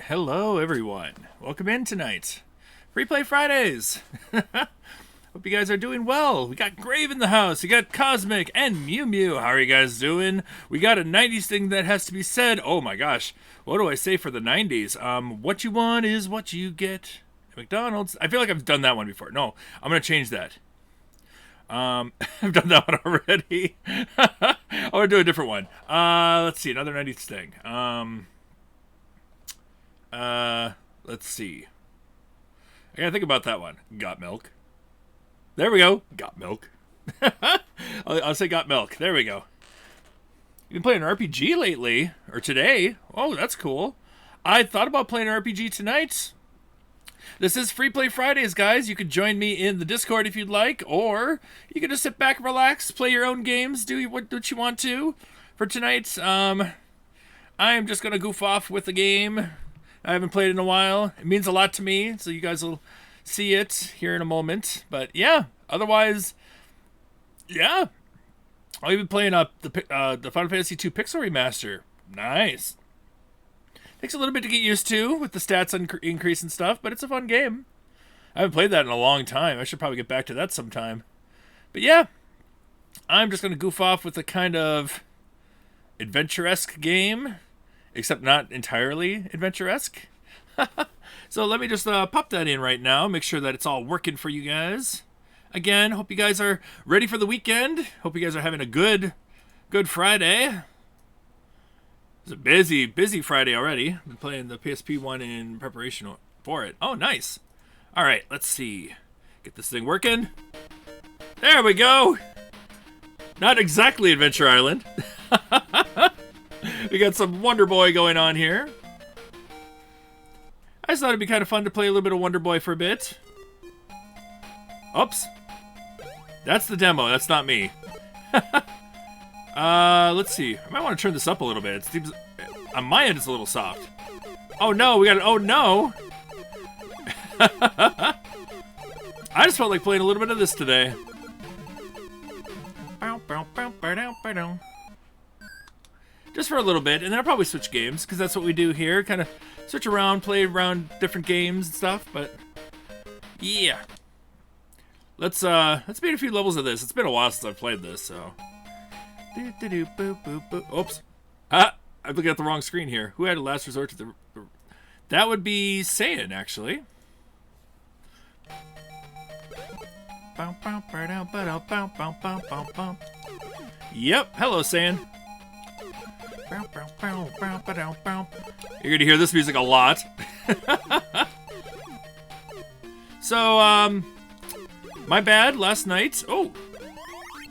Hello, everyone. Welcome in tonight. Free Play Fridays. Hope you guys are doing well. We got Grave in the house. We got Cosmic and Mew Mew. How are you guys doing? We got a 90s thing that has to be said. Oh my gosh. What do I say for the 90s? What you want is what you get. McDonald's. I feel like I've done that one before. No, I'm going to change that. I've done that one already. I'm going to do a different one. Let's see. Another 90s thing. Let's see. I gotta think about that one. Got milk. There we go. Got milk. I'll say got milk. There we go. You've been playing an RPG lately, or today. Oh, that's cool. I thought about playing an RPG tonight. This is Free Play Fridays, guys. You could join me in the Discord if you'd like, or you can just sit back, relax, play your own games, do what you want to. For tonight, I'm just gonna goof off with the game. I haven't played in a while. It means a lot to me, so you guys will see it here in a moment. But yeah, otherwise, yeah. I've been playing the Final Fantasy II Pixel Remaster. Nice. Takes a little bit to get used to with the stats increase and stuff, but it's a fun game. I haven't played that in a long time. I should probably get back to that sometime. But yeah, I'm just going to goof off with a kind of adventure-esque game. Except not entirely adventure-esque. So let me just pop that in right now. Make sure that it's all working for you guys. Again, hope you guys are ready for the weekend. Hope you guys are having a good Friday. It's a busy Friday already. Been playing the PSP one in preparation for it. Oh, nice. All right, let's see. Get this thing working. There we go. Not exactly Adventure Island. We got some Wonder Boy going on here. I just thought it'd be kind of fun to play a little bit of Wonder Boy for a bit. Oops. That's the demo. That's not me. Let's see. I might want to turn this up a little bit. It seems on my end it's a little soft. Oh no, we got it. Oh no. I just felt like playing a little bit of this today. Just for a little bit, and then I'll probably switch games, because that's what we do here. Kind of switch around, play around different games and stuff, but yeah. Let's beat a few levels of this. It's been a while since I've played this, so. Oops. I'm looking at the wrong screen here. Who had a last resort to the... That would be Saiyan, actually. Yep. Hello, Saiyan. You're gonna hear this music a lot. So, my bad, last night. Oh,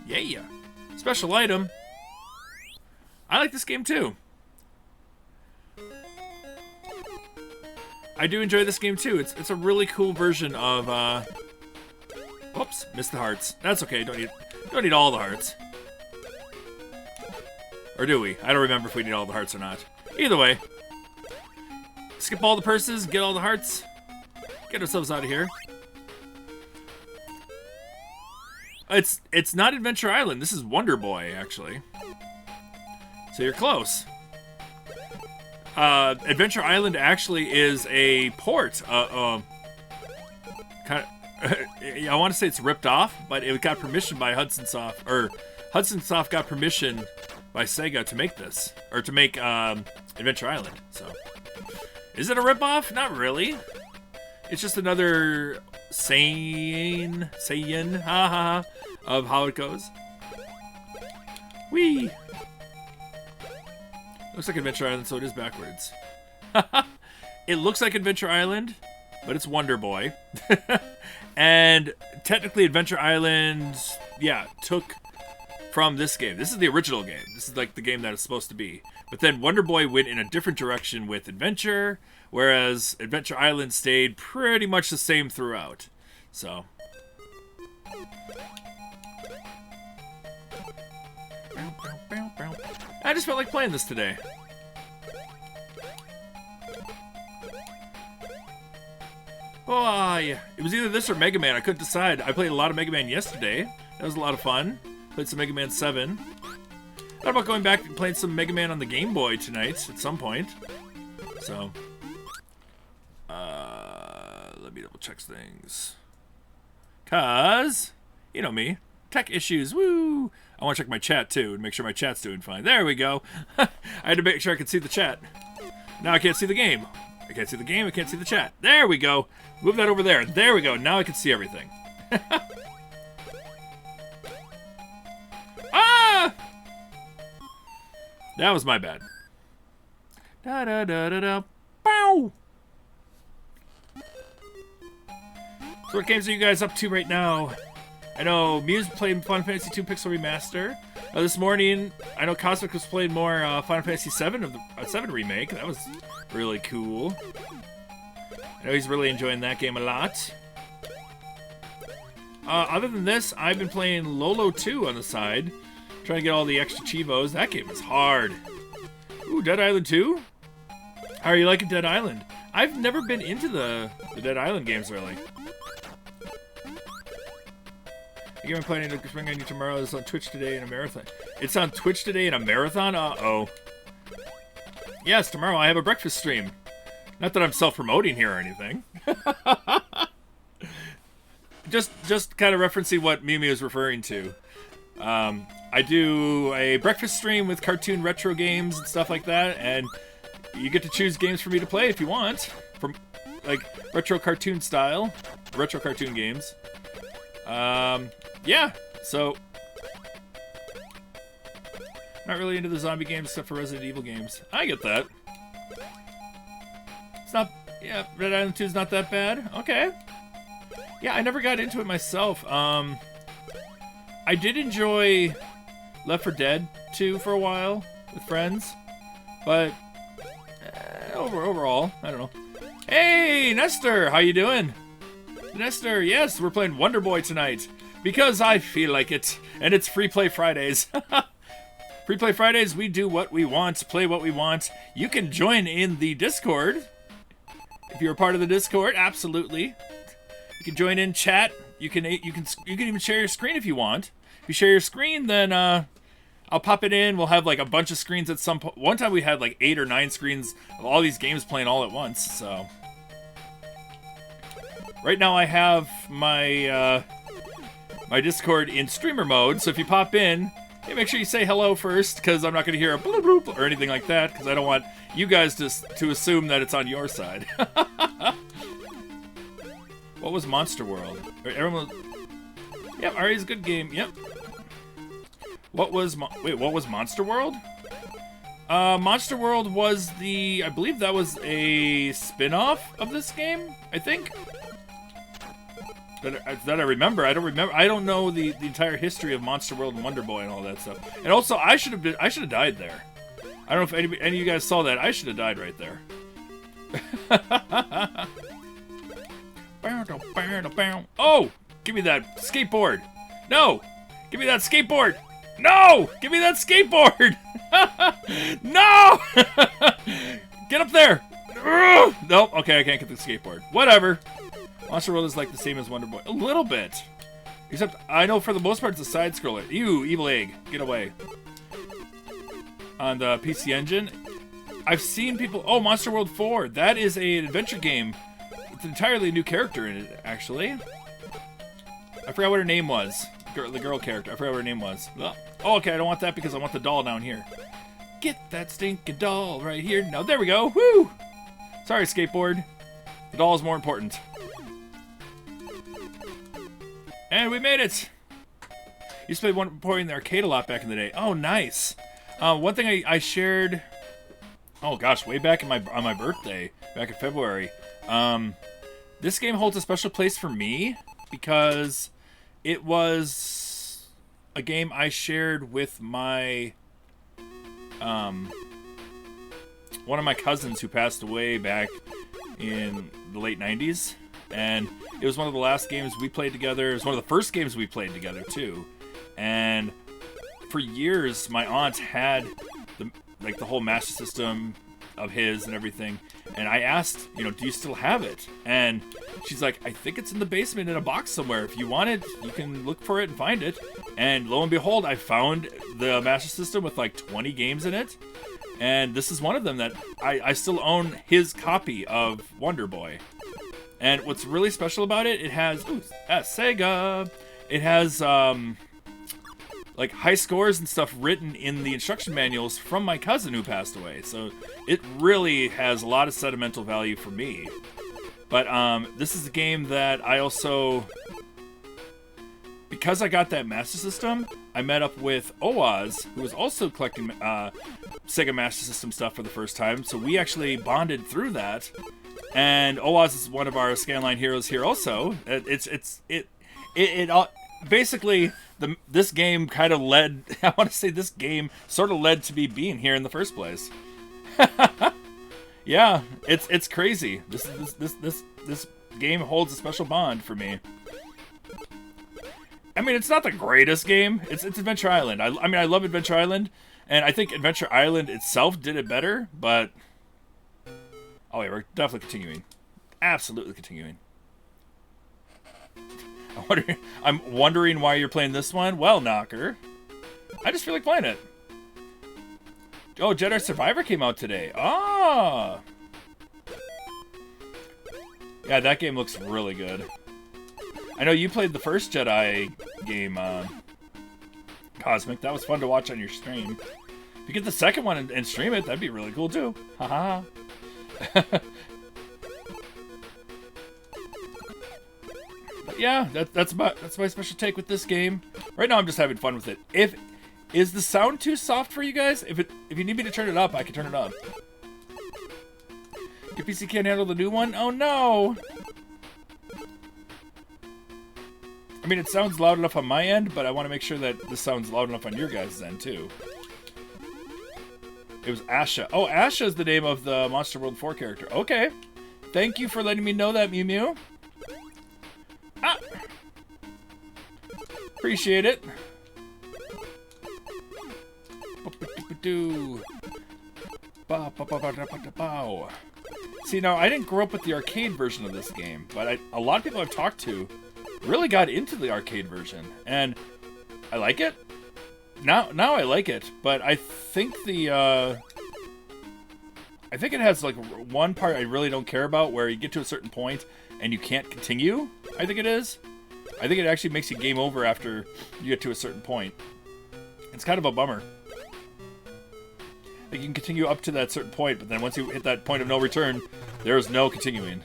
yeah. Special item. I like this game too. I do enjoy this game too. It's a really cool version of, Oops, missed the hearts. That's okay, don't need all the hearts. Or do we? I don't remember if we need all the hearts or not. Either way. Skip all the purses, get all the hearts. Get ourselves out of here. It's not Adventure Island. This is Wonder Boy, actually. So you're close. Adventure Island actually is a port. Kind of, I want to say it's ripped off, but it got permission by Hudson Soft. Or Hudson Soft got permission by Sega to make this, or to make Adventure Island. So, is it a ripoff? Not really. It's just another Saiyan, of how it goes. Whee! Looks like Adventure Island, so it is backwards. It looks like Adventure Island, but it's Wonder Boy. And technically Adventure Island, yeah, took from this game. This is the original game. This is like the game that it's supposed to be. But then Wonder Boy went in a different direction with Adventure, whereas Adventure Island stayed pretty much the same throughout. So. I just felt like playing this today. Oh, yeah. It was either this or Mega Man. I couldn't decide. I played a lot of Mega Man yesterday. That was a lot of fun. Played some Mega Man 7. Thought about going back and playing some Mega Man on the Game Boy tonight at some point. So, double checks things. Cause, you know me, tech issues, woo! I want to check my chat too and make sure my chat's doing fine. There we go. I had to make sure I could see the chat. Now I can't see the game. I can't see the game, I can't see the chat. There we go. Move that over there. There we go. Now I can see everything. Ah! That was my bad. Da da da da da. Bow! So what games are you guys up to right now? I know Muse played Final Fantasy II Pixel Remaster. This morning, I know Cosmic was playing more Final Fantasy VII of the 7 remake. That was really cool. I know he's really enjoying that game a lot. Other than this, I've been playing Lolo 2 on the side, trying to get all the extra Chivos. That game is hard. Ooh, Dead Island 2? How are you liking Dead Island? I've never been into the Dead Island games, really. The game I'm planning to bring on you tomorrow is on Twitch today in a marathon. It's on Twitch today in a marathon? Uh-oh. Yes, tomorrow I have a breakfast stream. Not that I'm self-promoting here or anything. just kind of referencing what Mimi is referring to. I do a breakfast stream with cartoon retro games and stuff like that, and you get to choose games for me to play if you want. From, like, retro cartoon style. Retro cartoon games. Yeah, so... Not really into the zombie games except for Resident Evil games. I get that. It's not... Yeah, Red Island 2 is not that bad. Okay. Yeah, I never got into it myself. I did enjoy Left 4 Dead 2 for a while with friends. But... overall, I don't know. Hey, Nestor! How you doing? Nestor, yes, we're playing Wonder Boy tonight. Because I feel like it. And it's Free Play Fridays. Free Play Fridays, we do what we want, play what we want. You can join in the Discord. If you're a part of the Discord, absolutely. You can join in chat. You can even share your screen if you want. If you share your screen, then I'll pop it in. We'll have like a bunch of screens at some point. One time we had like 8 or 9 screens of all these games playing all at once, so... Right now I have my my Discord in streamer mode, so if you pop in, hey, make sure you say hello first, because I'm not going to hear a bloop bloop or anything like that, because I don't want you guys to assume that it's on your side. What was Monster World? Everyone was... Yep, Ari's a good game, yep. What was Monster World? Monster World was I believe that was a spin-off of this game, I think. That I remember. I don't know the entire history of Monster World and Wonder Boy and all that stuff. And also, I should have died there. I don't know if any of you guys saw that. I should have died right there. Oh! Give me that skateboard! No! Give me that skateboard! No! Give me that skateboard! No! Get up there! Nope. Okay, I can't get the skateboard. Whatever. Monster World is like the same as Wonder Boy. A little bit. Except, I know for the most part it's a side-scroller. Ew, evil egg. Get away. On the PC Engine, I've seen people... Oh, Monster World 4. That is an adventure game with an entirely new character in it, actually. I forgot what her name was. The girl character. I forgot what her name was. Oh, okay, I don't want that because I want the doll down here. Get that stinking doll right here. Now, there we go. Woo! Sorry, skateboard. The doll is more important. And we made it! Used to play Wonder Boy in the arcade a lot back in the day. Oh, nice! One thing I shared... Oh gosh, way back on my birthday, back in February. This game holds a special place for me because it was a game I shared with my... one of my cousins who passed away back in the late 90s. And it was one of the last games we played together. It was one of the first games we played together, too. And for years, my aunt had the whole Master System of his and everything. And I asked, do you still have it? And she's like, I think it's in the basement in a box somewhere. If you want it, you can look for it and find it. And lo and behold, I found the Master System with like 20 games in it. And this is one of them that I still own his copy of Wonder Boy. And what's really special about it, it has Sega. It has like high scores and stuff written in the instruction manuals from my cousin who passed away. So it really has a lot of sentimental value for me. But this is a game that I also, because I got that Master System, I met up with Oaz, who was also collecting Sega Master System stuff for the first time. So we actually bonded through that. And Oaz is one of our Scanline heroes here also. Basically, this game kind of led, I want to say this game sort of led to me being here in the first place. Yeah, it's crazy. This game holds a special bond for me. I mean, it's not the greatest game. It's Adventure Island. I mean, I love Adventure Island, and I think Adventure Island itself did it better, but... Oh, yeah, we're definitely continuing. Absolutely continuing. I'm wondering why you're playing this one. Well, Knocker, I just feel like playing it. Oh, Jedi Survivor came out today. Ah! Yeah, that game looks really good. I know you played the first Jedi game, Cosmic. That was fun to watch on your stream. If you get the second one and stream it, that'd be really cool too. Haha. But yeah, that's my special take with this game. Right now, I'm just having fun with it. Is the sound too soft for you guys? If you need me to turn it up, I can turn it up. Your PC can't handle the new one? Oh no! I mean, it sounds loud enough on my end, but I want to make sure that this sounds loud enough on your guys' end too. It was Asha. Oh, Asha is the name of the Monster World 4 character. Okay. Thank you for letting me know that, Mew Mew. Ah! Appreciate it. See, now, I didn't grow up with the arcade version of this game, but a lot of people I've talked to really got into the arcade version, and I like it. Now I like it, but I think I think it has like one part I really don't care about where you get to a certain point and you can't continue. I think it is. I think it actually makes you game over after you get to a certain point. It's kind of a bummer. Like you can continue up to that certain point, but then once you hit that point of no return, there is no continuing.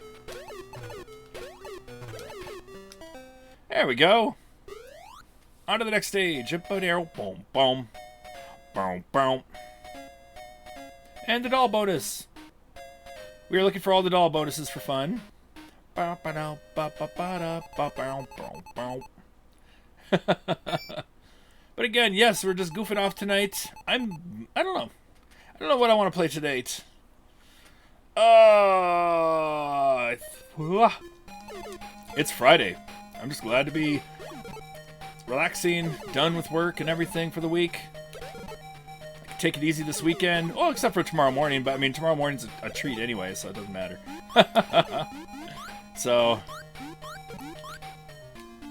There we go. On to the next stage. Boom, boom, boom, boom. And the doll bonus. We are looking for all the doll bonuses for fun. But again, yes, we're just goofing off tonight. I don't know. I don't know what I want to play tonight. It's Friday. I'm just glad to be relaxing, done with work and everything for the week. I can take it easy this weekend. Oh, except for tomorrow morning. But I mean, tomorrow morning's a treat anyway, so it doesn't matter. So,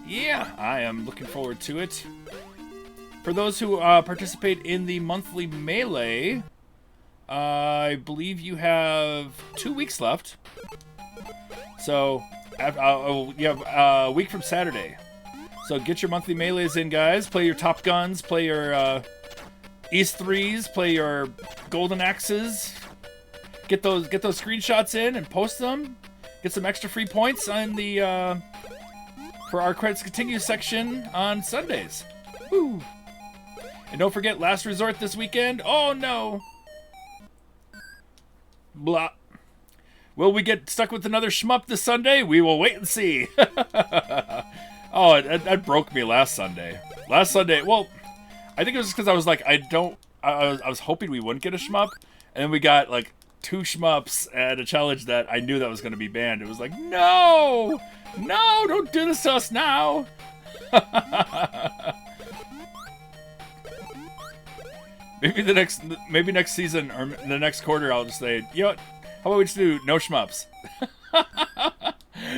yeah, I am looking forward to it. For those who participate in the monthly Melee, I believe you have 2 weeks left. So, you have a week from Saturday. So get your monthly Melees in, guys. Play your Top Guns, play your East 3s, play your Golden Axes. Get those screenshots in and post them. Get some extra free points on the for our Credits Continue section on Sundays. Woo! And don't forget Last Resort this weekend. Oh no! Blah. Will we get stuck with another shmup this Sunday? We will wait and see. Oh, that broke me last Sunday. Last Sunday, well, I think it was just because I was like, I was hoping we wouldn't get a shmup, and then we got like 2 shmups and a challenge that I knew that was going to be banned. It was like, no, don't do this to us now. Maybe next season or the next quarter, I'll just say, you know what? How about we just do no shmups?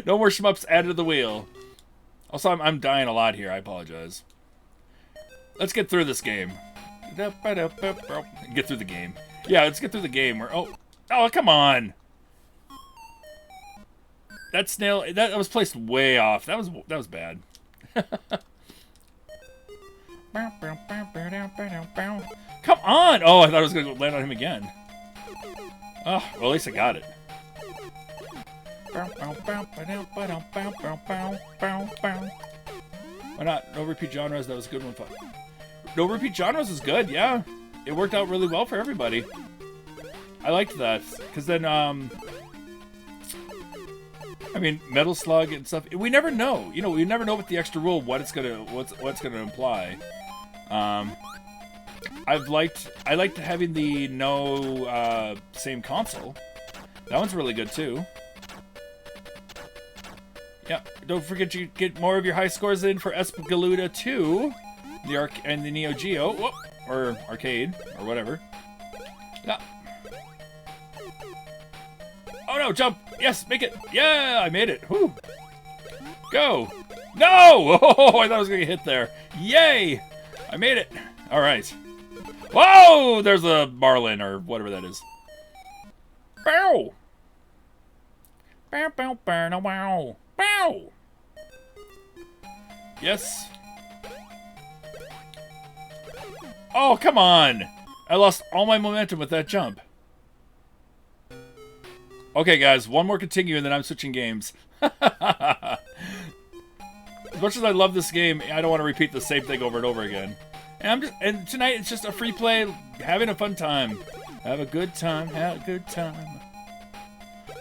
No more shmups added to the wheel. Also, I'm dying a lot here. I apologize. Let's get through this game. Get through the game. Yeah, let's get through the game. Oh, come on. that snail, that was placed way off. That was bad. Come on! Oh, I thought I was going to land on him again. Oh, well, at least I got it. Why not? No repeat genres. That was a good one. No repeat genres was good, yeah. It worked out really well for everybody. I liked that. Because then, I mean, Metal Slug and stuff, we never know. You know, we never know with the extra rule what it's what's gonna imply. I liked having the no same console. That one's really good too. Yeah, don't forget you get more of your high scores in for Espgaluda 2, and the Neo Geo, whoop, or arcade, or whatever. Yeah. Oh no, jump! Yes, make it! Yeah, I made it! Whew! Go! No! Oh, I thought I was gonna get hit there. Yay! I made it! Alright. Whoa! There's a marlin, or whatever that is. Bow! Bow, bow, bow, no, wow! Bow! Yes. Oh, come on! I lost all my momentum with that jump. Okay, guys, one more continue and then I'm switching games. As much as I love this game, I don't want to repeat the same thing over and over again. And tonight it's just a free play, having a fun time. Have a good time, have a good time.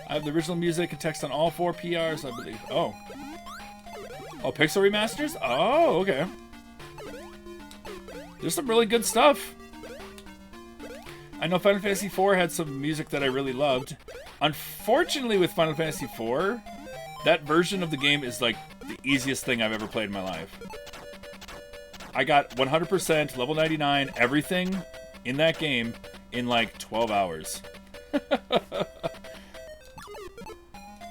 I have the original music and text on all 4 PRs, I believe. Oh. Oh, Pixel remasters? Oh, okay. There's some really good stuff. I know Final Fantasy IV had some music that I really loved. Unfortunately, with Final Fantasy IV, that version of the game is like the easiest thing I've ever played in my life. I got 100%, level 99, everything in that game in like 12 hours.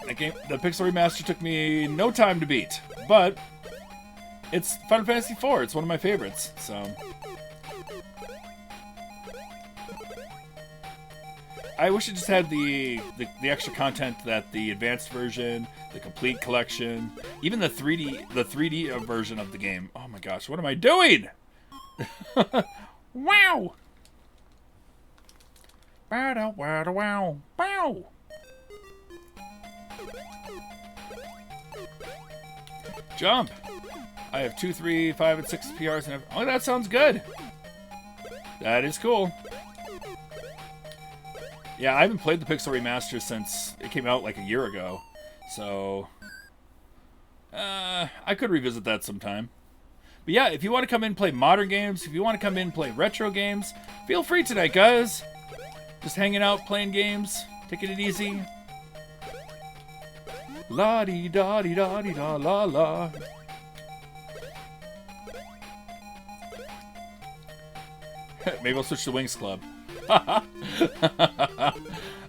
That game, the Pixel Remaster took me no time to beat, but it's Final Fantasy IV. It's one of my favorites, so... I wish it just had the extra content that the advanced version, the complete collection, even the 3D version of the game. Oh my gosh, what am I doing? Wow! Wow! Wow! Wow! Jump! I have 2, 3, 5, and 6 PRs and oh, that sounds good. That is cool. Yeah, I haven't played the Pixel Remaster since it came out like a year ago, so I could revisit that sometime. But yeah, if you want to come in and play modern games, if you want to come in and play retro games, feel free tonight, guys. Just hanging out, playing games, taking it easy. La-dee-da-dee-da-dee-da-la-la. Maybe I'll switch to Wings Club.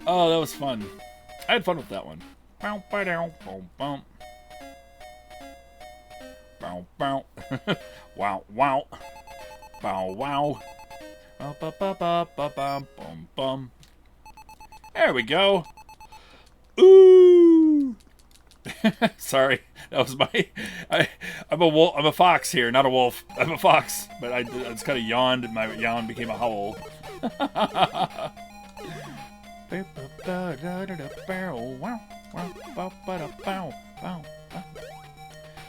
Oh, that was fun. I had fun with that one. Wow, wow. Bow, wow. There we go. Ooh. Sorry, that was my. I'm a wolf. I'm a fox here, not a wolf. I'm a fox, but I just kind of yawned, and my yawn became a howl.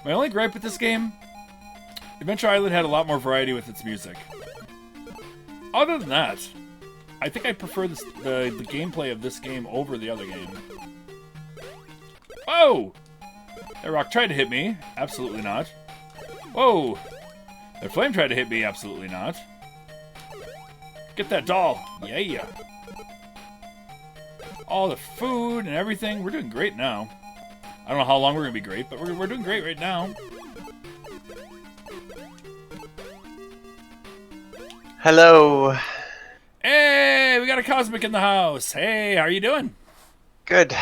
My only gripe with this game, Adventure Island had a lot more variety with its music. Other than that, I think I prefer the gameplay of this game over the other game. Whoa! That rock tried to hit me. Absolutely not. Whoa! That flame tried to hit me. Absolutely not. Get that doll. Yeah. All the food and everything. We're doing great now. I don't know how long we're going to be great, but we're doing great right now. Hello. Hey, we got a Cosmic in the house. Hey, how are you doing? Good.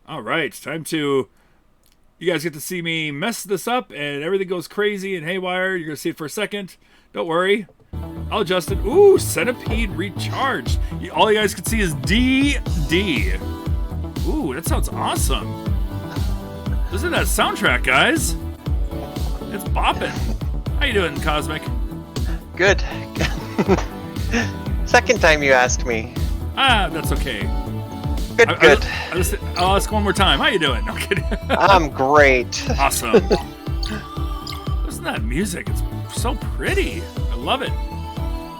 All right, time to... You guys get to see me mess this up and everything goes crazy and haywire. You're going to see it for a second. Don't worry. I'll adjust it. Ooh, Centipede Recharged. All you guys can see is DD. Ooh, that sounds awesome. Listen to that soundtrack, guys. It's bopping. How you doing, Cosmic? Good. Second time you asked me. That's okay. Good, good. I'll ask one more time. How you doing? No, I'm kidding. I'm great. Awesome. Listen to that music. It's so pretty. I love it.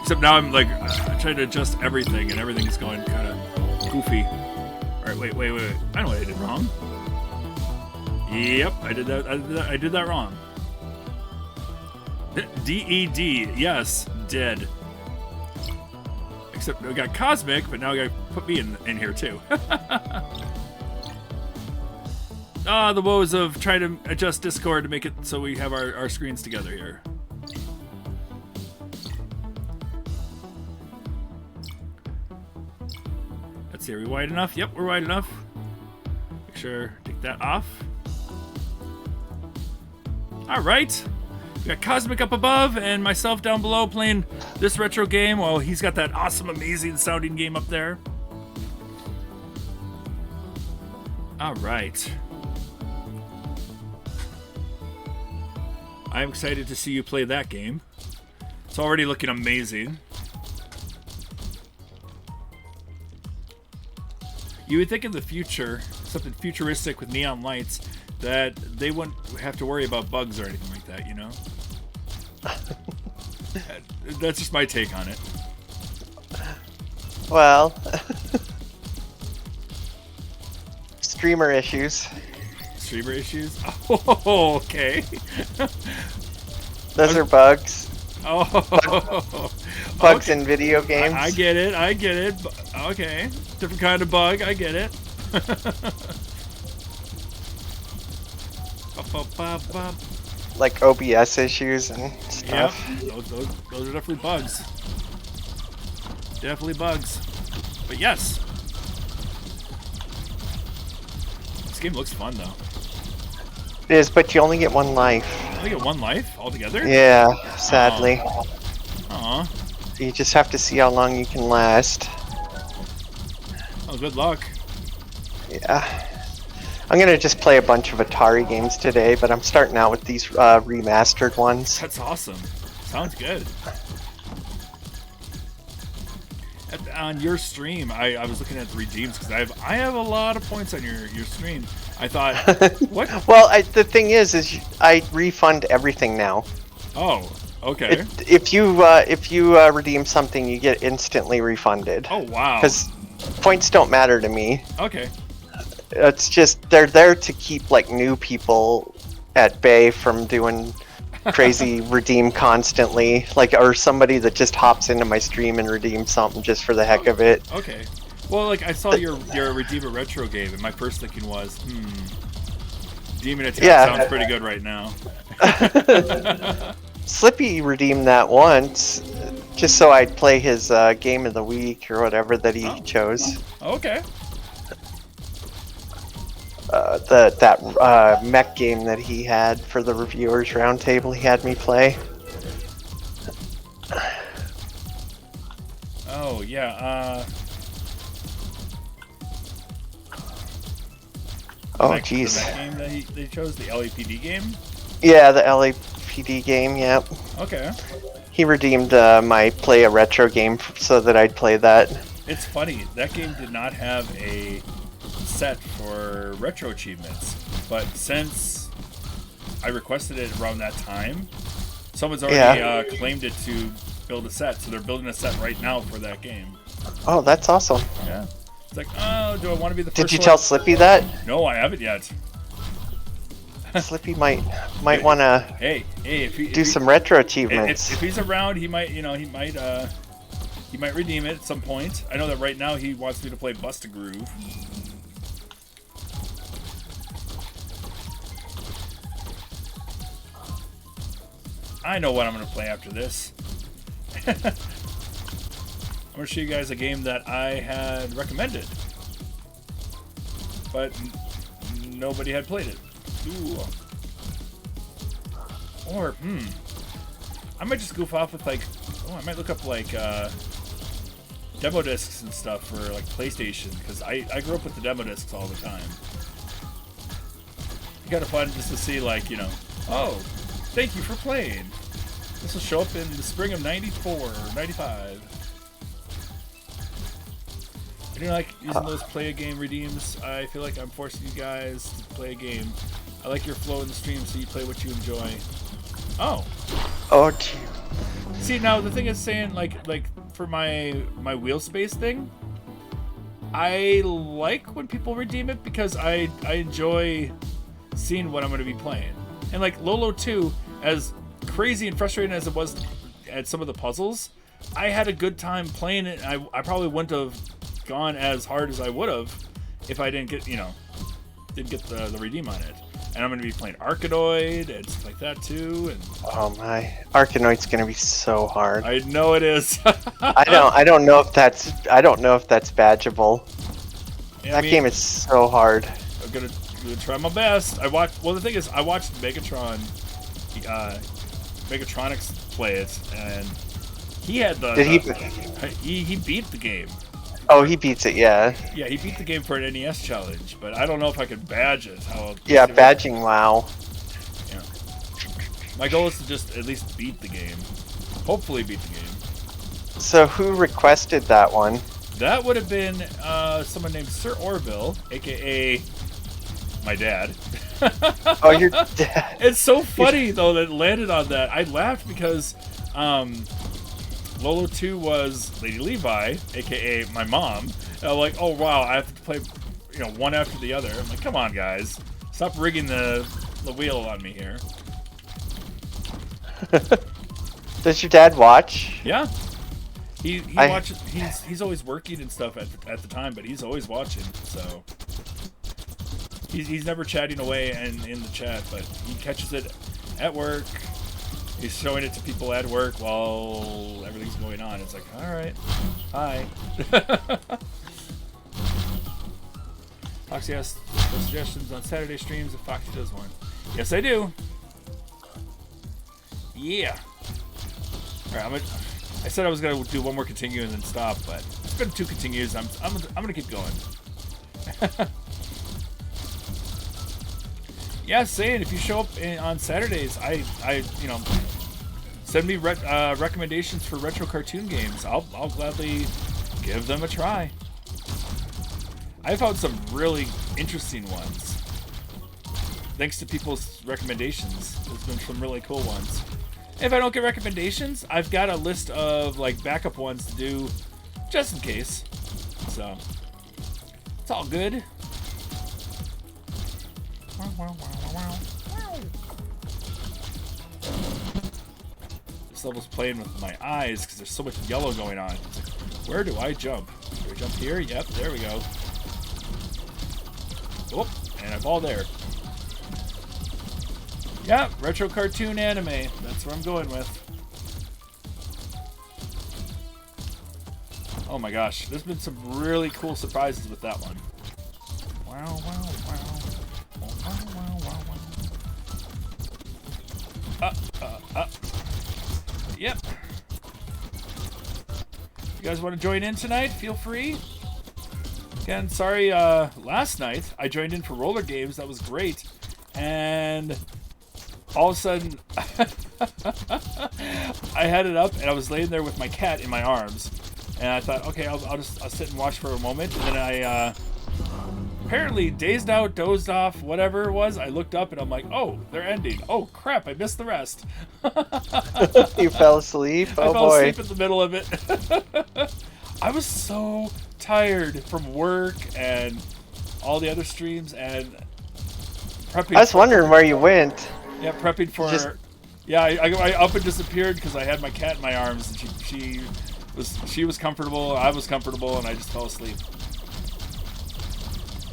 Except now I'm like trying to adjust everything, and everything's going kind of goofy. All right, wait. I know what I did wrong. Yep, I did that. I did that wrong. D-E-D. Yes, dead. Except we got Cosmic, but now we gotta put me in here too. The woes of trying to adjust Discord to make it so we have our screens together here. Let's see, are we wide enough? Yep, we're wide enough. Make sure, take that off. Alright. We got Cosmic up above and myself down below playing this retro game while he's got that awesome, amazing sounding game up there. Alright. I'm excited to see you play that game. It's already looking amazing. You would think in the future, something futuristic with neon lights, that they wouldn't have to worry about bugs or anything like that, you know? That's just my take on it. Well, streamer issues. Streamer issues? Oh, okay. Those are bugs. Oh, Bugs okay. in video games. I get it. Okay, different kind of bug. I get it. Like OBS issues and stuff. Yep, those are definitely bugs. Definitely bugs. But yes. This game looks fun, though. It is, but you only get one life. I get one life altogether? Yeah, sadly. Aw. You just have to see how long you can last. Oh, good luck. Yeah. I'm gonna just play a bunch of Atari games today, but I'm starting out with these remastered ones. That's awesome. Sounds good. On your stream, I was looking at the redeems because I have a lot of points on your stream. I thought, what? Well, the thing is I refund everything now. Oh, okay. If you redeem something, you get instantly refunded. Oh, wow. Because points don't matter to me. Okay. It's just they're there to keep like new people at bay from doing crazy redeem constantly, like, or somebody that just hops into my stream and redeems something just for the heck of it. Okay. Well, like I saw your Redeem a Retro game, and my first thinking was, Demon Attack sounds pretty good right now. Slippy redeemed that once, just so I'd play his game of the week or whatever that he chose. Okay. That mech game that he had for the reviewers roundtable, he had me play. Oh yeah. Oh jeez. The game that they chose, the LAPD game. Yeah, the LAPD game. Yep. Okay. He redeemed my play a retro game so that I'd play that. It's funny, that game did not have a set for retro achievements, but since I requested it around that time, someone's already claimed it to build a set, so they're building a set right now for that game. Oh, that's awesome. Yeah. It's like, oh, do I want to be the first Did you one? tell Slippy that? No, I haven't yet. Slippy might want to hey, if he do some retro achievements. If he's around, he might redeem it at some point. I know that right now he wants me to play Bust a Groove. I know what I'm going to play after this. I'm going to show you guys a game that I had recommended, but nobody had played it. Ooh. Or, I might just goof off with I might look up like demo discs and stuff for like PlayStation, because I grew up with the demo discs all the time. kind of fun just to see, like, oh, thank you for playing. This will show up in the spring of 94 or 95. I do like using those play a game redeems. I feel like I'm forcing you guys to play a game. I like your flow in the stream, so you play what you enjoy. Oh. Oh, gee. See, now the thing is saying, like for my wheel space thing, I like when people redeem it because I enjoy seeing what I'm going to be playing. And like Lolo 2, as crazy and frustrating as it was at some of the puzzles, I had a good time playing it. I probably wouldn't have gone as hard as I would have if I didn't get the redeem on it. And I'm going to be playing Arkanoid and stuff like that too. And Oh my, Arkanoid's gonna be so hard. I know it is. I don't know if that's badgeable. Yeah, That game is so hard. I'm gonna try my best. The thing is, I watched Megatronix play it, and he had he beat the game. Oh, he beats it, yeah. Yeah, he beat the game for an NES challenge, but I don't know if I could badge it. Yeah, badging, wow. Yeah. My goal is to just at least beat the game. Hopefully beat the game. So who requested that one? That would have been someone named Sir Orville, aka my dad. Oh, your dad. It's so funny though that it landed on that. I laughed because Lolo 2 was Lady Levi, aka my mom. And I'm like, oh wow, I have to play, one after the other. I'm like, come on, guys, stop rigging the wheel on me here. Does your dad watch? Yeah, he watches. He's always working and stuff at the time, but he's always watching. So he's never chatting away and in the chat, but he catches it at work. He's showing it to people at work while everything's going on. It's like, all right, hi. Foxy asks for suggestions on Saturday streams if Foxy does one. Yes, I do. Yeah. All right, I said I was gonna do one more continue and then stop, but it's been 2 continues. I'm gonna keep going. Yeah, saying if you show up on Saturdays, I send me recommendations for retro cartoon games. I'll gladly give them a try. I found some really interesting ones. Thanks to people's recommendations. There's been some really cool ones. If I don't get recommendations, I've got a list of like backup ones to do just in case. So it's all good. This level's playing with my eyes because there's so much yellow going on. Where do I jump? Do I jump here? Yep, there we go. Whoop, and I'm all there. Yeah, retro cartoon anime. That's what I'm going with. Oh my gosh, there's been some really cool surprises with that one. Wow, wow, wow. Yep. If you guys want to join in tonight, feel free. Again, sorry, last night I joined in for roller games. That was great. And all of a sudden, I had it up and I was laying there with my cat in my arms. And I thought, okay, I'll sit and watch for a moment. And then I apparently dazed out, dozed off, whatever it was. I looked up and I'm like, oh, they're ending. Oh crap, I missed the rest. You fell asleep? Oh I fell boy. asleep in the middle of it. I was so tired from work and all the other streams and prepping. I was wondering where you went. Yeah, prepping for. Yeah, I up and disappeared because I had my cat in my arms and she was comfortable, I was comfortable, and I just fell asleep.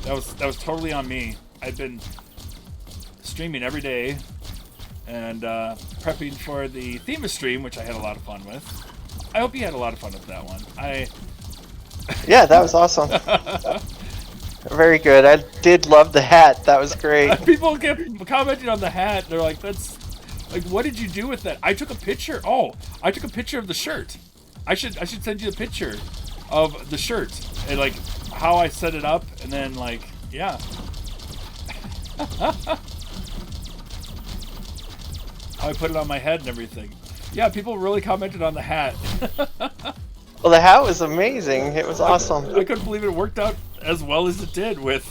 That was totally on me. I'd been streaming every day and prepping for the Thema stream, which I had a lot of fun with. I hope you had a lot of fun with that one. Yeah, that was awesome. Very good. I did love the hat. That was great. People kept commenting on the hat. They're like, "That's like, what did you do with that?" I took a picture. Oh, I took a picture of the shirt. I should send you a picture of the shirt and like how I set it up, and then like, yeah. how I put it on my head and everything. Yeah, people really commented on the hat. Well, the hat was amazing. It was awesome. I couldn't believe it worked out as well as it did with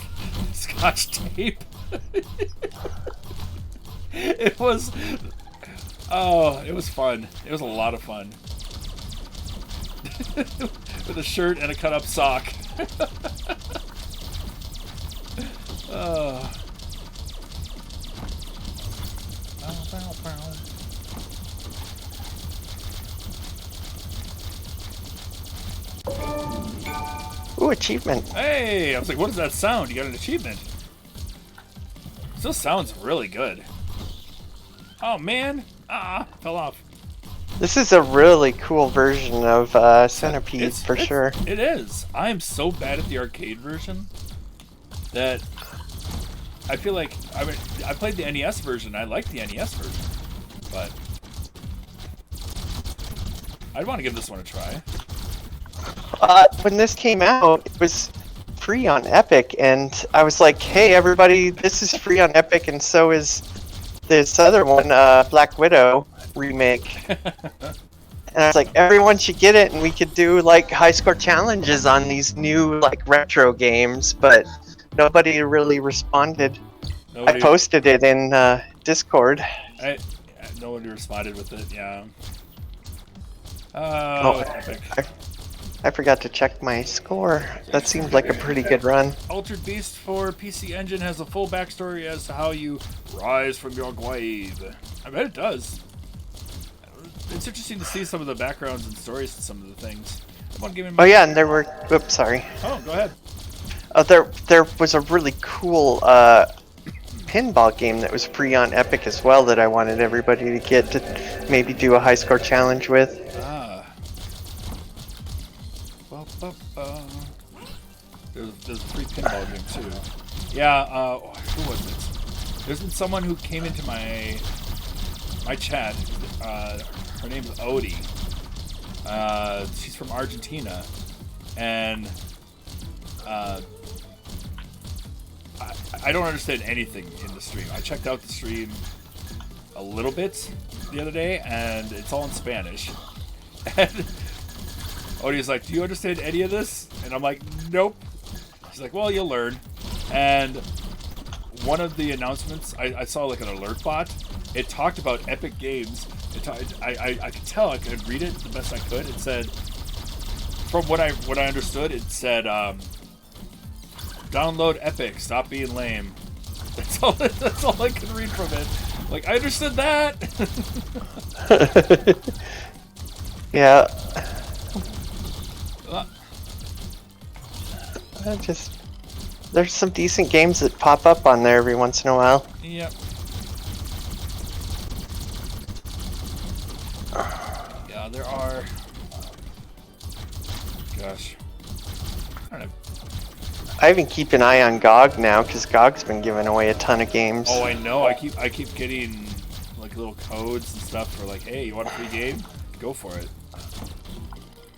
Scotch tape. It was fun. It was a lot of fun. With a shirt and a cut-up sock. Ooh, achievement. Hey, I was like, what is that sound? You got an achievement. Still sounds really good. Oh man, fell off. This is a really cool version of Centipede for sure. It is. I am so bad at the arcade version that I feel like I played the NES version. I like the NES version, but I'd want to give this one a try. When this came out, it was free on Epic, and I was like, "Hey, everybody, this is free on Epic, and so is this other one, Black Widow remake." And I was like, everyone should get it, and we could do like high score challenges on these new like retro games, but nobody really responded. I posted it in Discord. Nobody responded with it. Yeah. Epic. I forgot to check my score. That seemed like a pretty good run. Altered Beast for PC Engine has a full backstory as to how you rise from your grave. I bet it does. It's interesting to see some of the backgrounds and stories to some of the things. Oh yeah, and there were... Oops, sorry. Oh, go ahead. There was a really cool pinball game that was free on Epic as well that I wanted everybody to get to maybe do a high score challenge with. There's a free pinball game too. Yeah, who was it? There's been someone who came into my chat. Her name is Odie. She's from Argentina, and I don't understand anything in the stream. I checked out the stream a little bit the other day, and it's all in Spanish. And Odie's like, "Do you understand any of this?" And I'm like, "Nope." She's like, "Well, you'll learn." And one of the announcements, I saw like an alert bot. It talked about Epic Games. I could tell, I could read it the best I could. It said, from what I understood, it said, download Epic, stop being lame. That's all I could read from it. Like, I understood that. Yeah. There's some decent games that pop up on there every once in a while. Yep. Yeah, there are. Gosh. I don't know. I even keep an eye on GOG now because GOG's been giving away a ton of games. Oh, I know. I keep getting like little codes and stuff for like, hey, you want a free game? Go for it.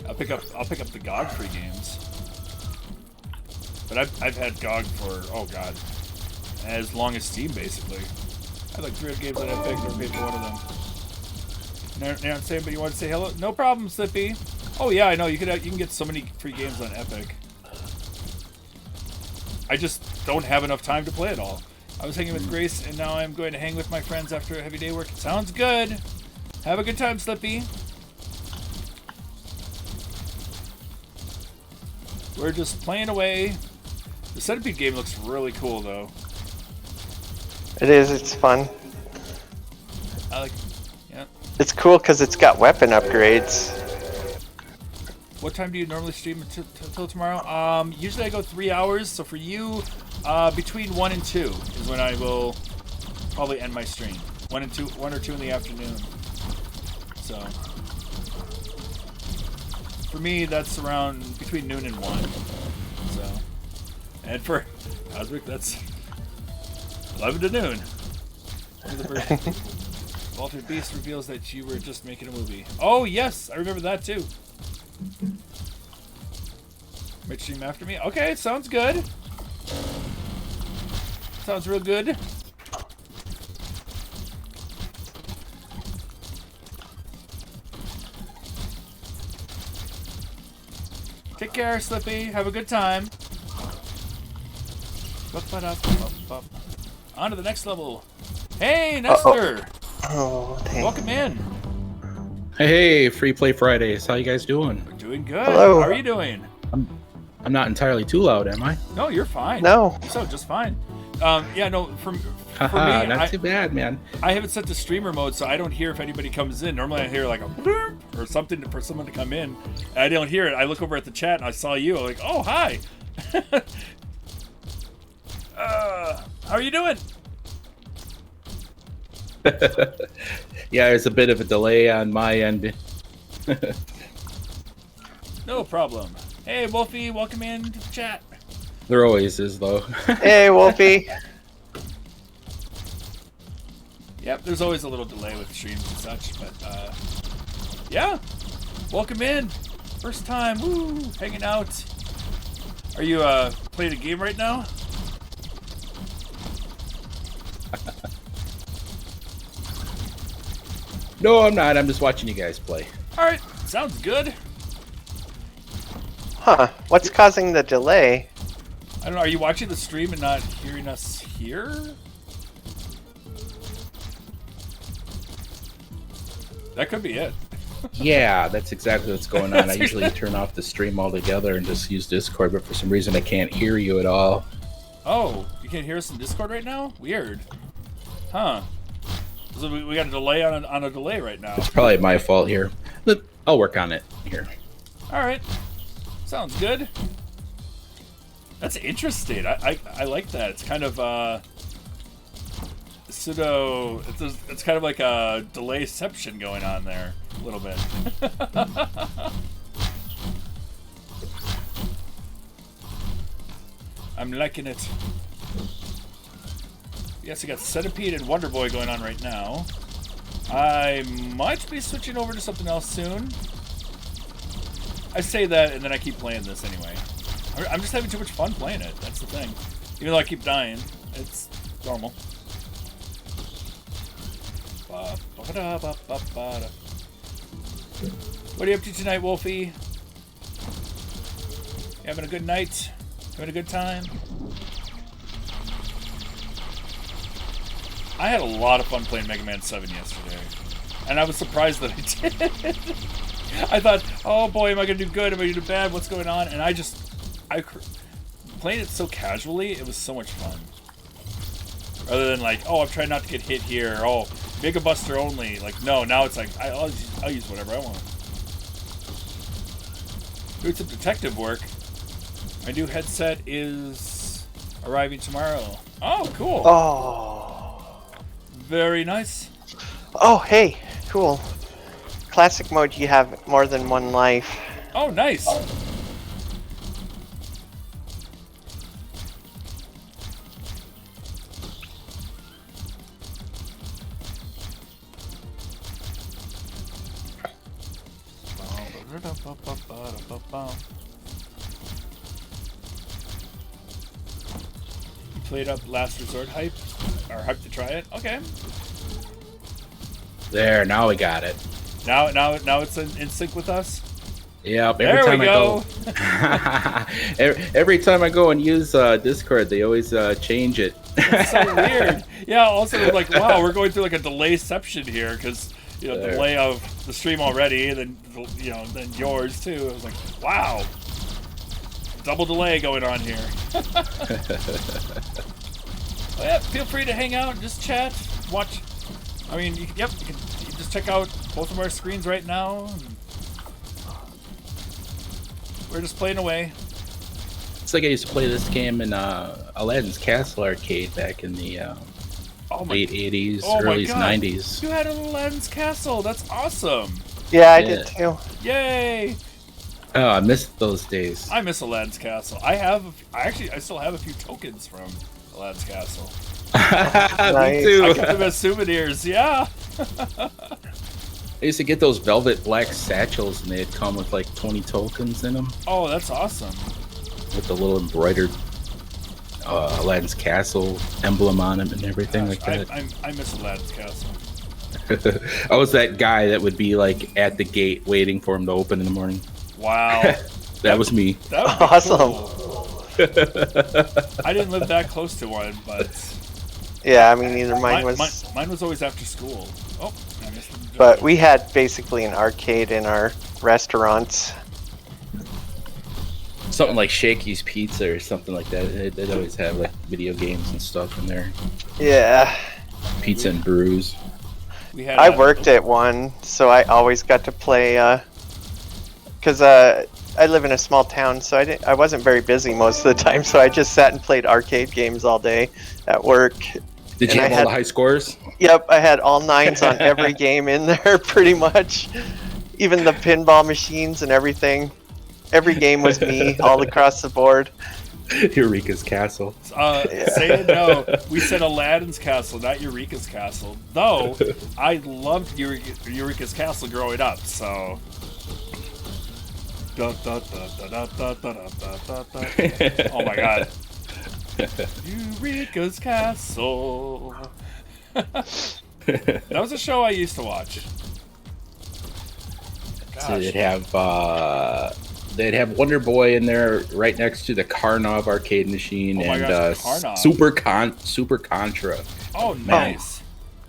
I'll pick up the GOG free games. But I've had GOG for, oh god, as long as Steam basically. I had like 300 games on Epic, never paid for one of them. Not saying, but you want to say hello? No problem, Slippy. Oh yeah, I know. You can get so many free games on Epic. I just don't have enough time to play it all. I was hanging with Grace, and now I'm going to hang with my friends after a heavy day work. Sounds good. Have a good time, Slippy. We're just playing away. The Centipede game looks really cool, though. It is. It's fun. I like. Yeah. It's cool because it's got weapon upgrades. What time do you normally stream until tomorrow? Usually I go 3 hours. So for you, between 1 and 2 is when I will probably end my stream. 1 or 2 in the afternoon. So for me, that's around between noon and 1. So, and for Osric, that's 11 to noon. Altered Beast reveals that you were just making a movie. Oh yes, I remember that too. Might stream after me? Okay, sounds good. Sounds real good. Take care, Slippy. Have a good time. On to the next level. Hey, Nestor. Oh, dang. Welcome in. Hey, Free Play Fridays. How you guys doing? We're doing good. Hello. How are you doing? I'm not entirely too loud, am I? No, you're fine. No. So just fine. Yeah, no. For me, Haha, not too bad, man. I have it set to streamer mode, so I don't hear if anybody comes in. Normally, I hear like a bloop or something for someone to come in. I don't hear it. I look over at the chat and I saw you. I'm like, oh hi. How are you doing? Yeah, there's a bit of a delay on my end. No problem. Hey, Wolfie, welcome in to the chat. There always is, though. Hey, Wolfie. Yep, there's always a little delay with streams and such, but yeah, welcome in. First time, woo, hanging out. Are you playing a game right now? No, I'm not. I'm just watching you guys play. All right, sounds good. Huh. What's causing the delay? I don't know. Are you watching the stream and not hearing us here? That could be it. Yeah, that's exactly what's going on. I That's usually turn off the stream altogether and just use Discord, but for some reason I can't hear you at all. Oh, you can't hear us in Discord right now? Weird. Huh. So we got a delay on a delay right now. It's probably my fault here. But I'll work on it here. All right. Sounds good. That's interesting. I like that. It's kind of pseudo. It's kind of like a delayception going on there a little bit. I'm liking it. Yes, we got Centipede and Wonder Boy going on right now. I might be switching over to something else soon. I say that, and then I keep playing this anyway. I'm just having too much fun playing it. That's the thing. Even though I keep dying, it's normal. What are you up to tonight, Wolfie? You having a good night? Having a good time? I had a lot of fun playing Mega Man 7 yesterday. And I was surprised that I did. I thought, oh boy, am I going to do good? Am I going to do bad? What's going on? And playing it so casually, it was so much fun. Rather than like, oh, I'm trying not to get hit here. Oh, Mega Buster only. Like, no, now it's like, I'll use whatever I want. Doing some detective work. My new headset is arriving tomorrow. Oh, cool. Oh. Very nice. Oh, hey. Cool. Classic mode, you have more than one life. Oh, nice. You played up Last Resort hype? Or hype to try it? Okay. There, now we got it. Now it's in sync with us? Yep, There we go. Every time I go and use Discord, they always change it. That's so weird. Yeah, also like, wow, we're going through like a delayception here because delay of the stream already, and then then yours too. I was like, wow, double delay going on here. Well, yeah, feel free to hang out and just chat, watch. I mean, you can just check out both of our screens right now. We're just playing away. It's like I used to play this game in Aladdin's Castle arcade back in the late 80s, early 90s. You had Aladdin's Castle. That's awesome. Yeah, I did too. Yay! Oh, I missed those days. I miss Aladdin's Castle. I still have a few tokens from Aladdin's Castle. Me too. I kept them as souvenirs. Yeah. I used to get those velvet black satchels, and they'd come with like 20 tokens in them. Oh, that's awesome. With the little embroidered Aladdin's Castle emblem on them and everything like that. I miss Aladdin's Castle. I was that guy that would be like at the gate waiting for him to open in the morning. Wow. That was me. That would be Awesome. cool. I didn't live that close to one, but Yeah, I mean, neither mine was. mine was always after school. Oh, I missed the But we had basically an arcade in our restaurants. Something like Shakey's Pizza or something like that. They'd always have like video games and stuff in there. Yeah, Pizza and brews. we had. I worked at one, so I always got to play. Cause I live in a small town, so I wasn't very busy most of the time. So I just sat and played arcade games all day at work. Did And you I have all had- the high scores? Yep, I had all nines on every game in there, pretty much. Even the pinball machines and everything. Every game was me, all across the board. Eureka's Castle. Say it no. We said Aladdin's Castle, not Eureka's Castle. Though I loved Eureka's Castle growing up, so. Da, da, da, da, da, da, da, da, da. Oh my god. Eureka's Castle. That was a show I used to watch. So Gosh. they'd have Wonder Boy in there right next to the Karnov arcade machine Oh my and gosh, Karnov. Super Contra. Oh, nice.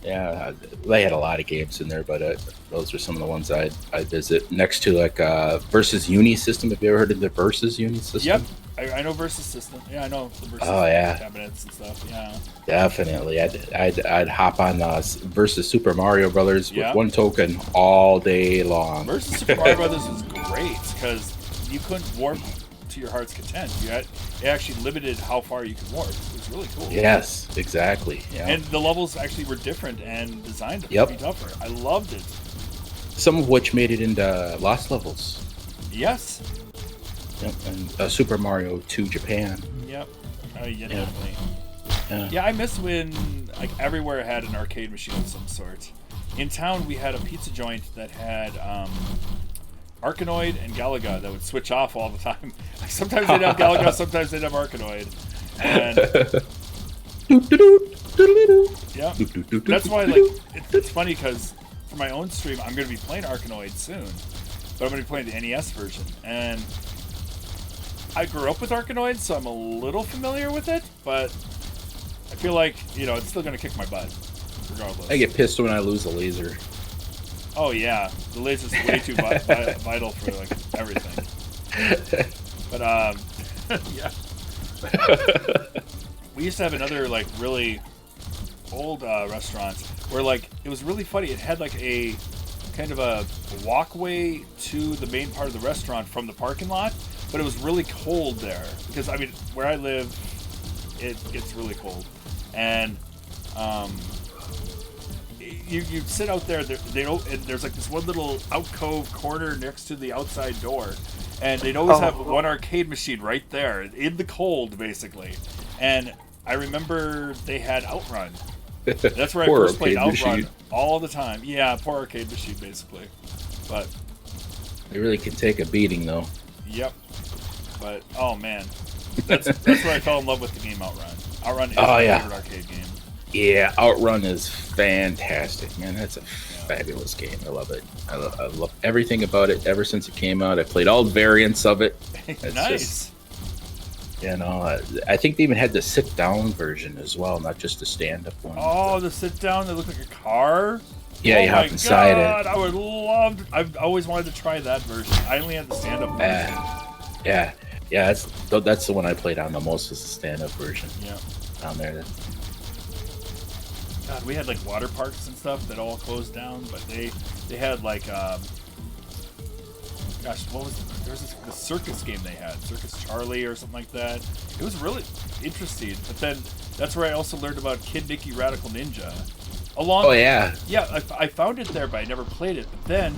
Yeah, they had a lot of games in there, but those were some of the ones I'd visit. Next to like Versus Uni System. Have you ever heard of the Versus Uni System? Yep. I know Versus System. Yeah, I know the Versus Oh, yeah. cabinets and stuff. Yeah. Definitely. I'd hop on Versus Super Mario Brothers Yeah. with one token all day long. Versus Super Mario Brothers was great because you couldn't warp to your heart's content. It actually limited how far you could warp. It was really cool. Yes, exactly. Yeah. And the levels actually were different and designed to Yep. be tougher. I loved it. Some of which made it into Lost Levels. Yes. Yep. And Super Mario 2 Japan. Yep. Yeah, definitely. Yeah. Yeah, I miss when like everywhere had an arcade machine of some sort. In town, we had a pizza joint that had Arkanoid and Galaga that would switch off all the time. Sometimes they'd have Galaga, sometimes they'd have Arkanoid. And yeah, that's why like it's funny because for my own stream, I'm going to be playing Arkanoid soon, but I'm going to be playing the NES version. And I grew up with Arkanoid, so I'm a little familiar with it, but I feel like it's still going to kick my butt regardless. I get pissed when I lose a laser. Oh yeah, the laser's way too vital for like everything. But yeah, we used to have another like really old restaurant where like it was really funny. It had like a kind of a walkway to the main part of the restaurant from the parking lot, but it was really cold there because I mean where I live, it gets really cold, and you sit out there. There's like this one little alcove corner next to the outside door, and they'd always have one arcade machine right there in the cold, basically. And I remember they had Outrun. That's where I Poor first played arcade Outrun machine. all the time. Yeah, poor arcade machine, basically. But They really can take a beating, though. yep. But oh man, that's where I fell in love with the game Outrun. Outrun is Oh, my yeah. favorite arcade game. Yeah, Outrun is fantastic, man. That's a fabulous game. I love it. I love everything about it ever since it came out. I played all variants of it. It's Nice. I think they even had the sit-down version as well, not just the stand-up one. Oh, the sit down that looked like a car. Yeah, oh you hop my inside God, I would love. I've always wanted to try that version. I only had the stand-up version. Yeah. That's the one I played on the most, was the stand-up version Yeah. down there. God, we had like water parks and stuff that all closed down, but they had like gosh, what was it? There was this circus game they had, Circus Charlie or something like that. It was really interesting. But then that's where I also learned about Kid Nicky Radical Ninja. Oh yeah. Yeah, I found it there, but I never played it. But then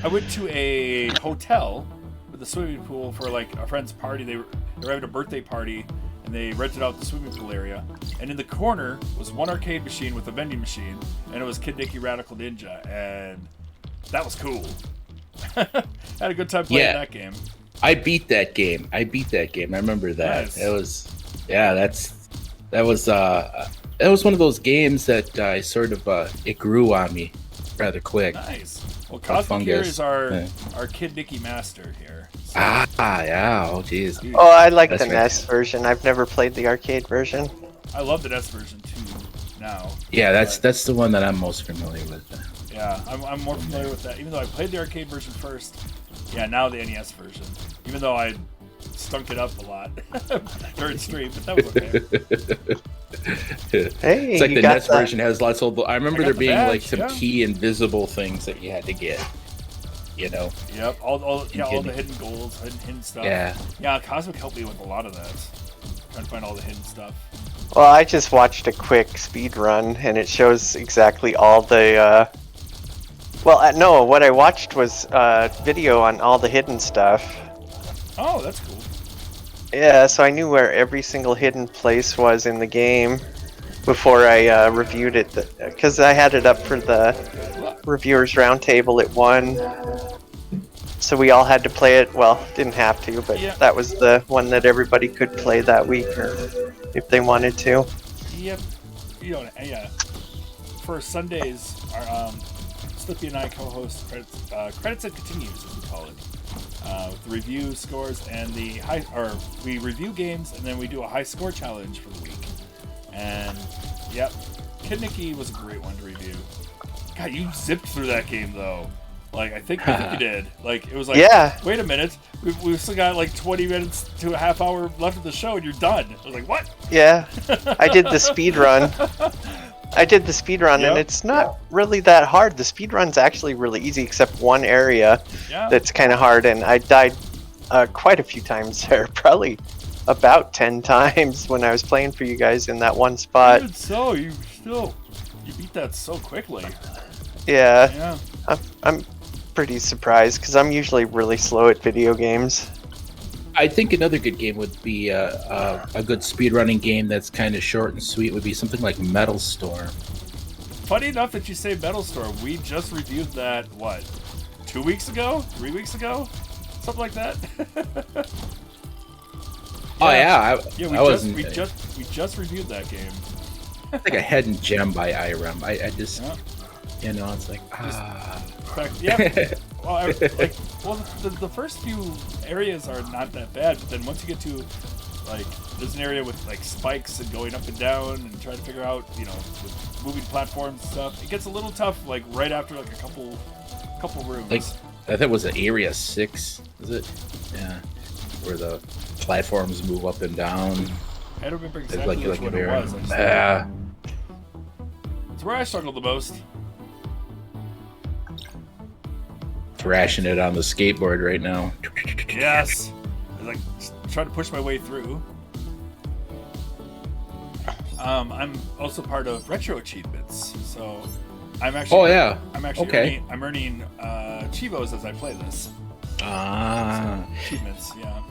I went to a hotel with a swimming pool for like a friend's party. They were having a birthday party, and they rented out the swimming pool area. And in the corner was one arcade machine with a vending machine, and it was Kid Nicky Radical Ninja, and that was cool. Had a good time playing that game. I beat that game. I remember that. Nice. It was, that was one of those games that I sort of it grew on me rather quick. Nice. Well, Cosmic here fungus. is our Yeah. our Kid Nicky master here. Yeah. Oh, jeez. Dude, Oh, I like That's the NES version. I've never played the arcade version. I love the NES version too. Now. Yeah, But, that's the one that I'm most familiar with. yeah, I'm more familiar with that. Even though I played the arcade version first. Yeah, now the NES version. Even though I stunk it up a lot during stream, but that was okay. Hey, It's like you the got NES that. version has lots of. I remember I got there the being like badge, some yeah. key invisible things that you had to get. You know. Yep, all the kidding. hidden goals, hidden stuff. Yeah. Yeah, Cosmic helped me with a lot of that. Trying to find all the hidden stuff. Well, I just watched a quick speed run, and it shows exactly all the. No, what I watched was video on all the hidden stuff. Oh, that's cool. Yeah, so I knew where every single hidden place was in the game before I reviewed it, because I had it up for the reviewers roundtable at 1. So we all had to play it. Well, didn't have to, but Yeah. that was the one that everybody could play that week, or if they wanted to. Yep. You know, yeah. For Sundays, our Slippy and I co-host Credits and Continues, as we call it. With the review scores and we review games and then we do a high score challenge for the week. And yep, Kid Nicky was a great one to review. God, you zipped through that game though. Like I think you did. Like it was like, Yeah. wait a minute, we've still got like 20 minutes to a half hour left of the show and you're done. I was like, what? Yeah, I did the speed run. And Yep. it's not really that hard. The speed run's actually really easy, except one area Yeah. that's kind of hard, and I died quite a few times there, probably about 10 times when I was playing for you guys in that one spot. Even so, you beat that so quickly. Yeah, Yeah. I'm pretty surprised, because I'm usually really slow at video games. I think another good game would be a good speedrunning game that's kind of short and sweet. Would be something like Metal Storm. Funny enough that you say Metal Storm. We just reviewed that, what, 2 weeks ago? 3 weeks ago? Something like that? Oh yeah, Yeah, we just reviewed that game. like a hidden gem by Irem. I just, Yeah. it's like In fact, yeah. Well, the first few areas are not that bad, but then once you get to, like, there's an area with, like, spikes and going up and down and trying to figure out, with moving platforms and stuff, it gets a little tough, like, right after, like, a couple rooms. Like, I think it was Area 6, is it? Yeah, where the platforms move up and down. I don't remember It's exactly which one it was. It's where I struggled the most. Thrashing it on the skateboard right now. Yes. I was like trying to push my way through. I'm also part of Retro Achievements, so I'm actually. Oh yeah. I'm actually Okay. earning Chivos as I play this. Ah. Achievements, yeah.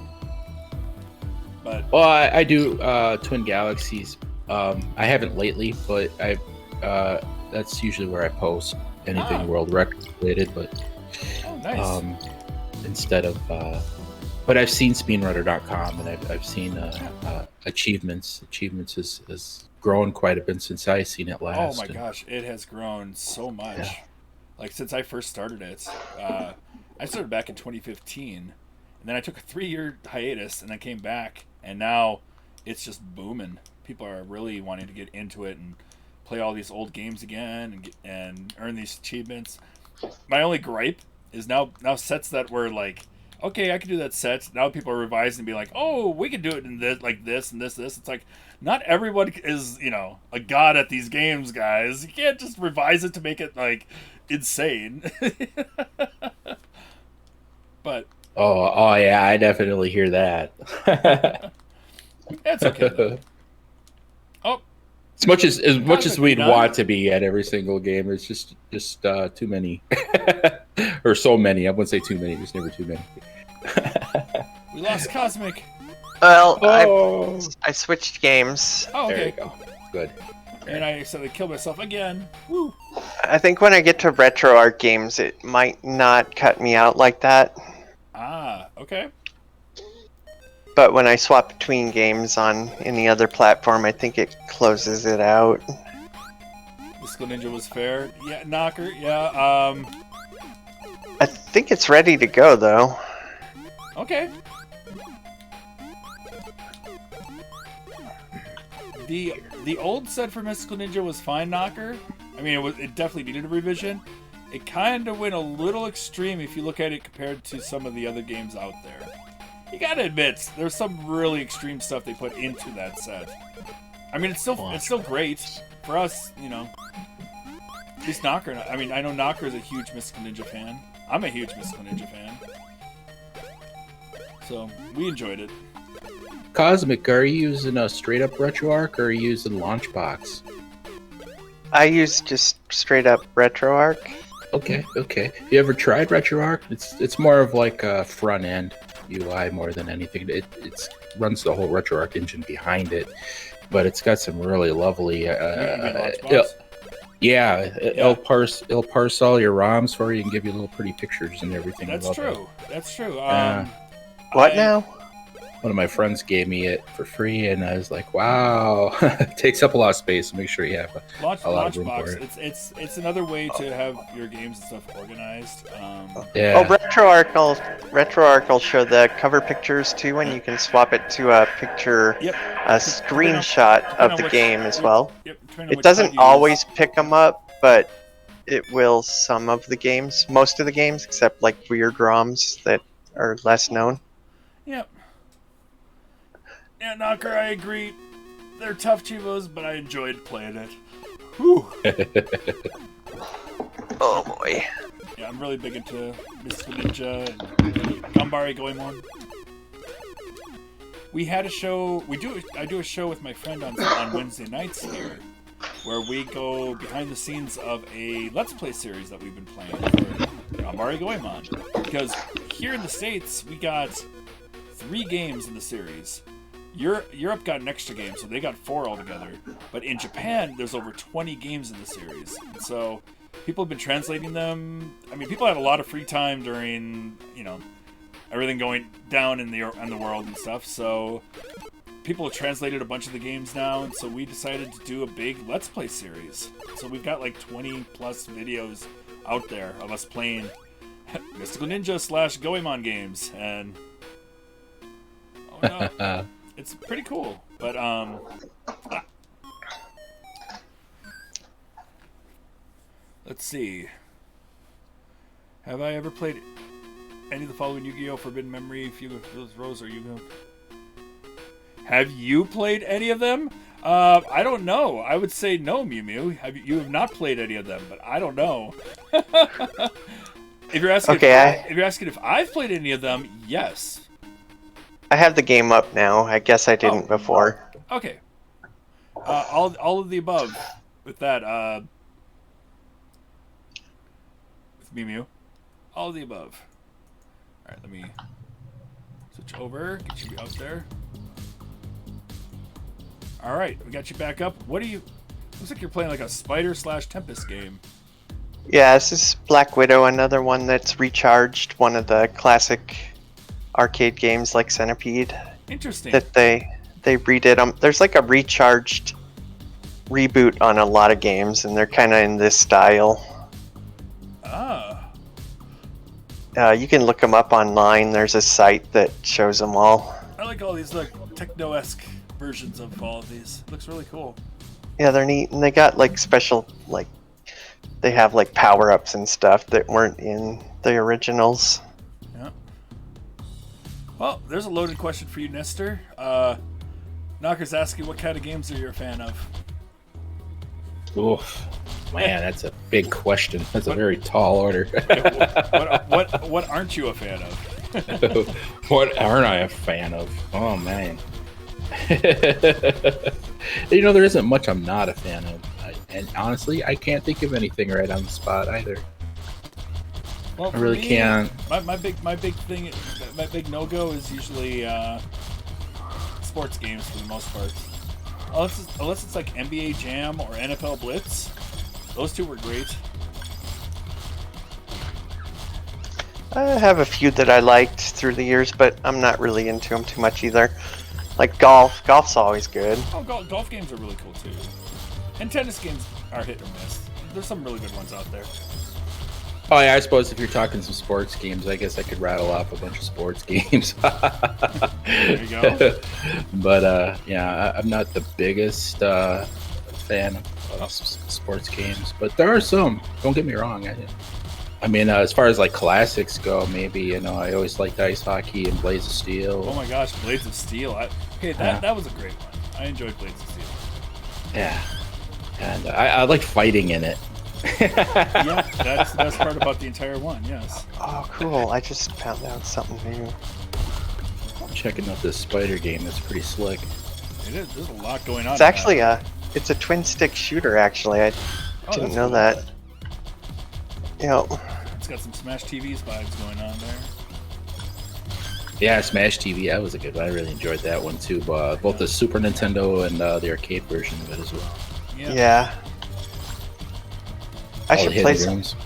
But Well, I do Twin Galaxies. I haven't lately, but that's usually where I post anything world record related. But oh, nice. Instead of, but I've seen Speedrunner.com and I've seen achievements. Achievements has grown quite a bit since I seen it last. Oh my gosh, it has grown so much. Yeah. Like since I first started it, I started back in 2015, and then I took a 3-year hiatus, and I came back, and now it's just booming. People are really wanting to get into it and play all these old games again and earn these achievements. My only gripe is now sets that were like, okay, I can do that set. Now people are revising and be like, oh, we can do it in this, like this and this. It's like, not everyone is, a god at these games, guys. You can't just revise it to make it, like, insane. But Oh yeah, I definitely hear that. it's okay, though. Oh, As much as we'd None? want to be at every single game, there's just too many, or so many. I wouldn't say too many. There's never too many. we lost Cosmic. Well, Oh, I switched games. Oh, there you okay. go. Good. And I accidentally killed myself again. Woo. I think when I get to retro art games, it might not cut me out like that. Ah, okay. But when I swap between games on any other platform, I think it closes it out. Disco Ninja was fair. Yeah, Knocker. Yeah. I think it's ready to go though. Okay. The old set for Mystical Ninja was fine, Knocker. I mean, it definitely needed a revision. It kind of went a little extreme if you look at it compared to some of the other games out there. You gotta admit, there's some really extreme stuff they put into that set. I mean, it's still great for us, you know. At least Knocker. I mean, I know Knocker is a huge Mystical Ninja fan. I'm a huge Mystical Ninja fan. So we enjoyed it. Cosmic, are you using a straight up RetroArch or are you using Launchbox? I use just straight up RetroArch. Okay. You ever tried RetroArch? It's more of like a front end UI more than anything. It runs the whole RetroArch engine behind it, but it's got some really lovely. It'll parse all your ROMs for you and give you little pretty pictures and everything. That's true. That's true. What now? One of my friends gave me it for free, and I was like, "Wow, it takes up a lot of space. So make sure you have a lot of room for it." It's another way to have your games and stuff organized. Yeah. Oh, RetroArch will show the cover pictures too, and you can swap it to a picture, a screenshot of the game as well. Yep. It doesn't always pick them up, but it will some of the games, most of the games, except like weird ROMs that are less known. Yep. Yeah, Knocker, I agree. They're tough Chivos, but I enjoyed playing it. Whew. Oh boy. Yeah, I'm really big into Mystical Ninja and Ganbare Goemon. We had a show. I do a show with my friend on Wednesday nights here, where we go behind the scenes of a Let's Play series that we've been playing for Ganbare Goemon. Because here in the States, we got 3 games in the series. Europe got an extra game, so they got 4 altogether. But in Japan, there's over 20 games in the series. And so people have been translating them. I mean, people had a lot of free time during, you know, everything going down in the world and stuff. So people have translated a bunch of the games now, and so we decided to do a big Let's Play series. So we've got like 20 plus videos out there of us playing Mystical Ninja / Goemon games, and oh no. It's pretty cool, but let's see. Have I ever played any of the following Yu-Gi-Oh! Forbidden Memory, Fugue of Rose, or Yu-Gi-Oh? Have you played any of them? I don't know. I would say no, Mew Mew. You have not played any of them, but I don't know. If you're asking, if I've played any of them, yes. I have the game up now. I guess I didn't before. Okay. All of the above with that. With Mew Mew. All of the above. All right, let me switch over. Get you out there. All right, we got you back up. What are you? Looks like you're playing like a Spider / Tempest game. Yeah, this is Black Widow, another one that's recharged, one of the classic arcade games like Centipede. Interesting. That they redid them. There's like a recharged reboot on a lot of games, and they're kind of in this style. Ah. You can look them up online. There's a site that shows them all. I like all these like techno-esque versions of all of these. Looks really cool. Yeah, they're neat, and they got like special they have like power-ups and stuff that weren't in the originals. Yeah. Well, there's a loaded question for you, Nestor. Knocker's asking what kind of games are you a fan of? Oof. Man, that's a big question. That's a very tall order. What aren't you a fan of? What aren't I a fan of? Oh, man. You know, there isn't much I'm not a fan of. And honestly, I can't think of anything right on the spot either. Well, I really can't. My big no-go is usually sports games for the most part. Unless it's like NBA Jam or NFL Blitz. Those two were great. I have a few that I liked through the years, but I'm not really into them too much either. Like golf. Golf's always good. Oh, golf games are really cool too. And tennis games are hit or miss. There's some really good ones out there. Oh yeah, I suppose if you're talking some sports games, I guess I could rattle off a bunch of sports games. There you go. But yeah, I'm not the biggest fan of sports games, but there are some. Don't get me wrong. I mean, as far as like classics go, maybe I always liked ice hockey and Blades of Steel. Oh my gosh, Blades of Steel. That was a great one. I enjoyed Blades of Steel. Yeah, and I like fighting in it. Yeah, that's the best part about the entire one. Yes. Oh, cool! I just found out something new. I'm checking out this spider game. That's pretty slick. It is. There's a lot going on. It's actually it's a twin stick shooter. Actually, I didn't that's know cool. that. Yep. It's got some Smash TVs vibes going on there. Yeah, Smash TV. That was a good one. I really enjoyed that one too. Both the Super Nintendo and the arcade version of it as well. Yeah. I All should the play hidden some. rooms.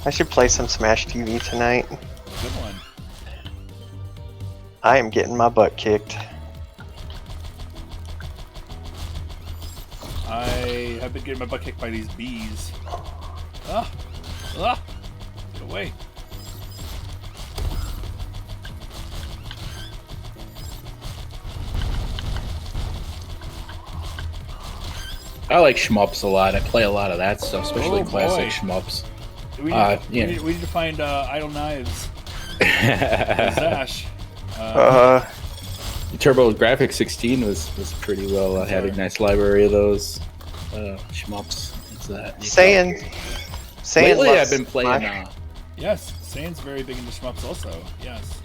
I should play some Smash TV tonight. Good one. I am getting my butt kicked. I have been getting my butt kicked by these bees. Ah! Ah! Get away. I like shmups a lot. I play a lot of that stuff, especially Oh, classic boy. shmups. We yeah. need to find Idle Knives. Zash. Turbo Graphics 16 was pretty well. I had a nice library of those shmups. What's that? Saying Lately, loves I've been playing. Smash. Yes, Sane's very big into shmups also. Yes.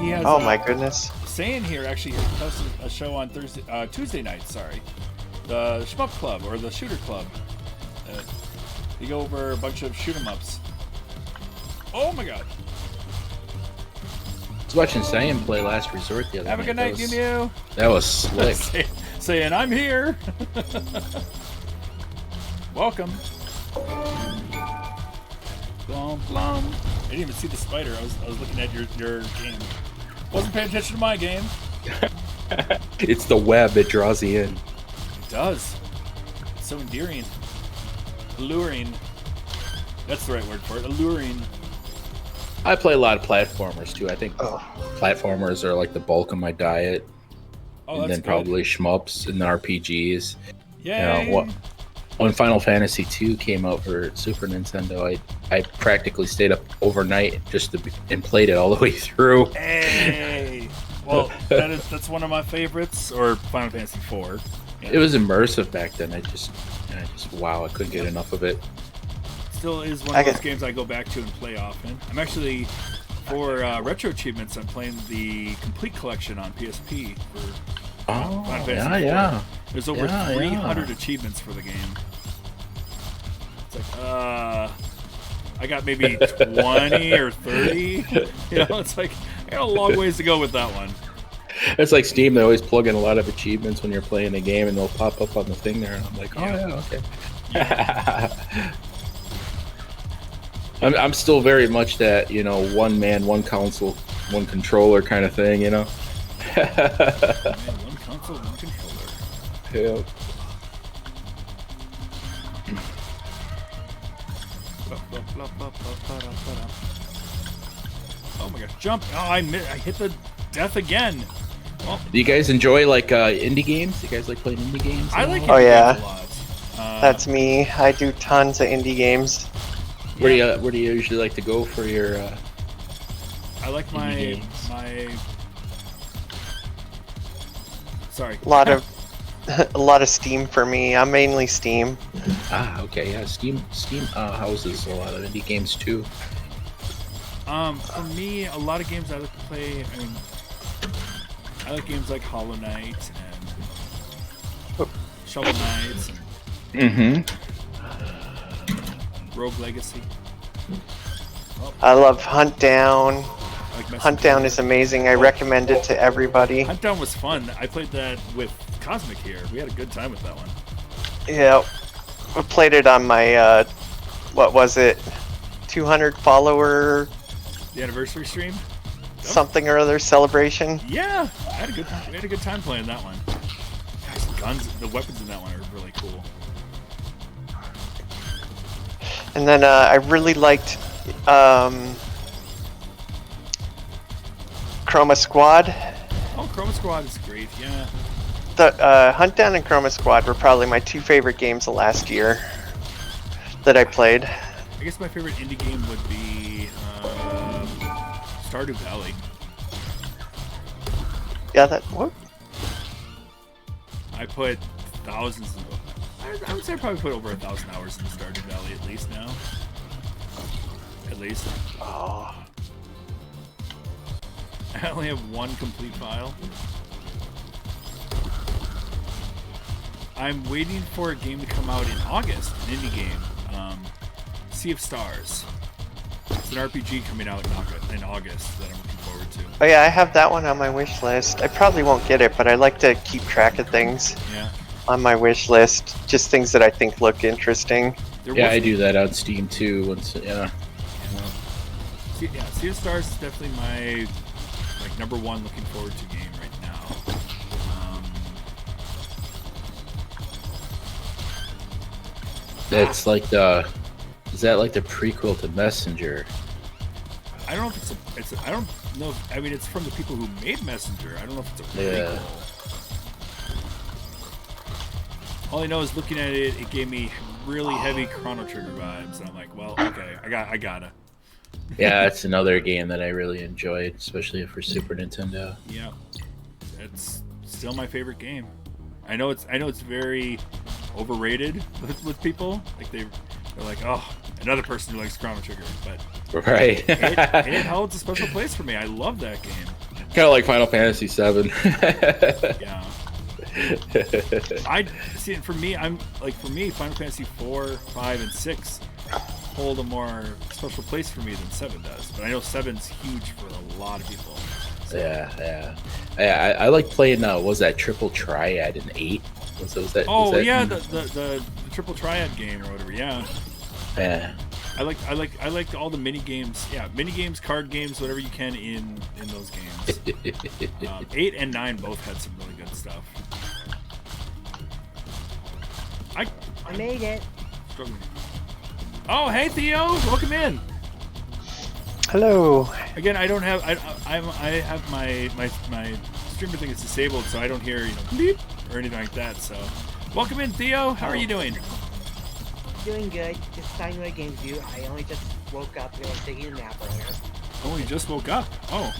He has. Oh my goodness. Sane here actually hosted a show on Tuesday night. Sorry, the Shmup Club or the Shooter Club. You go over a bunch of shoot 'em ups. Oh my god! I was watching Sam play Last Resort the other Have a good night, Mew Mew. That was slick. Saying I'm here. Welcome. Blum blum. I didn't even see the spider. I was looking at your game. Wasn't paying attention to my game. It's the web. It draws you in. It does. It's so endearing. Alluring. That's the right word for it. Alluring. I play a lot of platformers too. I think Oh. platformers are like the bulk of my diet. Oh, And that's then good. probably shmups and then RPGs. Yay! When Final Fantasy II came out for Super Nintendo, I practically stayed up overnight and played it all the way through. Hey! Well, that's one of my favorites, or Final Fantasy IV. Yeah. It was immersive back then. I just wow, I couldn't get enough of it. Still is one of those games I go back to and play often. I'm actually, for retro achievements, I'm playing the Complete Collection on PSP for Oh, Final Fantasy yeah. IV. There's over Yeah, 300 achievements for the game. It's like, I got maybe 20 or 30. You know, it's like, I got a long ways to go with that one. It's like Steam. They always plug in a lot of achievements when you're playing a game, and they'll pop up on the thing there. And I'm like, oh yeah, okay. I'm still very much that one man, one console, one controller kind of thing. Man, one console, one controller. Yeah. Oh my gosh, jump! Oh, I hit the death again. Well, Do you guys enjoy like indie games? You guys like playing indie games? I like Oh, indie yeah. games a lot. That's me. I do tons of indie games. Where do you usually like to go for your? I like indie my games? Sorry. A lot of Steam for me. I'm mainly Steam. Okay, yeah. Steam houses a lot of indie games too. For me, a lot of games I like to play. I mean, I like games like Hollow Knight and Shovel Knight Mm-hmm. and Rogue Legacy. I love Hunt Down. I like Messenger. Hunt Down is amazing. I recommend it to everybody. Hunt Down was fun. I played that with Cosmic here. We had a good time with that one. Yeah, I played it on my what was it, 200 follower The anniversary stream. something or other celebration. Yeah, I had a good time. We had a good time playing that one. Gosh, the guns, the weapons in that one are really cool. And then I really liked Chroma Squad. Oh, Chroma Squad is great. Yeah. The Hunt Down and Chroma Squad were probably my 2 favorite games of last year that I played. I guess my favorite indie game would be Stardew Valley. Yeah, that. What? I put thousands. I would say I probably put over 1,000 hours in Stardew Valley at least now. At least. Oh. I only have 1 complete file. I'm waiting for a game to come out in August, an indie game. Sea of Stars. It's an RPG coming out in August that I'm looking forward to. Oh yeah, I have that one on my wish list. I probably won't get it, but I like to keep track of things Yeah. on my wish list. Just things that I think look interesting. Yeah, I do that on Steam too. Once, yeah. Sea of Stars is definitely my number 1 looking forward to game right now. That's like the. Is that like the prequel to Messenger? I don't know if it's I don't know. I mean, it's from the people who made Messenger. I don't know if it's a Yeah. prequel. All I know is looking at it, it gave me really heavy Chrono Trigger vibes, and I'm like, well, okay, I gotta. Yeah, it's another game that I really enjoyed, especially for Super Nintendo. Yeah, it's still my favorite game. I know it's very overrated with people. Like they're like, oh, another person who likes Chrono Trigger, but Right. it holds a special place for me. I love that game. Kind of like Final Fantasy VII. Yeah. I see. For me, Final Fantasy 4, 5, and 6 hold a more special place for me than 7 does. But I know 7's huge for a lot of people. So, Yeah. I like playing. Was that Triple Triad in 8? Was that? oh was that, yeah, the Triple Triad game or whatever. Yeah. Yeah. I like all the mini games. Yeah, mini games, card games, whatever you can in those games. 8 and 9 both had some really good stuff. I made it. Struggling. Oh, hey Theo, welcome in. Hello. Again, I don't have I have my streamer thing is disabled, so I don't hear beep or anything like that. So, welcome in, Theo. How are you doing? Doing good. Just starting my game view. I only just woke up. I was taking a nap earlier. Oh, you just woke up. Oh,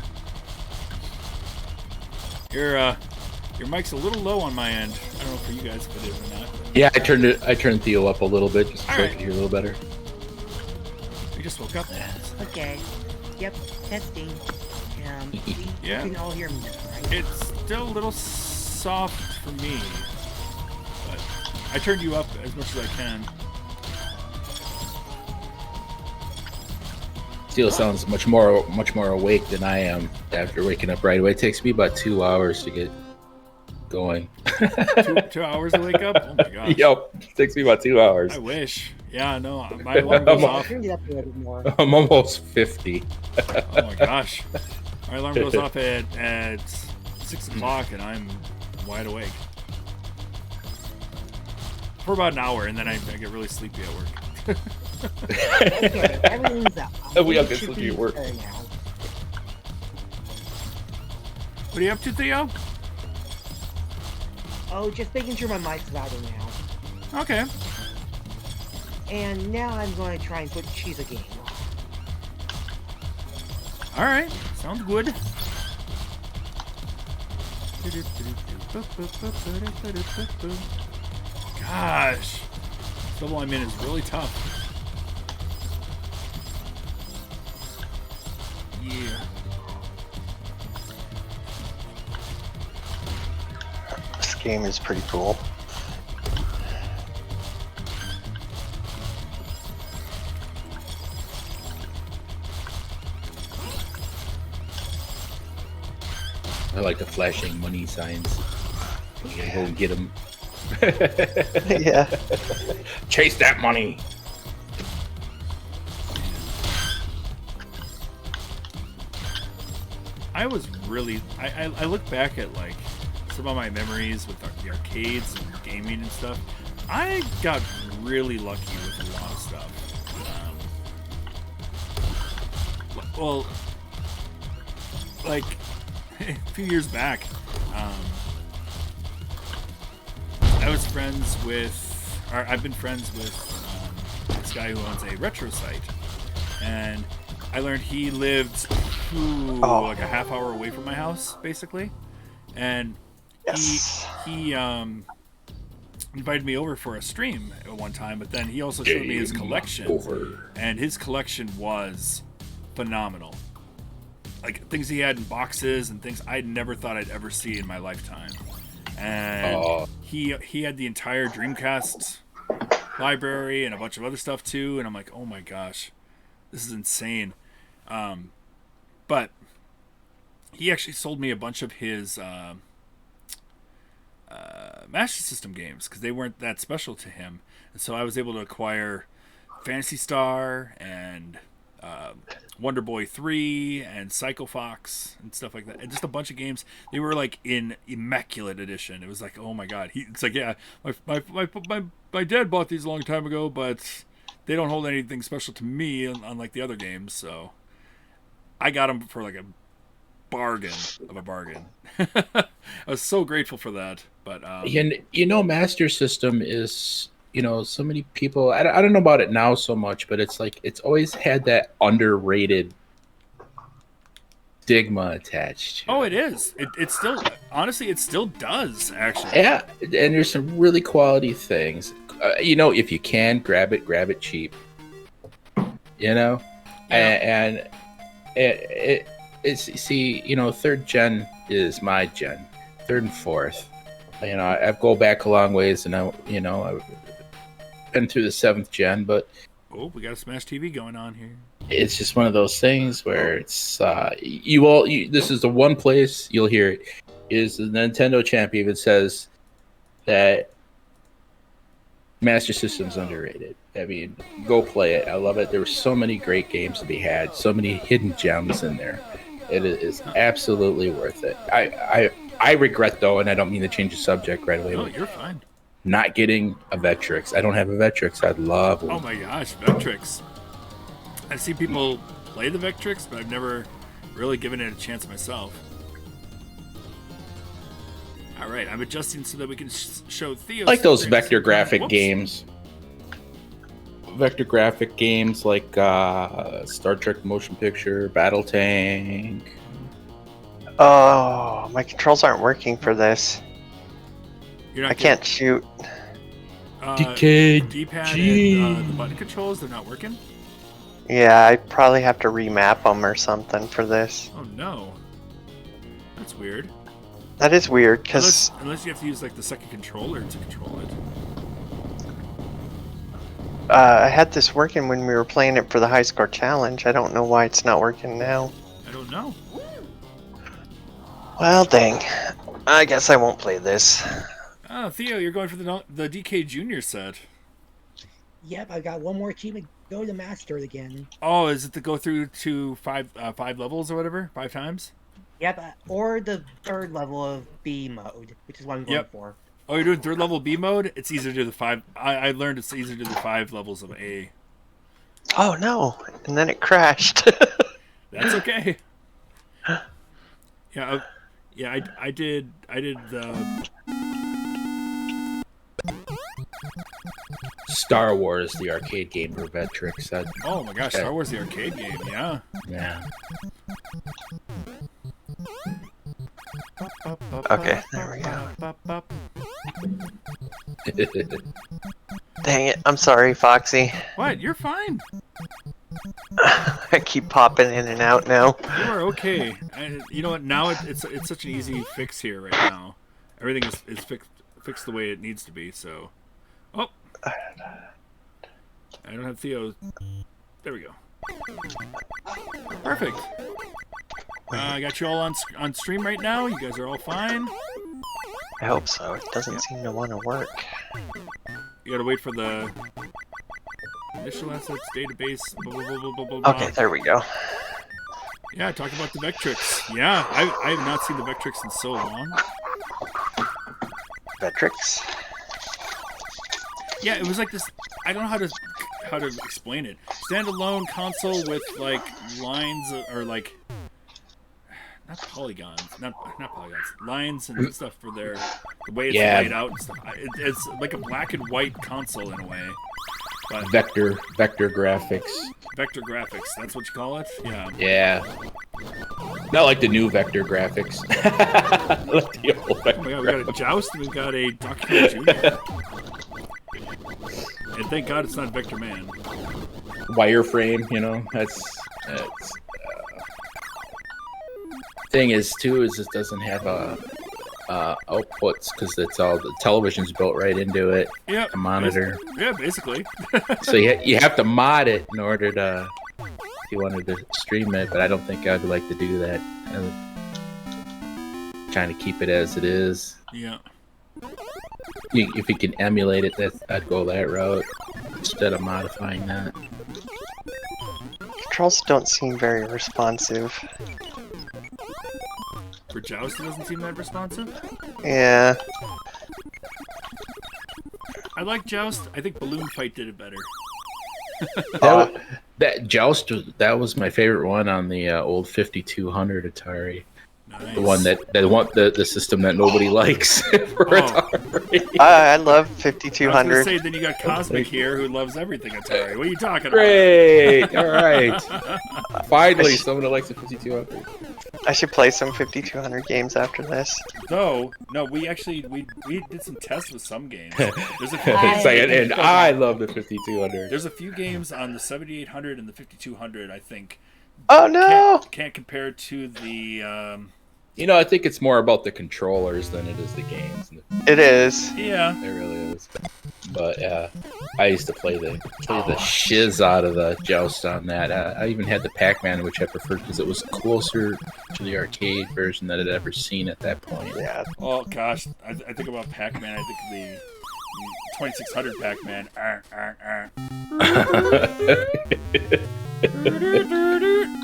your mic's a little low on my end. I don't know for you guys if it is or not. Yeah, I turned Theo up a little bit just so I Alright. could hear a little better. You just woke up. Okay. Yep. Testing. Yeah. You can all hear me, right? It's still a little soft for me, but I turned you up as much as I can. Theo sounds much more awake than I am after waking up right away. It takes me about 2 hours to get going. 2 hours to wake up? Oh my gosh. Yep, it takes me about 2 hours. I wish. Yeah, no, my alarm goes off. Turn it up a little bit more. I'm almost 50. Oh my gosh. My alarm goes off at 6 o'clock and I'm wide awake. For about an hour, and then I get really sleepy at work. Okay, everything's up. We all get sleepy at work. Now. What are you up to, Theo? Oh, just making sure my mic's louder now. Okay. And now I'm going to try and put Cheese a game on. Alright. Sounds good. Gosh. This level I'm in is really tough. Yeah. This game is pretty cool. I like the flashing money signs. You gotta go and get them. Yeah. Chase that money. I was really I look back at like some of my memories with the arcades and gaming and stuff. I got really lucky with a lot of stuff. Well, like a few years back, I was friends with, or I've been friends with this guy who owns a retro site, and I learned he lived like a half hour away from my house, basically, and Yes. he invited me over for a stream at one time, but then he also showed me his collection, over. and his collection was phenomenal. Like things he had in boxes and things I never thought I'd ever see in my lifetime. And he had the entire Dreamcast library and a bunch of other stuff too, and I'm like, oh my gosh, this is insane. But he actually sold me a bunch of his Master System games because they weren't that special to him, and so I was able to acquire Phantasy Star and Wonder Boy 3 and Psycho Fox and stuff like that, and just a bunch of games. They were like in immaculate edition. It was like, oh my god. It's like, yeah, my dad bought these a long time ago, but they don't hold anything special to me, unlike the other games. So I got them for like a bargain of a bargain. I was so grateful for that. But Master System is, so many people, I don't know about it now so much, but it's like it's always had that underrated stigma attached to it is. It still, honestly, it still does, actually. Yeah, and there's some really quality things. If you can grab it cheap. Yeah. And it's third gen is my gen, third and fourth. I go back a long ways, and I've been through the seventh gen, but we got a Smash TV going on here. It's just one of those things where it's this is the one place you'll hear it is the Nintendo champ even says that Master System's underrated. I mean, go play it. I love it. There were so many great games to be had, so many hidden gems in there. It is absolutely worth it. I regret, though, and I don't mean to change the subject right away. No, you're fine. Not getting a Vectrex. I don't have a Vectrex. I'd love one. Oh my gosh, Vectrex. I see people play the Vectrex, but I've never really given it a chance myself. All right, I'm adjusting so that we can show Theo. Like those vector graphic games. Vector graphic games like Star Trek Motion Picture, Battle Tank. Oh, my controls aren't working for this. You're not I can't shoot. DK D-pad and the button controls, they're not working? Yeah, I probably have to remap them or something for this. Oh no. That's weird. That is weird, because... Unless you have to use like the second controller to control it. I had this working when we were playing it for the high score challenge. I don't know why it's not working now. I don't know. Well, dang. I guess I won't play this. Oh, Theo, you're going for the DK Junior set. Yep, I got one more achievement. Go to master it again. Oh, is it to go through to five levels or whatever? 5 times? Yep, or the third level of B mode, which is what I'm going for. Oh, you're doing third level B mode? It's easier to do the 5. I learned it's easier to do the 5 levels of A. Oh no! And then it crashed. That's okay. Yeah, I did the Star Wars, the arcade game for Vectrex. Oh my gosh, Star Wars the arcade game, yeah. Yeah. Okay, there we go. Dang it, I'm sorry, Foxy. What? You're fine. I keep popping in and out now. You are okay. And you know what? Now it's such an easy fix here right now. Everything is fixed the way it needs to be. So, I don't have Theo. There we go. Perfect. I got you all on stream right now. You guys are all fine. I hope so. It doesn't seem to want to work. You gotta wait for the initial assets database. Blah, blah, blah, blah, blah, blah. Okay, there we go. Yeah, talk about the Vectrex. Yeah, I have not seen the Vectrex in so long. Vectrex? Yeah, it was like this. I don't know how how to explain it. Standalone console with like lines or like not polygons, not polygons, lines and stuff for the way it's laid out and stuff. It's like a black and white console in a way. But Vector graphics. Vector graphics, that's what you call it? Yeah. Yeah. Not like the new Vector graphics. Like the old Oh my god, we got a Joust and we've got a Dr. Jr. And thank God it's not Vector Man. Wireframe, you know, that's thing is too is it doesn't have outputs because it's all the television's built right into it. Yeah, a monitor. Yeah, basically. So you have to mod it in order to if you wanted to stream it, but I don't think I'd like to do that. I'm trying to keep it as it is. Yeah. If you can emulate it, I'd go that route instead of modifying that. Controls don't seem very responsive. For Joust, it doesn't seem that responsive. Yeah. I like Joust. I think Balloon Fight did it better. That Joust, that was my favorite one on the old 5200 Atari. Nice. The one the system that nobody likes for Atari. I love I was 5200. gonna say, then you got Cosmic here, who loves everything Atari. What are you talking Great! All right. Finally, someone that likes the 5200. I should play some 5200 games after this. about? Though, no, we did some tests with some games. There's a few It's like, games, and I love the 5200. there's a few games on the 7800 and the 5200. I think Oh no! can't compare to the. You know, I think it's more about the controllers than it is the games. It is. Yeah. It really is. But yeah, I used to play the shiz out of the Joust on that. I even had the Pac-Man, which I preferred because it was closer to the arcade version that I'd ever seen at that point. Yeah. Oh gosh, I think about Pac-Man. I think the 2600 Pac-Man.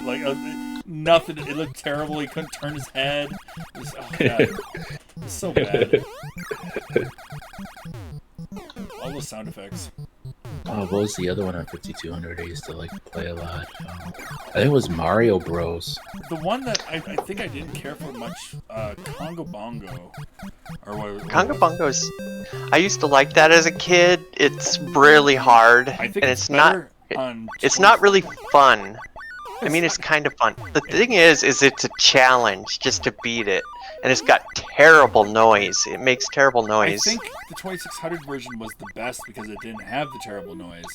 Like nothing. It looked terrible. He couldn't turn his head. It was, oh god, it was so bad. All those sound effects. Oh, what was the other one on 5200 I used to like to play a lot? I think it was Mario Bros. The one that I think I didn't care for much, Congo Bongo, or what? Congo Bongos. I used to like that as a kid. It's really hard, I think and it's not. better on. It's not really fun. I mean, it's kind of fun. The thing is it's a challenge just to beat it, and it's got terrible noise. It makes terrible I noise. think the 2600 version was the best because it didn't have the terrible noise.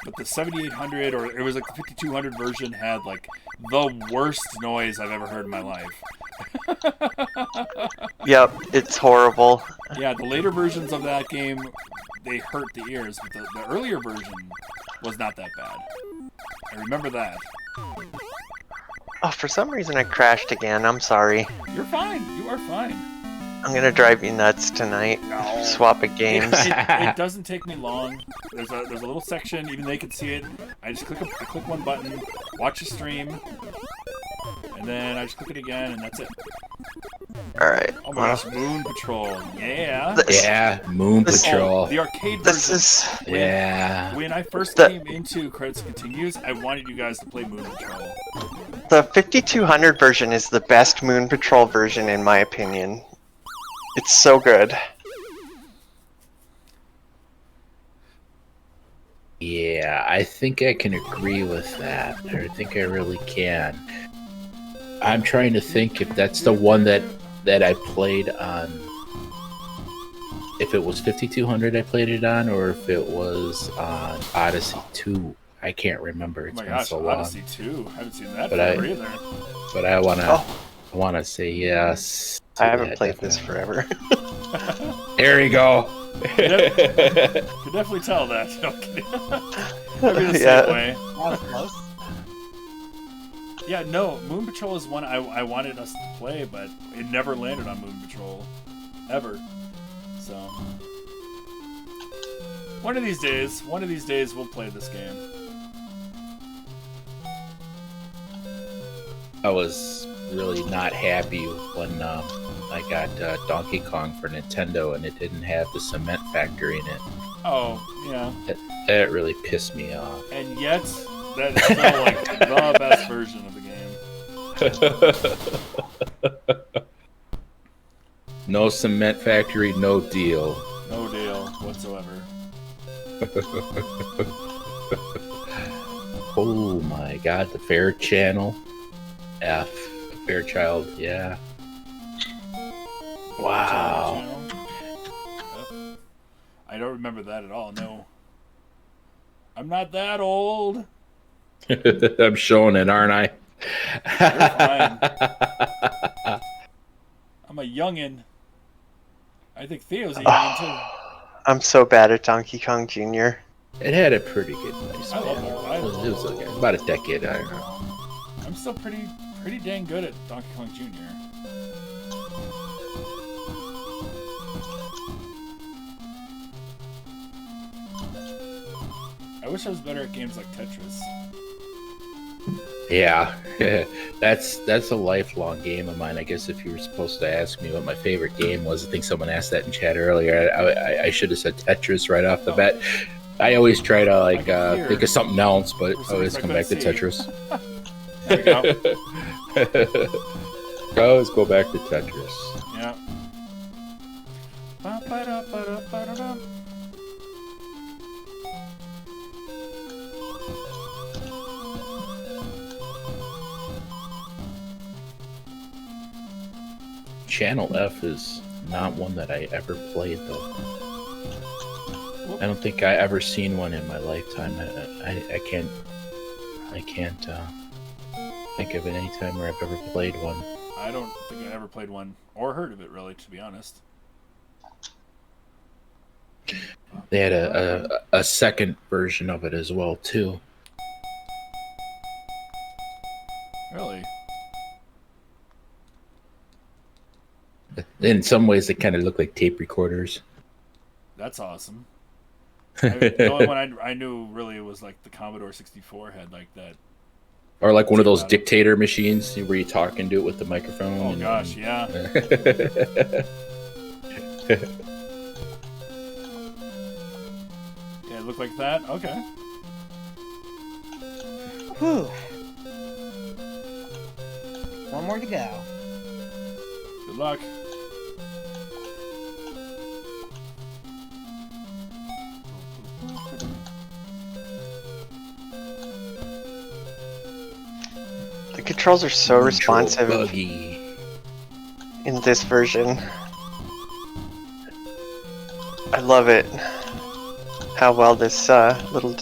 But the 7800 or it was like the 5200 version had like the worst noise I've ever heard in my life. Yep, it's horrible. Yeah, the later versions of that game, they hurt the ears, but the earlier version was not that bad. I remember that. Oh, for some reason I crashed again. I'm sorry. You're fine. You are fine. I'm gonna drive you nuts tonight. Swapping games. It doesn't take me long. There's a little section, even they can see it. I just click one button, watch a stream, and then I just click it again, and that's it. Alright. Oh my gosh, Moon Patrol, yeah. Yeah, Moon Patrol. The arcade This version. is. Yeah. When I first The- came into Credits Continues, I wanted you guys to play Moon Patrol. The 5200 version is the best Moon Patrol version in my opinion. It's so good. Yeah, I think I can agree with that. I think I really can. I'm trying to think if that's the one that I played on. If it was 5200 I played it on, or if it was on Odyssey 2. I can't remember. Oh It's my been gosh, so long. Odyssey 2. I haven't seen that But forever either. But I Oh. wanna say yes. to I haven't that, played this definitely. forever. There you go. Yep. Could definitely tell that. Okay. Maybe the Yeah. same way. That was close. Yeah, no, Moon Patrol is one I wanted us to play, but it never landed on Moon Patrol. Ever. So. One of these days we'll play this game. I was really not happy when I got Donkey Kong for Nintendo and it didn't have the cement factory in it. Oh, yeah. That really pissed me off. And yet, that is still like the best version of the game. No cement factory, no deal. No deal whatsoever. Oh my god, the Fair Channel. F. Fairchild, yeah. Wow. I don't remember that at all, no. I'm not that old. I'm showing it, aren't I? I'm a youngin'. I think Theo's a youngin' too. I'm so bad at Donkey Kong Jr. It had a pretty good nice I love it. it. It was okay. About a decade, I don't know. I'm still pretty dang good at Donkey Kong Jr. I wish I was better at games like Tetris. Yeah, that's a lifelong game of mine. I guess if you were supposed to ask me what my favorite game was, I think someone asked that in chat earlier. I should have said Tetris right off the bat. I always try to think of something else, but I always come back to Tetris. There we go. I always go back to Tetris. Yeah. Ba-ba-da-ba-da-ba-da-da. Channel F is not one that I ever played, though. I don't think I ever seen one in my lifetime. I can't think of any time where I've ever played one. I don't think I ever played one or heard of it, really, to be honest. They had a second version of it as well, too. Really? In some ways, they kind of look like tape recorders. That's awesome. The only one I knew really was like the Commodore 64 had like that. Or like one of those dictator machines where you talk into it with the microphone. Oh gosh, yeah. Yeah, it looked like that. Okay. Whew. One more to go. Good luck. The controls are so responsive Buggy. in this version. I love it. How well this little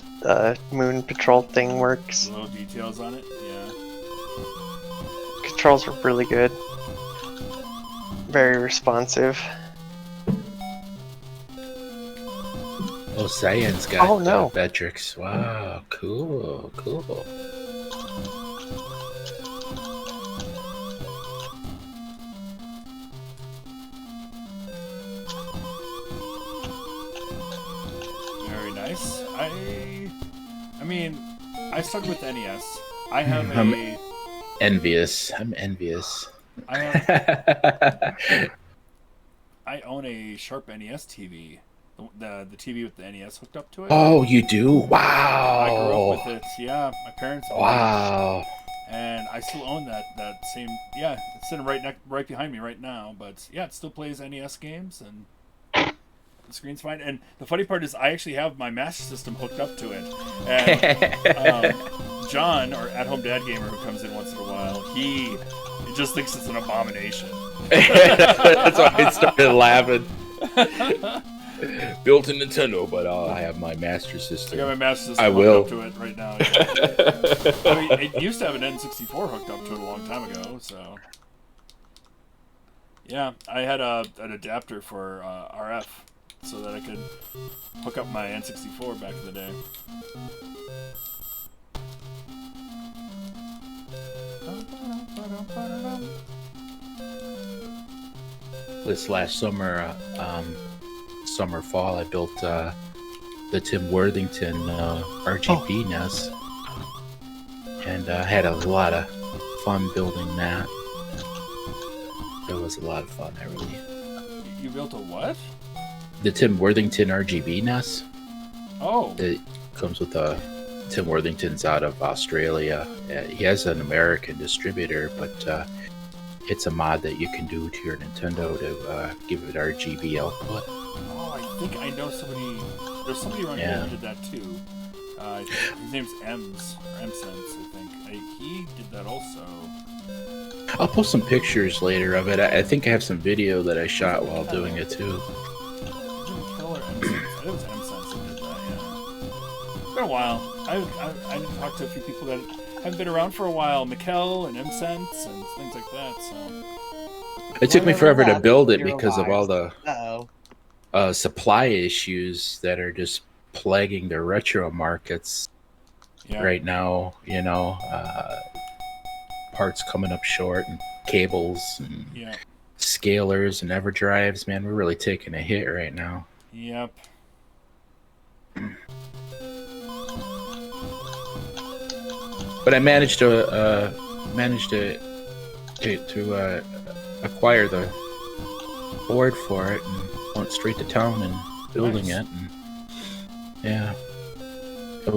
moon patrol thing works. Little details on it. Yeah. Controls are really good. Very responsive. Oh, Cyan's got Oh, no. Vectrix. Wow, cool. Very nice. I mean, I started with NES. I have I'm a. envious. I'm envious. I own a Sharp NES TV. The TV with the NES hooked up to it. Oh, you do? I grew Wow. up with it. Yeah, my parents owned Wow. it, and I still own that same. Yeah, it's sitting right behind me right now. But yeah, it still plays NES games, and the screen's fine. And the funny part is, I actually have my Master System hooked up to it. And John, our at-home dad gamer who comes in once in a while, he just thinks it's an abomination. That's why I started laughing. Built in Nintendo, but I have my Master I System. got my Master System I hooked will. up to it right now. Yeah. I mean, it used to have an N64 hooked up to it a long time ago, so yeah, I had an adapter for RF so that I could hook up my N64 back in the day. This last summer, fall, I built the Tim Worthington RGB NES, and had a lot of fun building that. It was a lot of fun. I really. You built a what? The Tim Worthington RGB NES. Oh, It comes with Tim Worthington's out of Australia. He has an American distributor, but it's a mod that you can do to your Nintendo to give it RGB output. oh, I think I know somebody. There's somebody around here who did that too. His name's Ems or Emsense, I think. He did that also. I'll post some pictures later of it. I think I have some video that I shot while doing it too. Even Keller Emsense. I think it was Emsense that did that. Yeah. It's been a while. I talked to a few people that haven't been around for a while. Mikkel and Emsense and things like that. So It took me forever to build it Hero because of all the Uh-oh. supply issues that are just plaguing the retro markets yeah. right now. Parts coming up short and cables and Yeah. scalers and EverDrives. Man, we're really taking a hit right now. Yep. But I managed to acquire the board for it and went straight to town and building Nice. it. And yeah,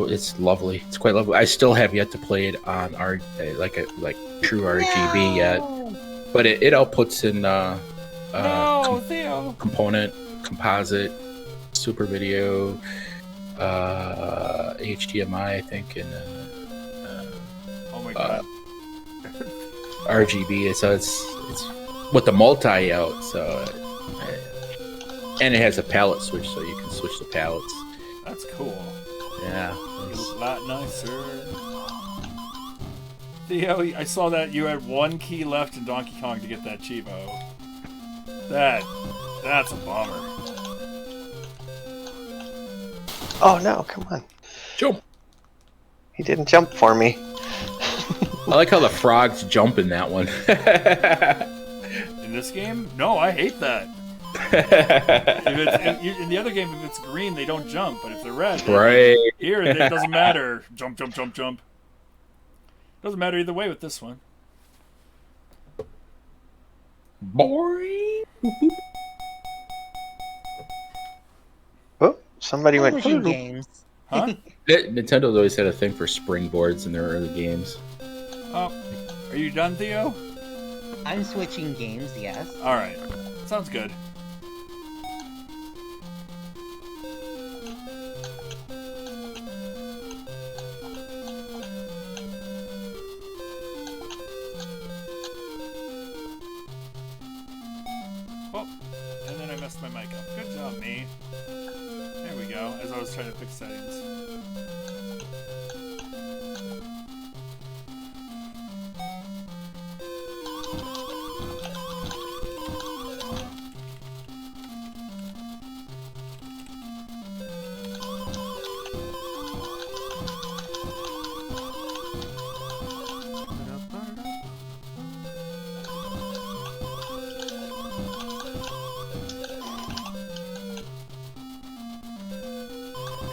it's lovely. It's quite lovely. I still have yet to play it on like true RGB yet, but it outputs in No, Theo. component, composite, super video, HDMI, I think, and Oh my god. RGB. So it's with the multi out. So and it has a palette switch, so you can switch the palettes. That's cool. Yeah. It's a lot nicer. Theo, I saw that you had one key left in Donkey Kong to get that Chivo. That's a bummer. Oh no, come on. Jump. He didn't jump for me. I like how the frogs jump in that one. In this game? No, I hate that. If it's, in the other game, if it's green, they don't jump, but if they're red, Right. here it doesn't matter. Jump, jump, jump, jump. Doesn't matter either way with this one. Boring. Oh, somebody went. Switching games. Huh? Nintendo's always had a thing for springboards in their early games. Oh, are you done, Theo? I'm switching games, yes. All right, sounds good. Oh, and then I messed my mic up. Good job, me. There we go. As I was trying to fix settings.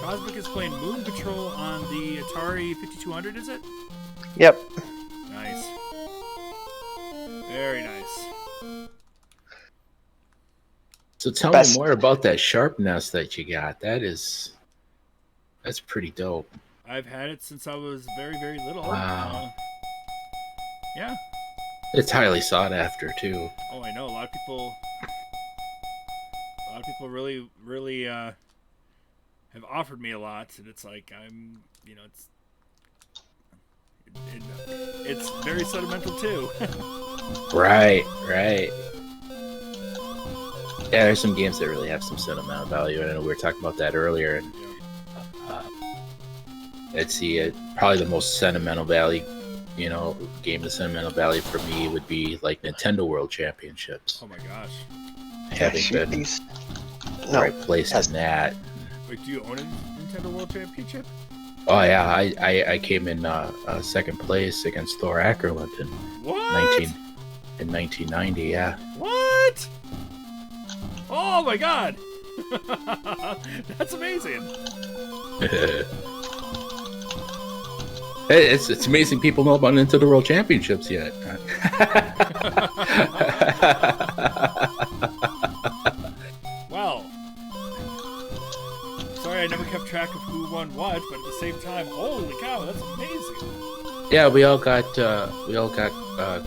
Cosmic is playing Moon Patrol on the Atari 5200, is it? Yep. Nice. Very nice. So tell Best. me more about that sharp nest that you got. That's pretty dope. I've had it since I was very, very little. Wow. Yeah. It's highly sought after too. Oh, I know. A lot of people really, really have offered me a lot, and it's like it's very sentimental too. Right. Yeah, there's some games that really have some sentimental value. I know we were talking about that earlier, and I'd see it probably the most sentimental value, game of sentimental value for me would be like Nintendo World Championships. Oh my gosh. Having Shoot been these. the No. right place Yes. in that. Wait, do you own a Nintendo World Championship? Oh yeah, I came in second place against Thor Ackerland in What? 1990. Yeah. What? Oh my god! That's amazing. It's amazing people know about Nintendo World Championships yet. Well, sorry I never kept track track of who won what, but at the same time, holy cow, that's amazing. Yeah, we all got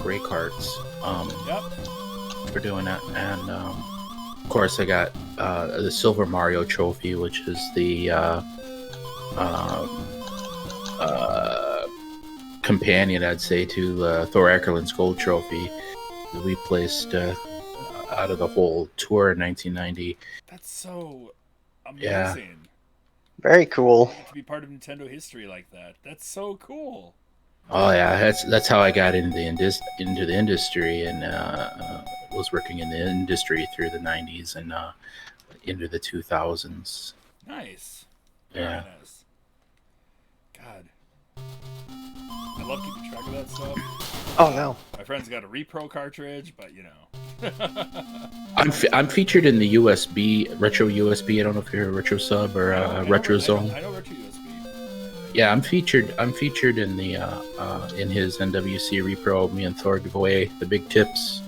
gray cards Yep. for doing that, and of course I got the Silver Mario Trophy, which is the companion, I'd say, to Thor Eckerlund's Gold Trophy that we placed out of the whole tour in 1990. That's so amazing. Yeah. Very cool. To be part of Nintendo history like that. That's so cool. Oh yeah, that's how I got into the industry, and was working in the industry through the 90s and into the 2000s. Nice. Yeah. Very nice. God. I love keeping track of that stuff. Oh no. My friend's got a Repro cartridge, but you know. I'm featured in the USB Retro USB. I don't know if you're a Retro Sub or Retro Zone. I know Retro USB. Yeah, I'm featured in the in his NWC Repro. Me and Thor give away the big tips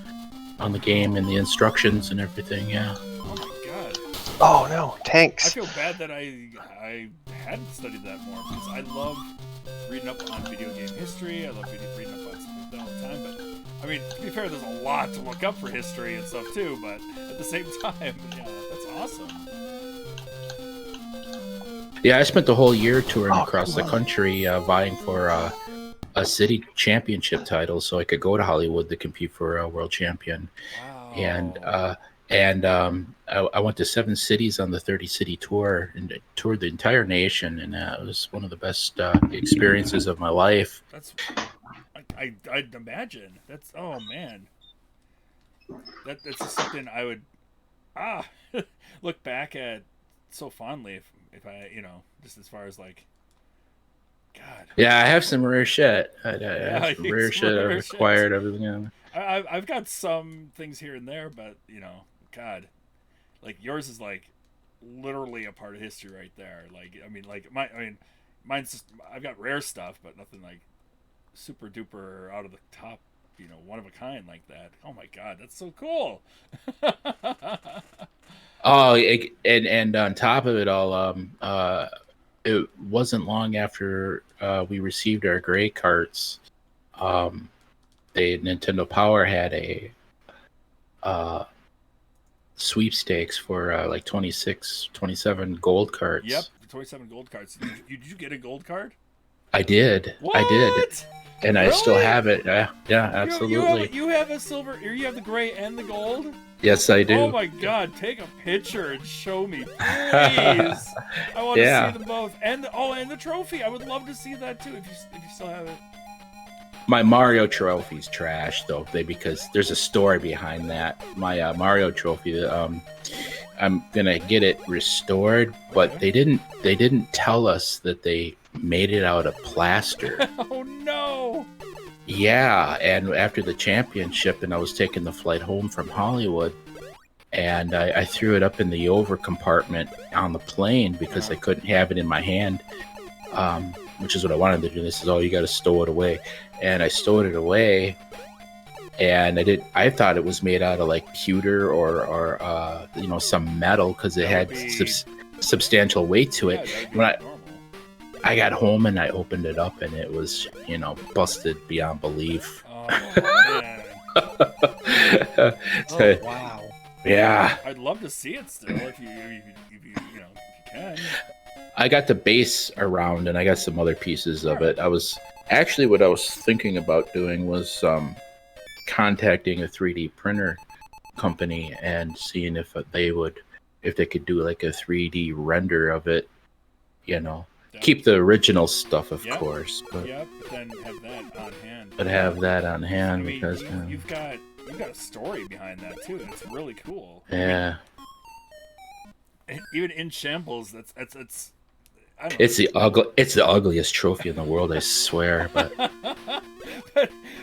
on the game and the instructions and everything. Yeah. Oh my god. Oh no. I Tanks. feel bad that I hadn't studied that more because I love reading up on video game history. I love reading up on stuff like that all the time. But I mean, to be fair, there's a lot to look up for history and stuff too. But at the same time, yeah, that's awesome. Yeah, I spent the whole year touring Oh, across the cool. country, vying for a city championship title, so I could go to Hollywood to compete for a world champion. Wow. And I went to 7 cities on the 30-city tour and toured the entire nation, and it was one of the best experiences of my life. That's I'd imagine. That's oh man. That's just something I would look back at so fondly if I just as far as like God. Yeah, I have some rare shit. I have some it's rare shit. rare I've shit. acquired everything. On. I've got some things here and there, but God, like yours is like literally a part of history right there. Like mine's just I've got rare stuff, but nothing like super duper out of the top, one of a kind like that. Oh my God, that's so cool. Oh, and on top of it all, it wasn't long after we received our gray carts. Nintendo Power had a sweepstakes for like 27 gold cards. Yep, 27 gold cards. Did you get a gold card? I did. What? I did. And I still Really? have it. Yeah, absolutely. You have a silver, or you have the gray and the gold? Yes, I do. Oh my God! Take a picture and show me, please. I want Yeah. to see them both, and the trophy. I would love to see that too if you still have it. My Mario trophy's trash though, because there's a story behind that. My Mario trophy, I'm gonna get it restored, but they didn't tell us that they made it out of plaster. Oh no! Yeah, and after the championship, and I was taking the flight home from Hollywood, and I threw it up in the over compartment on the plane because I couldn't have it in my hand, which is what I wanted to do. This is, you got to stow it away, and I stowed it away, and I thought it was made out of like pewter or some metal because it had substantial weight to it. Yeah, that'd be When normal. I got home and I opened it up, and it was busted beyond belief. Oh man! Oh wow. Yeah, I'd love to see it still if you can. I got the base around, and I got some other pieces of it. What I was thinking about doing was contacting a 3D printer company and seeing if they could do like a 3D render of it. Keep the original stuff, of Yep. course, but Then have that on hand. have that on hand I mean, because you've got a story behind that too. That's really cool. yeah, Even in shambles, that's I don't know. it's the ugliest trophy in the world, I swear. But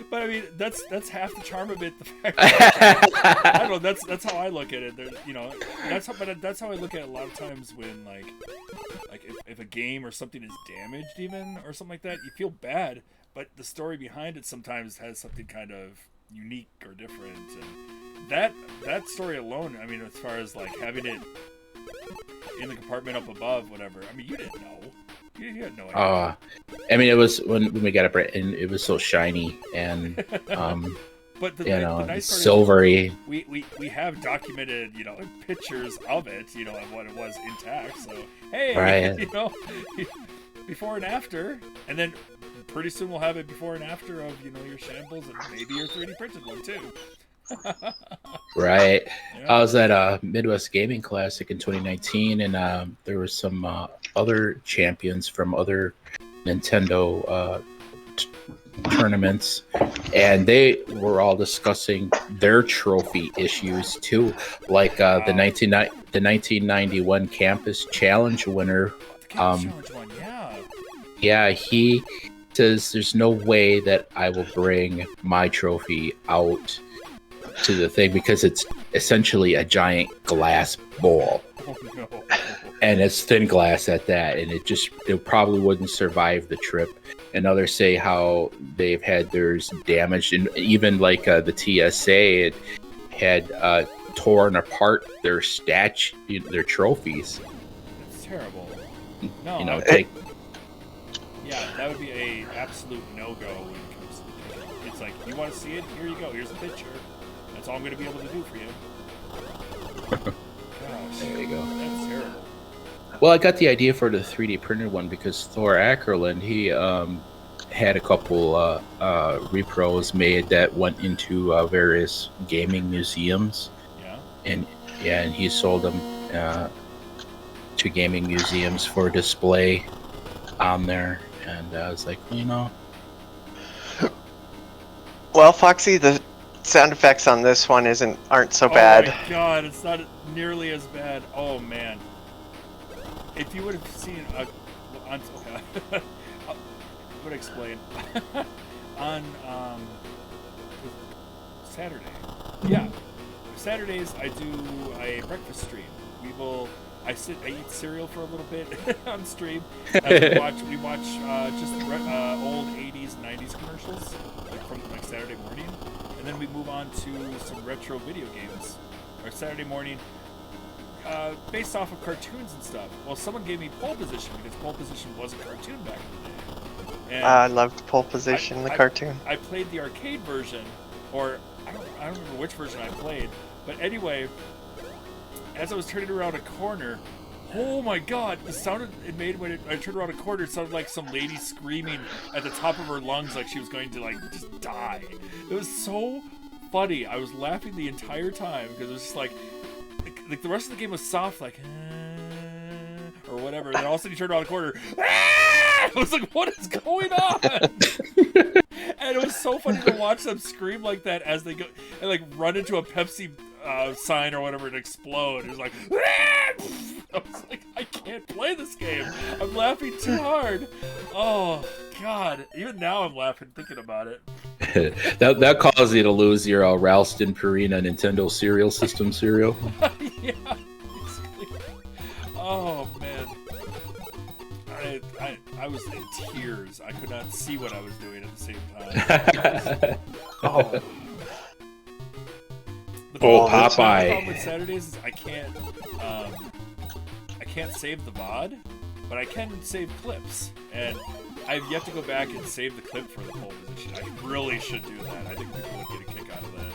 but I mean, that's half the charm of it. The fact that, I don't know. That's how I look at it. That's how I look at it a lot of times when like if a game or something is damaged, even or something like that, you feel bad. But the story behind it sometimes has something kind of unique or different, and that story alone. I mean, as far as like having it in the compartment up above, whatever. I mean, you didn't know. You had no idea. I mean, it was when we got it, and it was so shiny and but the nice part silvery. is we have documented, pictures of it, of what it was intact. So hey, Right. before and after, and then pretty soon we'll have it before and after of your shambles and maybe your 3D printed one too. Right. Yeah. I was at a Midwest Gaming Classic in 2019, and there were some other champions from other Nintendo tournaments, and they were all discussing their trophy issues too, like the 1991 Campus Challenge winner. The Campus Challenge one, yeah. Yeah, he says there's no way that I will bring my trophy out to the thing because it's essentially a giant glass bowl. Oh no. And it's thin glass at that, and it probably wouldn't survive the trip. And others say how they've had theirs damaged, and even like the TSA had torn apart their their trophies. It's terrible. No, yeah, that would be a absolute no-go when it comes to the picture. It's like, you want to see it? Here you go. Here's a picture. That's all I'm going to be able to do for you. Gosh, There you go. that's terrible. Well, I got the idea for the 3D printed one because Thor Ackerland, he had a couple repros made that went into various gaming museums, Yeah. and he sold them to gaming museums for display on there. And I was like, Well, Foxy, the sound effects on this one aren't so bad. Oh my god, it's not nearly as bad. Oh man. If you would have seen I'm going to explain. On Saturday. Yeah. Saturdays I do a breakfast stream. I eat cereal for a little bit on stream. We watch just old 80s, 90s commercials from Saturday morning, and then we move on to some retro video games. Or Saturday morning, based off of cartoons and stuff. Well, someone gave me Pole Position because Pole Position was a cartoon back in the day. And I loved Pole Position, the cartoon. I played the arcade version, or I don't remember which version I played, but anyway. As I was turning around a corner, oh my god, the sound it made when I turned around a corner, it sounded like some lady screaming at the top of her lungs like she was going to just die. It was so funny. I was laughing the entire time because it was just like the rest of the game was soft, like or whatever, and then all of a sudden you turned around a corner, I was like, what is going on? And it was so funny to watch them scream like that as they go and like run into a Pepsi sign or whatever and explode. It was like, I was like, I can't play this game. I'm laughing too hard. Oh god, even now I'm laughing thinking about it. that caused you to lose your Ralston Purina Nintendo cereal system cereal. Yeah, basically. Oh man, I was in tears. I could not see what I was doing at the same time. Oh. Oh, The Popeye. problem with Saturdays is I can't save the VOD, but I can save clips. And I've yet to go back and save the clip for the Pole Position. I really should do that. I think people would get a kick out of that.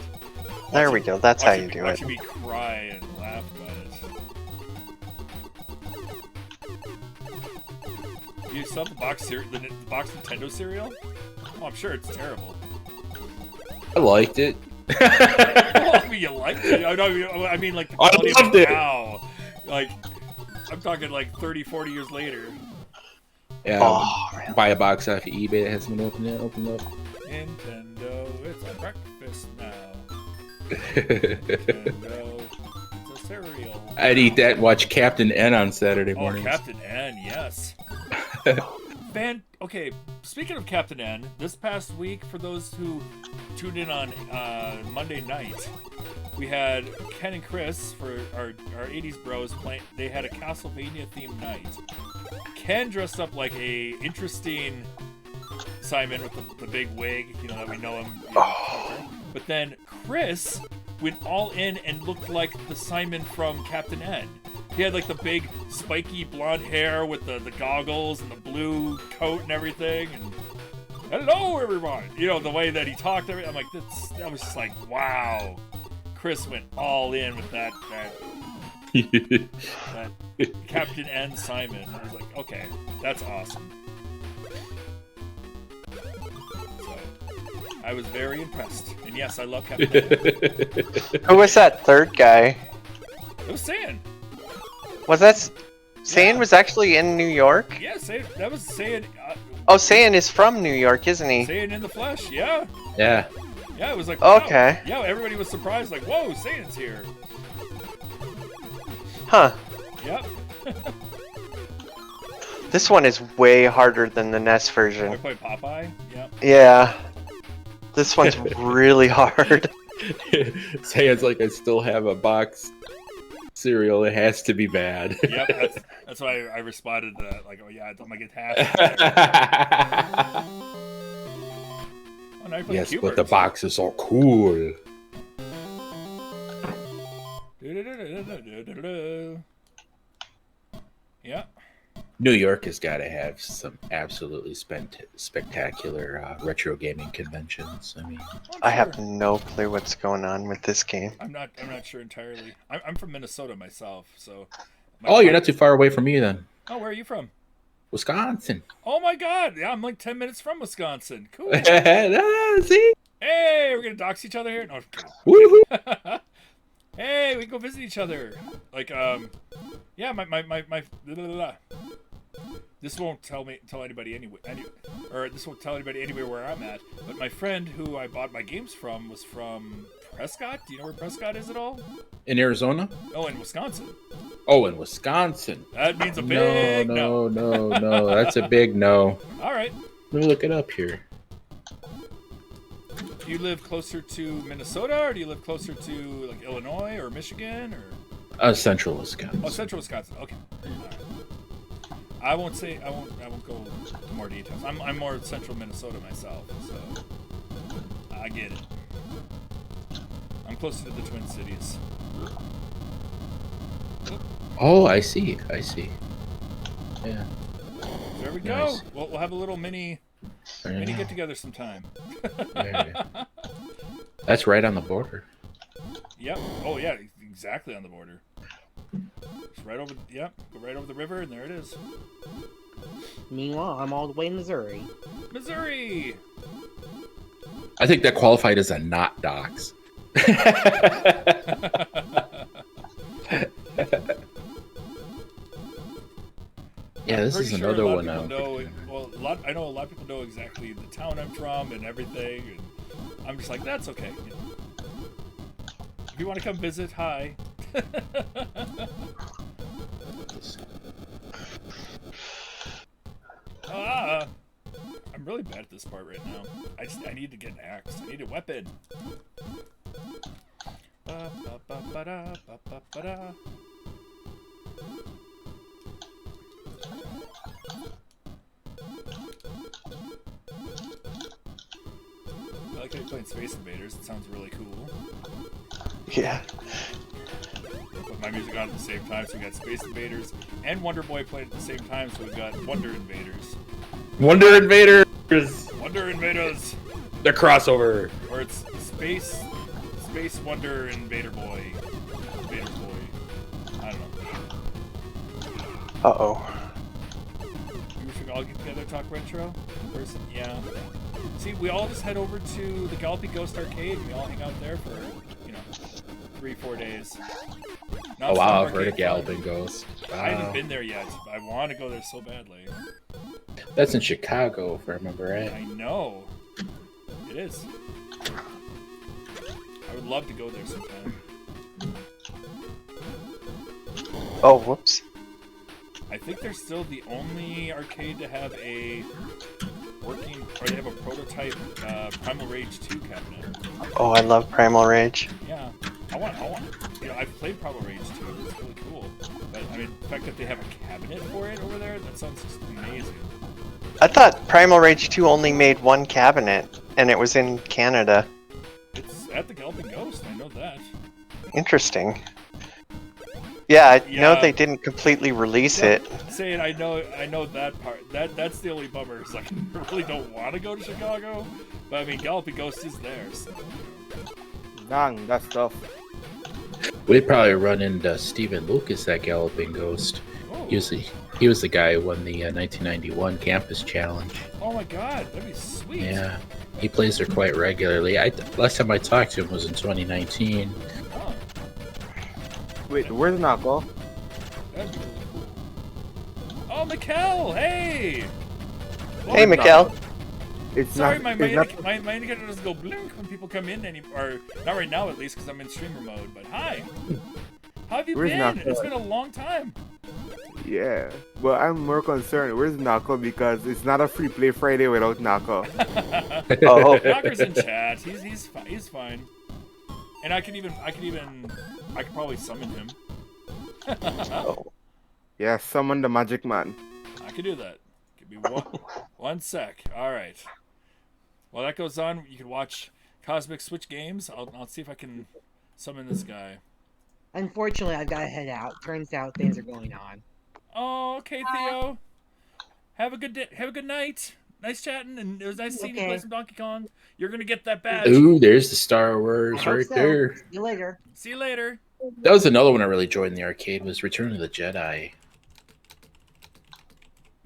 There we go. That's how you do it. Watching me cry and laugh about it. You still have the box Nintendo cereal? Oh, I'm sure it's terrible. I liked it. Well, I mean, you liked it. I mean, like, the quality loved of it it. now. Like, I'm talking like 30, 40 years later. Yeah, Oh, really? buy a box off of eBay that hasn't been opened yet. Open up. Nintendo, it's a breakfast now. Nintendo, it's a cereal. I'd eat that and watch Captain N on Saturday Oh, mornings. Captain N, yes. Okay, speaking of Captain N, this past week, for those who tuned in on Monday night, we had Ken and Chris for our 80s bros playing. They had a Castlevania themed night. Ken dressed up like a interesting Simon with the big wig, that we know him. But then Chris went all in and looked like the Simon from Captain N. He had like the big spiky blonde hair with the goggles and the blue coat and everything. And hello, everyone. You know, the way that he talked. I'm like, that was just like, wow. Chris went all in with that Captain N Simon. I was like, okay, that's awesome. So, I was very impressed. And yes, I love Captain N. Who was that third guy? It was Saiyan. Was that Saiyan Yeah. was actually in New York? Yeah, Saiyan. That was Saiyan. Oh, Saiyan is from New York, isn't he? Saiyan in the flesh. Yeah. Yeah. Yeah, it was like, wow. Okay. Yeah, everybody was surprised. Like, whoa, Saiyan's here. Huh. Yep. This one is way harder than the NES I version. play Popeye. Yep. Yeah. This one's really hard. Saiyan's like, I still have a box cereal. It has to be bad. Yep. That's why I responded to that. Like, oh yeah, I'm gonna get half. Oh, now you're playing Yes, but Q-Birds. the box is all cool. Yeah. New York has got to have some absolutely spectacular retro gaming conventions. I mean, I have no clue what's going on with this game. I'm not sure entirely. I'm from Minnesota myself, so. oh, you're not too far away from me then. Oh, where are you from? Wisconsin. Oh my God! Yeah, I'm like 10 minutes from Wisconsin. Cool. See? Hey, we're gonna dox each other here. No, I'm kidding. Woohoo! Hey, we can go visit each other. Like, yeah, my blah, blah, blah. This won't tell anybody or this won't tell anybody anywhere where I'm at. But my friend who I bought my games from was from Prescott. Do you know where Prescott is at all? In Arizona? Oh, in Wisconsin. Oh, in Wisconsin. That means a big no. No. That's a big no. All right. Let me look it up here. Do you live closer to Minnesota, or do you live closer to like Illinois or Michigan, or? Central Wisconsin. Oh, Central Wisconsin. Okay. All right. I won't go into more details. I'm more Central Minnesota myself, so I get it. I'm closer to the Twin Cities. Oh, I see. Yeah. There we go. Nice. We'll have a little mini get together sometime. Yeah. That's right on the border. Yep. Oh yeah, exactly on the border. It's right over. Yep. Go right over the river, and there it is. Meanwhile, I'm all the way in Missouri. Missouri. I think that qualified as a not dox. Yeah, this is Pretty sure another a lot one of now. people know, I know a lot of people know exactly the town I'm from and everything, and I'm just like, that's okay. You know. If you want to come visit, hi. I'm really bad at this part right now. I need to get an axe. I need a weapon. Ba-ba-ba-ba-da. I like how you're playing Space Invaders. It sounds really cool. Yeah. Put my music on at the same time, so we got Space Invaders and Wonder Boy playing at the same time, so we've got Wonder Invaders. Wonder Invaders! Wonder Invaders! The crossover! Or it's Space Wonder Invader Boy. Invader Boy. I don't know. Uh-oh. We should all get together, talk retro in person. Yeah. See, we all just head over to the Galloping Ghost Arcade, and we all hang out there for, 3-4 days. Oh wow, Non-stop I've heard of arcade fun. Galloping Ghost. I haven't Wow. been there yet. I want to go there so badly. That's in Chicago, if I remember right. I know. It is. I would love to go there sometime. Oh, whoops. I think they're still the only arcade to have a working, or they have a prototype Primal Rage 2 cabinet. Oh, I love Primal Rage. Yeah, I want. I've played Primal Rage 2. It's really cool. But I mean, the fact that they have a cabinet for it over there, that sounds just amazing. I thought Primal Rage 2 only made one cabinet, and it was in Canada. It's at the Galloping Ghost. I know that. Interesting. Yeah, I know Yeah. they didn't completely release it. Saying I know that part. That's the only bummer. Is like I really don't want to go to Chicago, but I mean Galloping Ghost is there. So. Dang, that's tough. We'd probably run into Stephen Lucas at Galloping Ghost. Oh. He was the guy who won the 1991 Campus Challenge. Oh my God, that'd be sweet. Yeah, he plays there quite regularly. Last time I talked to him was in 2019. Oh, Wait, where's Nako? that'd be really cool. Oh, Mikkel, hey. Hey, Mikkel. It's Sorry, not. my it's not. my indicator doesn't go blink when people come in or not right now at least because I'm in streamer mode. But hi, how have you Where's been? Nako? It's been a long time. Yeah, but I'm more concerned. Where's Nako? Because it's not a free play Friday without Nako. Oh, Knocker's in chat. He's fine. And I could probably summon him. Yeah, summon the magic man. I could do that. Give me one sec. All right. While that goes on, you can watch Cosmic Switch Games. I'll see if I can summon this guy. Unfortunately, I've got to head out. Turns out things are going on. Oh, okay, Theo. Have a good day. Have a good night. Nice chatting, and it was nice seeing you play Okay. some Donkey Kong. You're gonna get that badge. Ooh, there's the Star Wars I hope right so. there. See you later. See you later. That was another one I really enjoyed in the arcade was Return of the Jedi.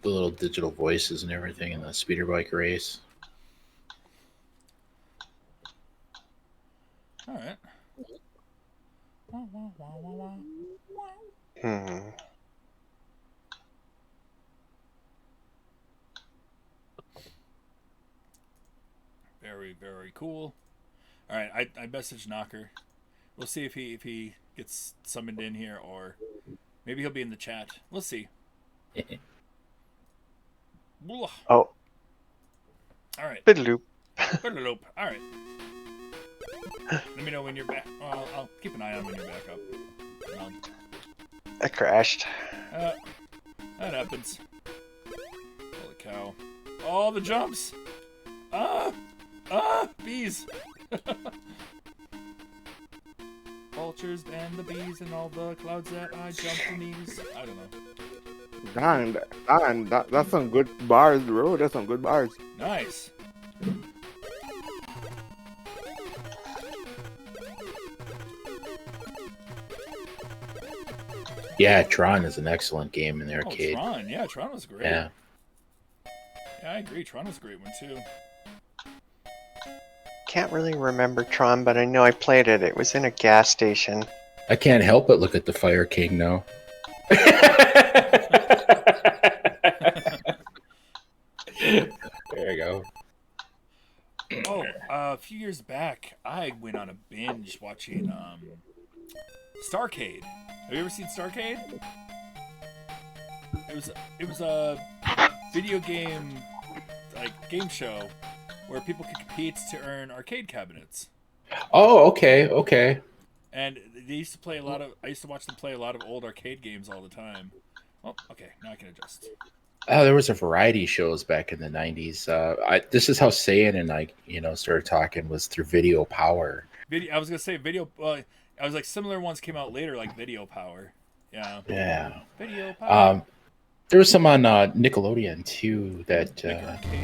The little digital voices and everything in the speeder bike race. All right. Wah, wah, wah, wah, wah. hmm. Very, very cool. All right, I messaged Knocker. We'll see if he gets summoned in here, or maybe he'll be in the chat. We'll see. All Oh, right. Bidaloop. All right. Let me know when you're back. Well, I'll keep an eye on when you're back up. I crashed. That happens. Holy cow! All the jumps. Bees. Vultures and the bees and all the clouds that I jumped in these. I don't know. Dang, that's some good bars, bro. That's some good bars. Nice. Yeah, Tron is an excellent game in the Oh, arcade. Tron. Yeah, Tron was great. Yeah. Yeah, I agree. Tron was a great one too. Can't really remember Tron, but I know I played it. It was in a gas station. I can't help but look at the Fire King now. There you go. Oh, a few years back, I went on a binge watching Starcade. Have you ever seen Starcade? It was a video game game show where people could compete to earn arcade cabinets. Oh, okay. And they used to play I used to watch them play a lot of old arcade games all the time. Oh, okay, now I can adjust. Oh, there was a variety of shows back in the 90s. This is how Saiyan and I, started talking was through Video Power. I was gonna say video. I was like similar ones came out later, like Video Power. Yeah. Yeah. Video Power. There was some on Nickelodeon too. That. Arcade.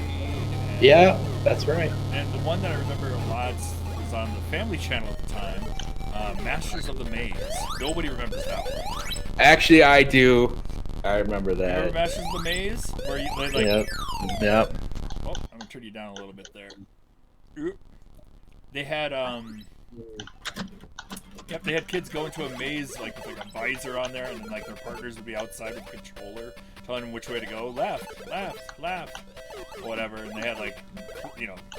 Yeah, that's right. And the one that I remember a lot was on the Family Channel at the time. Masters of the Maze. Nobody remembers that one. Actually, I do. I remember that. Remember Masters of the Maze? Where you like? Yep. Oh, I'm gonna turn you down a little bit there. Oop. They had Yep, they had kids go into a maze with a visor on there, and then their partners would be outside with a controller, telling them which way to go, left, whatever. And they had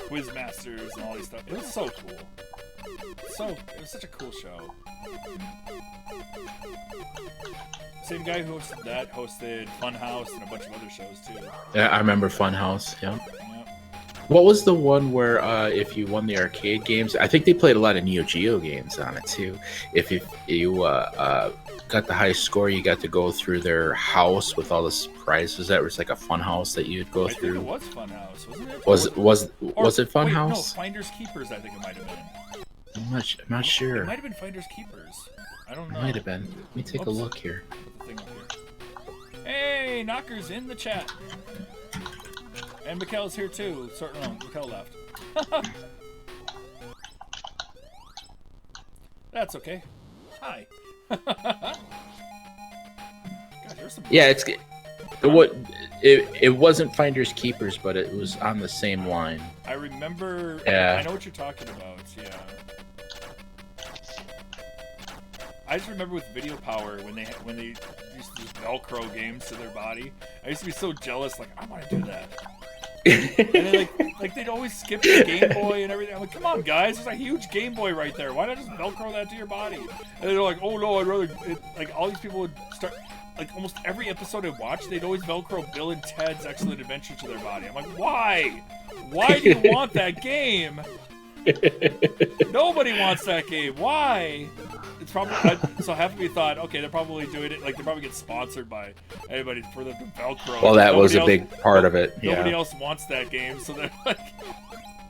quiz masters and all these stuff. It was so cool. It was such a cool show. Same guy who hosted that hosted Funhouse and a bunch of other shows too. Yeah, I remember Funhouse. Yeah. Yep. What was the one where if you won the arcade games? I think they played a lot of Neo Geo games on it too. If you got the highest score, you got to go through their house with all the prizes. That was like a fun house that you'd go I think through. it was Funhouse, wasn't it? Was it Fun Wait, House? No, Finders Keepers. I think it might have been. I'm not It sure. might have been Finders Keepers. I don't It know. might have been. Let me take a Oops. look here. Put the thing up here. Hey, Knocker's in the chat. And Mikkel's here too. Sorry, no, Mikkel left. That's okay. Hi. God, there's some. Yeah, it wasn't Finders Keepers, but it was on the same line. I remember. Yeah. I know what you're talking about. Yeah. I just remember with Video Power when they used to use Velcro games to their body. I used to be so jealous. Like, I want to do that. And then, like they'd always skip the Game Boy and everything. I'm like, come on, guys, there's a huge Game Boy right there. Why not just Velcro that to your body? And they're like, oh no, I'd rather. Like all these people would start. Like almost every episode I watched, they'd always Velcro Bill and Ted's Excellent Adventure to their body. I'm like, why? Why do you want that game? Nobody wants that game. Why? It's probably so half of me thought, okay, they're probably doing it like they probably get sponsored by anybody for the Velcro. Well, that was a Nobody big part of it. Nobody Yeah, else wants that game, so they're like,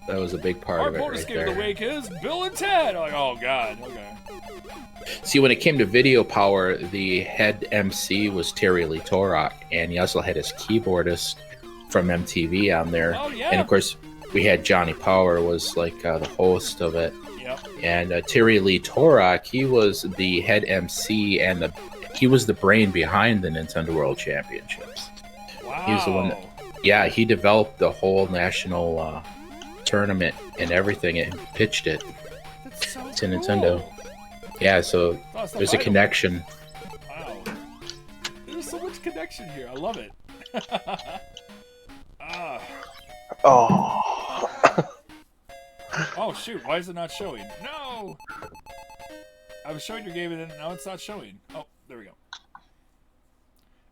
that was a big part our of it bonus right game of the there. week is Bill and Ted. I'm like, oh god, okay. See, when it came to Video Power, the head MC was Terry Lee Torok, and he also had his keyboardist from MTV on there. Oh yeah. And of course, we had Johnny Power was like the host of it. Yep. And Terry Lee Torok, he was the head MC and he was the brain behind the Nintendo World Championships. Wow. He's the one that- Yeah, he developed the whole national tournament and everything and pitched it. That's so to cool. Nintendo. Yeah, so Oh, it's not there's a vital. connection. Wow. There's so much connection here. I love it. Ah. Oh. Oh shoot, why is it not showing? No! I was showing your game and then now it's not showing. Oh, there we go.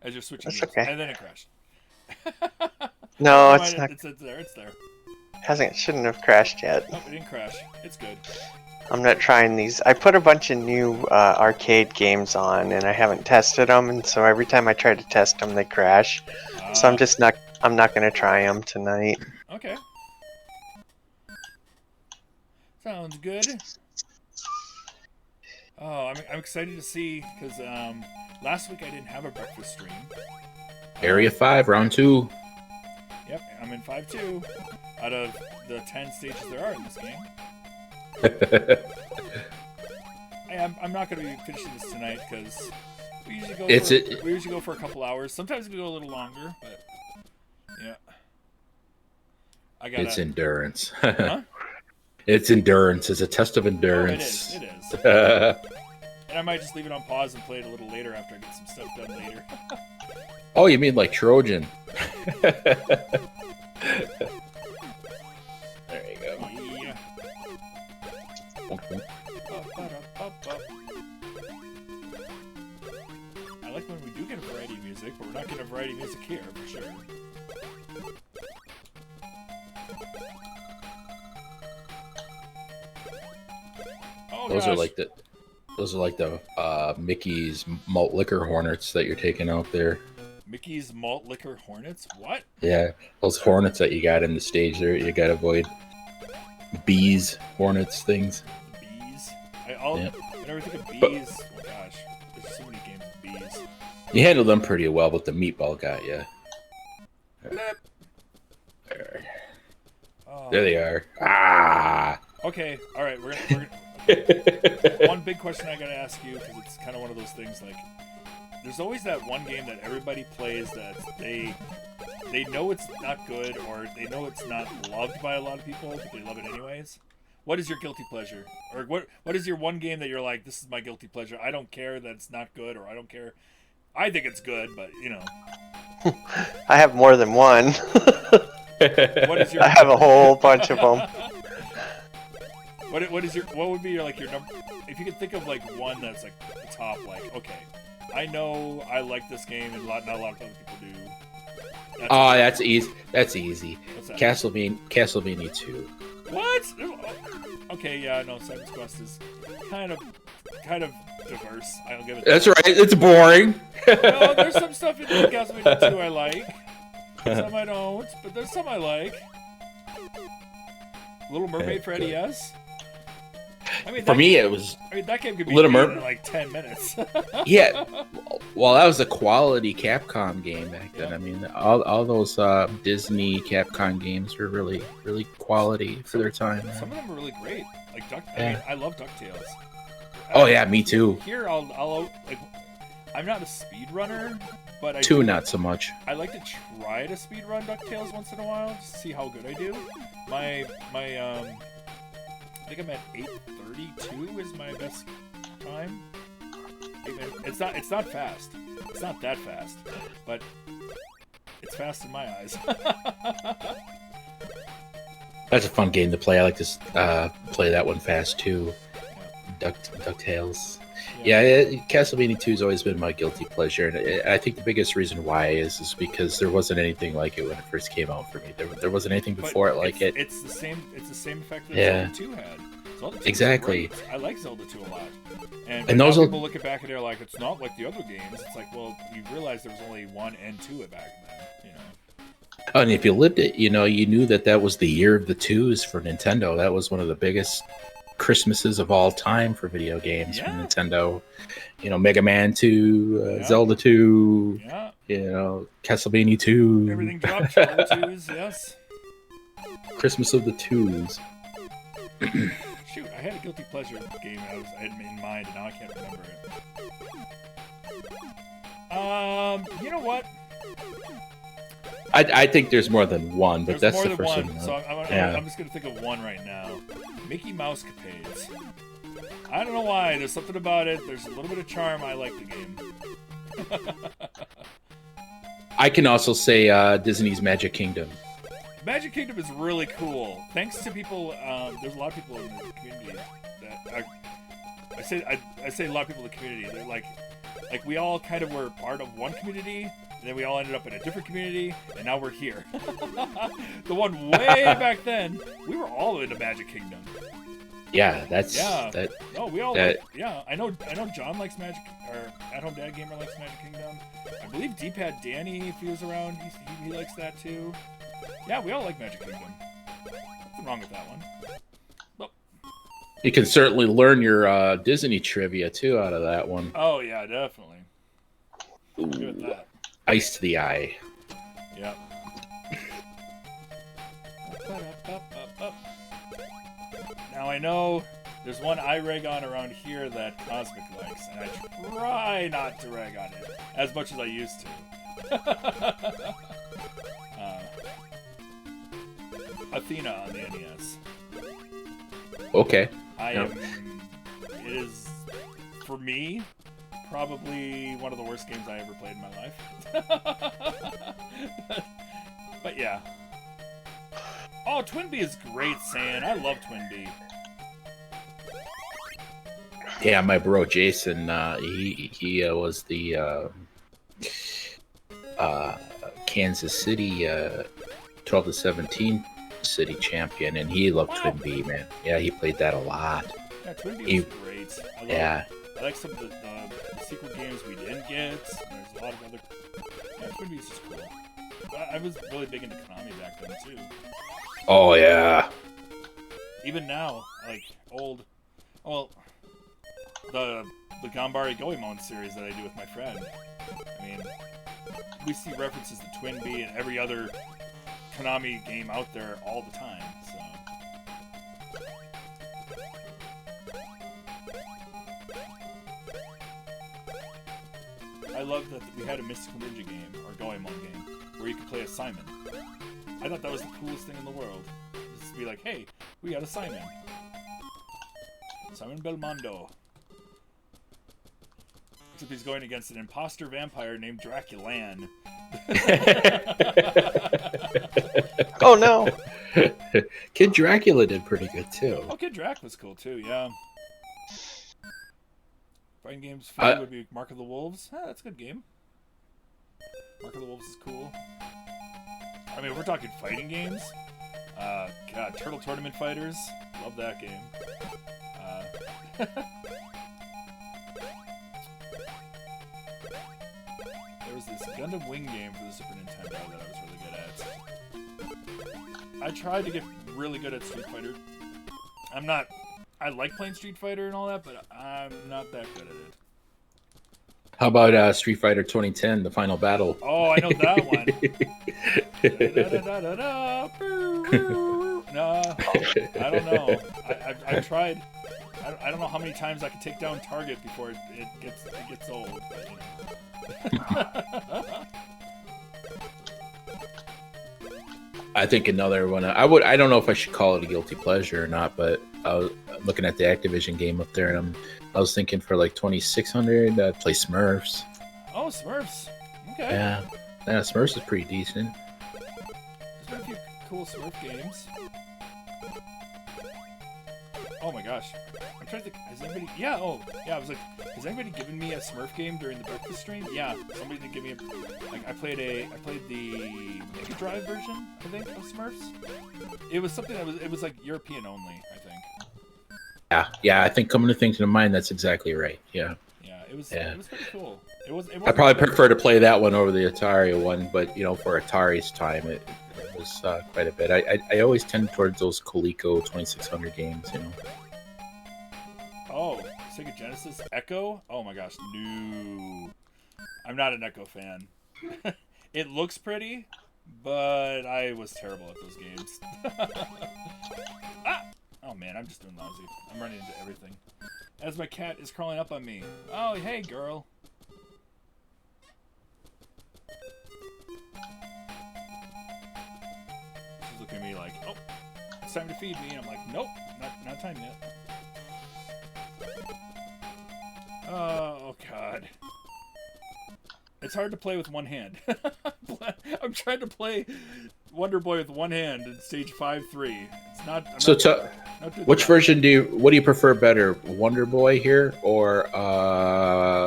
As you're switching That's games. okay. And then it crashed. No, Never it's mind, not. It's there, it's there. Shouldn't have crashed yet. Oh, it didn't crash. It's good. I'm not trying these. I put a bunch of new arcade games on, and I haven't tested them, and so every time I try to test them, they crash. So I'm just not. I'm not gonna try them tonight. Okay. Sounds good. Oh, I'm excited to see, because last week I didn't have a breakfast stream. Area 5, round 2. Yep, I'm in 5-2 out of the 10 stages there are in this game. I'm not going to be finishing this tonight because we usually go for a couple hours. Sometimes we go a little longer, but yeah. It's endurance. Huh? It's endurance. It's a test of Oh, endurance. it is. And I might just leave it on pause and play it a little later after I get some stuff done later. Oh, you mean like Trojan? There you go. Yeah. I like when we do get a variety of music, but we're not getting a variety of music here for sure. Oh, Those gosh. are like the Mickey's malt liquor hornets that you're taking out there. Mickey's Malt Liquor Hornets? What? Yeah, those hornets that you got in the stage there, you gotta avoid. Bees, hornets, things. Bees? Yeah. Whenever I think of bees, oh gosh, there's so many games with bees. You handled them pretty well, but the meatball got you. Oh. There they are. Ah! Okay, alright, we're gonna one big question I gotta ask you, because it's kind of one of those things, like, there's always that one game that everybody plays that they know it's not good, or they know it's not loved by a lot of people, but they love it anyways. What is your guilty pleasure? Or what is your one game that you're like, this is my guilty pleasure, I don't care that it's not good, or I don't care, I think it's good, but, you know. I have more than one. What is your... I have a whole bunch of them. What would be your number, if you could think of like one that's like the top, like, okay, I know I like this game and not a lot of other people do. That's easy. That's easy. What's that? Castlevania 2. What? Okay, yeah, no, Simon's Quest is kind of diverse. I'll give it. That's right. It's boring. No, there's some stuff in Castlevania 2 I like. Some I don't, but there's some I like. Little Mermaid for NES. I mean, For me, it was that game could be Little beaten Mermaid. in like 10 minutes. yeah. Well, that was a quality Capcom game back then. Yeah. I mean, all those Disney Capcom games were really quality for their time. man. Some of them are really great. Like I Yeah. mean, I love DuckTales. Oh yeah, me too. Here, I'll like. I'm not a speedrunner, but I Two, do- not so much. I like to try to speedrun DuckTales once in a while, just to see how good I do. I think I'm at 8:32 is my best time. It's not fast. It's not that fast, but it's fast in my eyes. That's a fun game to play. I like to play that one fast too. DuckTales. Yeah, Castlevania 2 has always been my guilty pleasure, and I think the biggest reason why is because there wasn't anything like it when it first came out for me. There wasn't anything But before it like it. It's the same effect that Yeah. Zelda 2 had. Zelda 2 was Exactly. great. I like Zelda 2 a lot. And And now those are- people looking back at it like it's not like the other games. It's like, well, you realize there was only 1 and 2 back then, you know. Oh, and if you lived it, you knew that was the year of the twos for Nintendo. That was one of the biggest Christmases of all time for video games from Yeah. Nintendo. Mega Man 2, Yeah. Zelda 2, Yeah, Castlevania 2. everything dropped. Zelda 2s, yes. Christmas of the twos. Shoot, I had a guilty pleasure game I had in mind, and now I can't remember it. You know what? I think there's more than one, but There's that's more the than first one, one. so Yeah. I'm just gonna think of one right now. Mickey Mouse Capades. I don't know why. There's something about it. There's a little bit of charm. I like the game. I can also say Disney's Magic Kingdom. Magic Kingdom is really cool. Thanks to people, there's a lot of people in the community that I say a lot of people in the community. They're like we all kind of were part of one community, and then we all ended up in a different community, and now we're here. The one way back then, we were all in the Magic Kingdom. Yeah, that's Yeah. that. No, we all That- yeah. I know John likes Magic, or At Home Dad Gamer likes Magic Kingdom. I believe D-Pad Danny, if he was around, he likes that too. Yeah, we all like Magic Kingdom. Nothing wrong with that one. You can certainly learn your Disney trivia too out of that one. Oh yeah, definitely. Good with Ooh, that. Ice to the eye. Yep. Now I know there's one I rag on around here that Cosmic likes, and I try not to rag on it as much as I used to. Athena on the NES. Okay. It is, for me, probably one of the worst games I ever played in my life. but yeah. Oh, Twinbee is great, San. I love Twinbee. Yeah, my bro Jason, he was the Kansas City 12 to 17 city champion, and he loved Wow. Twinbee, man. Yeah, he played that a lot. Yeah, Twinbee He- is great. Yeah, I like some of the secret games we didn't get. There's a lot of other. Yeah, Twinbee is just cool. I was really big into Konami back then too. oh yeah. Even now, like old, well, the Gambari Goemon series that I do with my friend. I mean, we see references to Twinbee and every other Konami game out there all the time. So. I love that we had a Mystical Ninja game, or Goemon game, where you could play as Simon. I thought that was the coolest thing in the world. Just to be like, hey, we got a Simon. Simon Belmondo. Except he's going against an imposter vampire named Draculan. Oh no! Kid Dracula did pretty good too. Oh, Kid Drac was cool too, yeah. Fighting games for you would be Mark of the Wolves. That's a good game. Mark of the Wolves is cool. I mean, if we're talking fighting games, God, Turtle Tournament Fighters. Love that game. There was this Gundam Wing game for the Super Nintendo that I was really good at. I tried to get really good at Street Fighter. I'm not I like playing Street Fighter and all that, but I'm not that good at it. How about Street Fighter 2010, the final battle? Oh, I know that one. No, I don't know. I've tried. I don't know how many times I can take down Target before it gets old. But, you know. I think another one. I don't know if I should call it a guilty pleasure or not, but I was looking at the Activision game up there, and I was thinking for like 2600, I'd play Smurfs. Oh, Smurfs. Okay. Yeah, Smurfs is pretty decent. There's been a few cool Smurf games. Oh my gosh. I'm trying to think. Has anybody... Yeah, I was like, has anybody given me a Smurf game during the breakfast stream? Yeah, somebody did give me a... Like, I played the Mega Drive version, I think, of Smurfs. It was something it was like European only, I think. Yeah, I think coming to think to mind, that's exactly right. Yeah. Yeah, it was pretty cool. I probably prefer to play that one over the Atari one, but for Atari's time, it was quite a bit. I always tend towards those Coleco 2600 games. Oh, Sega Genesis Echo? Oh my gosh, no. I'm not an Echo fan. It looks pretty, but I was terrible at those games. Ah! Oh man, I'm just doing lousy. I'm running into everything. As my cat is crawling up on me. Oh, hey girl. She's looking at me like, oh, it's time to feed me. And I'm like, nope, not time yet. Oh god. It's hard to play with one hand. I'm trying to play Wonder Boy with one hand in stage 5-3. It's not. Which version what do you prefer better, Wonder Boy here or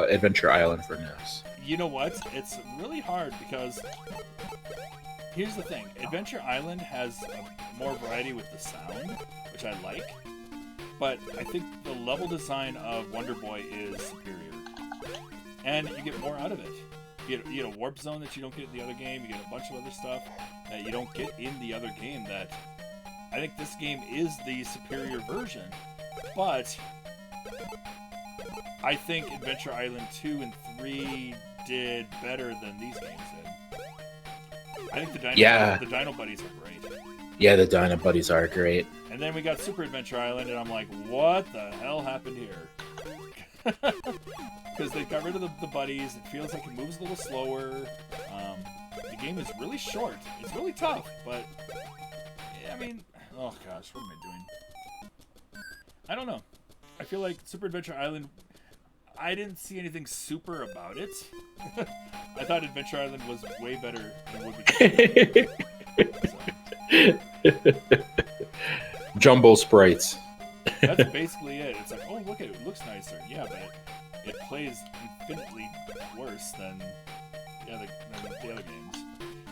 Adventure Island for NES? You know what? It's really hard because here's the thing: Adventure Island has more variety with the sound, which I like, but I think the level design of Wonder Boy is superior, and you get more out of it. You get a warp zone that you don't get in the other game. You get a bunch of other stuff that you don't get in the other game. That I think this game is the superior version, but I think Adventure Island 2 and 3 did better than these games did. I think the Dino Buddies are great. Yeah, the Dino Buddies are great. And then we got Super Adventure Island, and I'm like, what the hell happened here? Because they got rid of the buddies. It feels like it moves a little slower. The game is really short. It's really tough, but I mean, oh gosh, what am I doing? I don't know. I feel like Super Adventure Island, I didn't see anything super about it. I thought Adventure Island was way better than Would Be. Jumbo sprites. That's basically it. It's like, oh, look at it. It looks nicer. Yeah, but it plays infinitely worse than the other games.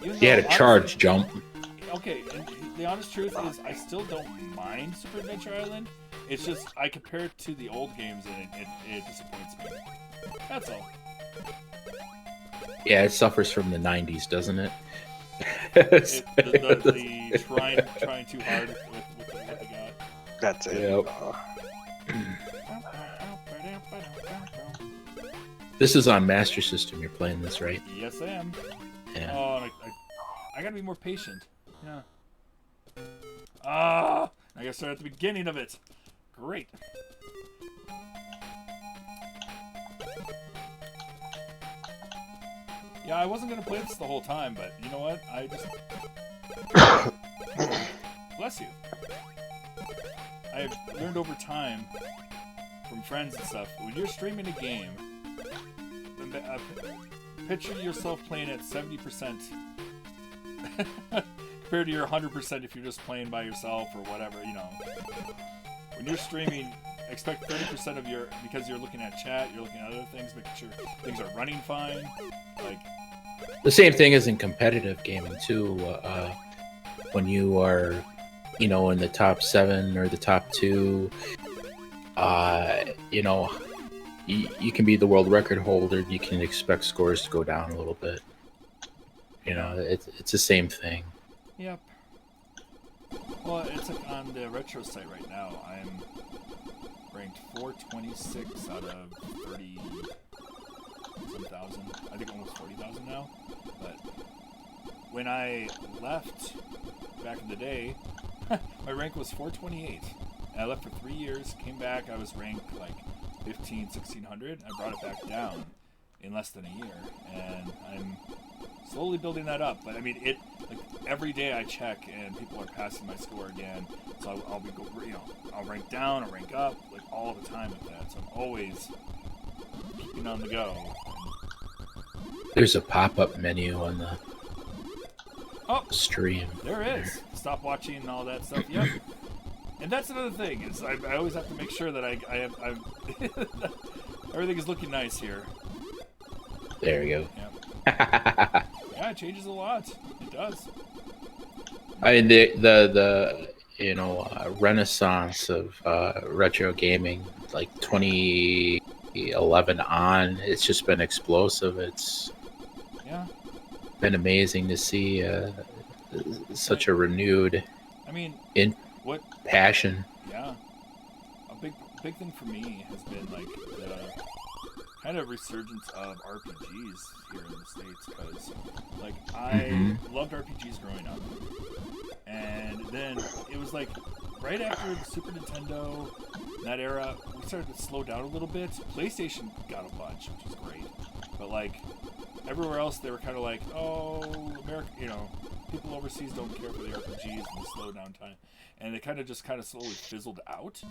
You had a charge jump. Okay, and the honest truth is I still don't mind Super Adventure Island. It's just I compare it to the old games and it disappoints me. That's all. Yeah, it suffers from the 90s, doesn't it? The trying too hard with what they got. That's it. Yep. This is on Master System. You're playing this, right? Yes, I am. Yeah. Oh, and I gotta be more patient. Yeah. I gotta start at the beginning of it. Great. Yeah, I wasn't gonna play this the whole time, but you know what? I just... Bless you. I've learned over time from friends and stuff, when you're streaming a game, picture yourself playing at 70% compared to your 100% if you're just playing by yourself or whatever, you know. When you're streaming, expect 30% of your, because you're looking at chat, you're looking at other things, making sure things are running fine. Like, the same thing is in competitive gaming too. When you are, in the top 7 or the top 2, you can be the world record holder. You can expect scores to go down a little bit. It's the same thing. Yep. Well, it's on the retro site right now. ranked 426 out of 30 some thousand. I think almost 40,000 now. But when I left back in the day, my rank was 428. And I left for 3 years, came back, I was ranked like 1600. I brought it back down in less than a year. And I'm slowly building that up. But I mean, it like every day I check and people are passing my score again. So I'll be, I'll rank down, I'll rank up, like all the time with that. So I'm always keeping on the go. There's a pop-up menu on the Oh, stream. there is. Stop watching and all that stuff. Yep. And that's another thing is I always have to make sure that I'm everything is looking nice here. There we go. Yep. Yeah, it changes a lot. It does. I mean, the renaissance of retro gaming, like 2011 on, it's just been explosive. It's Yeah. been amazing to see such a renewed I mean, what? passion. Yeah. A big thing for me has been like the kind of resurgence of RPGs here in the States because like I loved RPGs growing up. And then it was like right after the Super Nintendo, that era, we started to slow down a little bit. PlayStation got a bunch, which was great. But like everywhere else, they were kind of like, oh, America, people overseas don't care for the RPGs and the slow down time. And it kind of slowly fizzled out.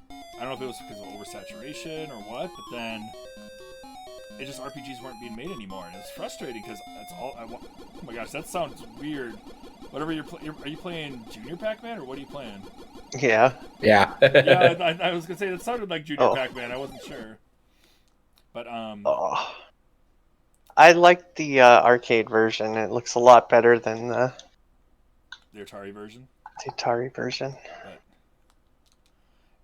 I don't know if it was because of oversaturation or what, but then it just RPGs weren't being made anymore. And it was frustrating because that's all I want. Oh my gosh, that sounds weird. Whatever are you playing Junior Pac-Man or what are you playing? Yeah. Yeah. Yeah, I was gonna say that sounded like Junior Pac-Man. I wasn't sure, but Oh. I like the arcade version. It looks a lot better than the Atari version. Atari version. But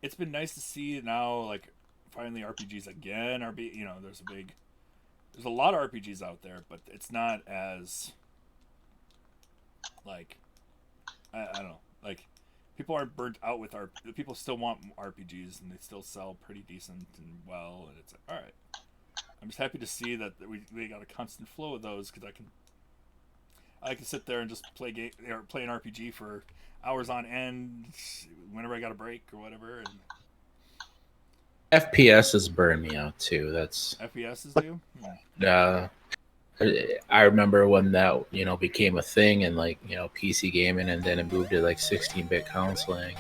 it's been nice to see now, like finally RPGs again are there's a lot of RPGs out there, but it's not as like I don't know, like people aren't burnt out with people still want RPGs and they still sell pretty decent and well, and it's like, all right. I'm just happy to see that we got a constant flow of those because I can sit there and just play an RPG for hours on end whenever I got a break or whatever. And FPSs burn me out too. That's FPSs do. I remember when that became a thing and PC gaming, and then it moved to like 16-bit counseling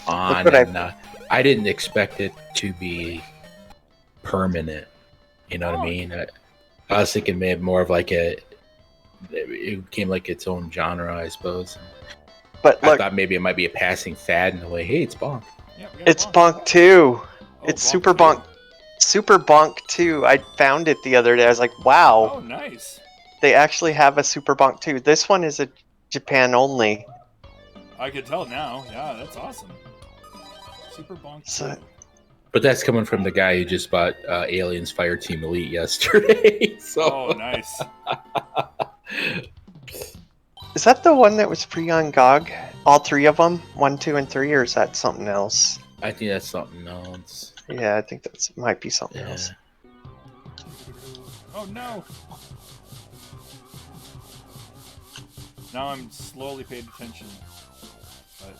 and I didn't expect it to be permanent. You know what I mean? I was thinking maybe more of like it became like its own genre, I suppose. But look, I thought maybe it might be a passing fad in a way. Hey, it's Bonk. Yeah, it's Bonk 2. It's Bonk Super 2. Bonk. Super Bonk 2. I found it the other day. I was like, wow. Oh, nice. They actually have a Super Bonk 2. This one is a Japan only. I could tell now. Yeah, that's awesome. Super Bonk 2. But that's coming from the guy who just bought Aliens Fireteam Elite yesterday. Oh, nice. Is that the one that was free on GOG? All three of them? 1, 2, and 3, or is that something else? I think that's something else. Yeah, I think that might be something else. Oh, no. Now I'm slowly paying attention. But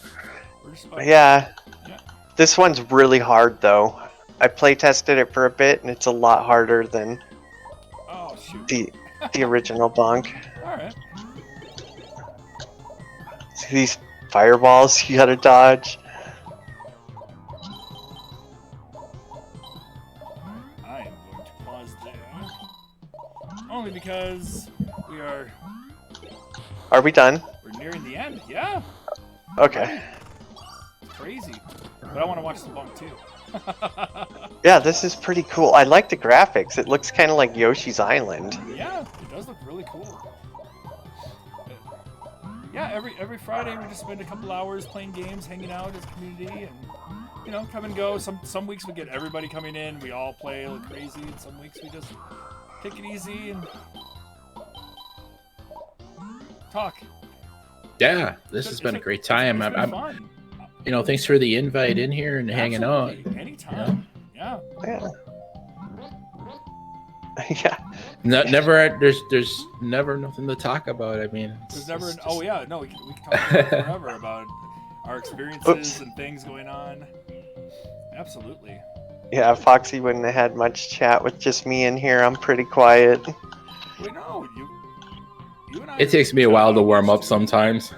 we're just about Yeah. Yeah. This one's really hard, though. I play tested it for a bit, and it's a lot harder than Oh, shoot. the original Bonk. Alright. See these fireballs you gotta dodge? I am going to pause there. Only because we're Are we done? nearing the end. Yeah. Okay. Crazy. But I want to watch the Bonk too. Yeah, this is pretty cool. I like the graphics. It looks kind of like Yoshi's Island. Yeah, it does look really cool. Yeah, every Friday we just spend a couple hours playing games, hanging out as a community, and come and go. Some weeks we get everybody coming in, we all play like crazy, and some weeks we just take it easy and talk. Yeah, this has been a great time. It's been fun. Thanks for the invite in here and hanging out. Absolutely. Anytime. Yeah. Yeah. Yeah. Never. There's never nothing to talk about. I mean, There's never. Oh yeah, no, we can talk about forever about our experiences Oops. and things going on. Absolutely. Yeah, Foxy wouldn't have had much chat with just me in here. I'm pretty quiet. Wait, no, you and I. It takes me a while to warm up sometimes.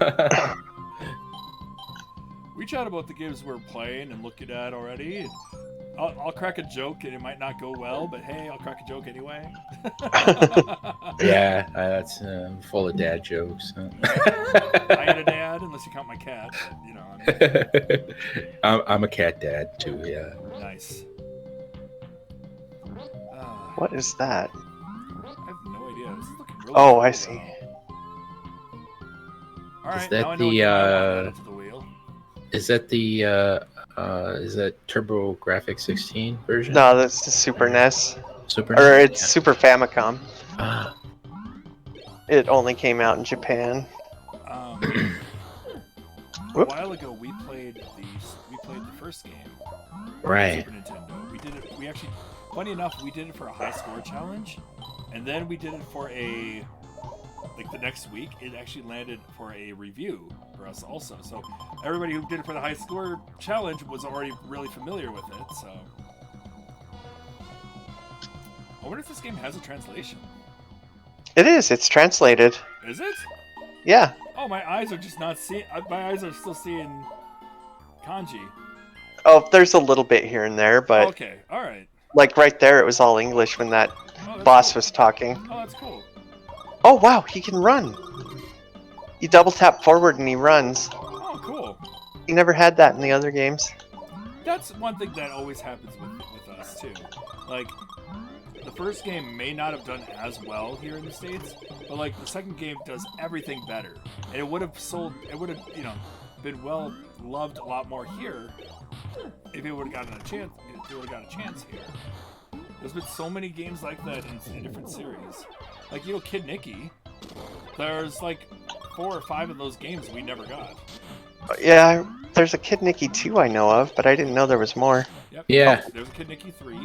We chat about the games we're playing and looking at already. And I'll crack a joke and it might not go well, but hey, I'll crack a joke anyway. Yeah, that's full of dad jokes. I ain't a dad unless you count my cat. But, I'm a cat dad too. Yeah. Nice. What is that? I have no idea. This is looking really Oh, cool, I see. All right, that now I know the, what you add to the wheel. Is that TurboGrafx 16 version? No, that's the Super NES. Super. Or it's Super Famicom. Ah, It only came out in Japan. A Whoop. while ago, we played the first game. right. Super Nintendo. We did it. We actually, funny enough, we did it for a high score challenge, and then we did it for the next week. It actually landed for a review for us also. So everybody who did it for the high score challenge was already really familiar with it. So I wonder if this game has a translation. It is. It's translated. Is it? Yeah. Oh, my eyes are just not seeing. My eyes are still seeing kanji. Oh, there's a little bit here and there, but Okay, all right. like right there, it was all English when that Oh, that's boss cool. was talking. Oh, that's cool. Oh wow, he can run. You double tap forward and he runs. Oh, cool. You never had that in the other games. That's one thing that always happens with us too. Like, the first game may not have done as well here in the States, but like the second game does everything better, and it would have been well loved a lot more here if it would have gotten a chance. If it would have got a chance here. There's been so many games like that in different series. Like, Kid Nicky. There's like 4 or 5 of those games we never got. Yeah, there's a Kid Nicky 2 I know of, but I didn't know there was more. Yep. Yeah. There's a Kid Nicky 3.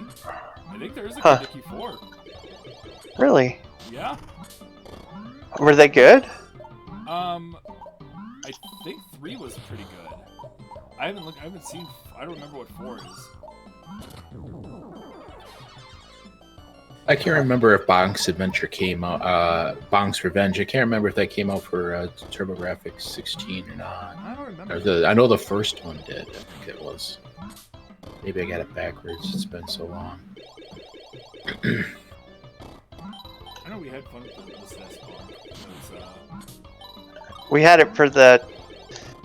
I think there is a Huh. Kid Nicky 4. Really? Yeah. Were they good? I think 3 was pretty good. I haven't seen. I don't remember what 4 is. I can't remember if Bonk's Adventure came out. Bonk's Revenge. I can't remember if that came out for TurboGrafx 16 or not. I don't remember. I know the first one did. I think it was. Maybe I got it backwards. It's been so long. I know we had fun with this last one. We had it for the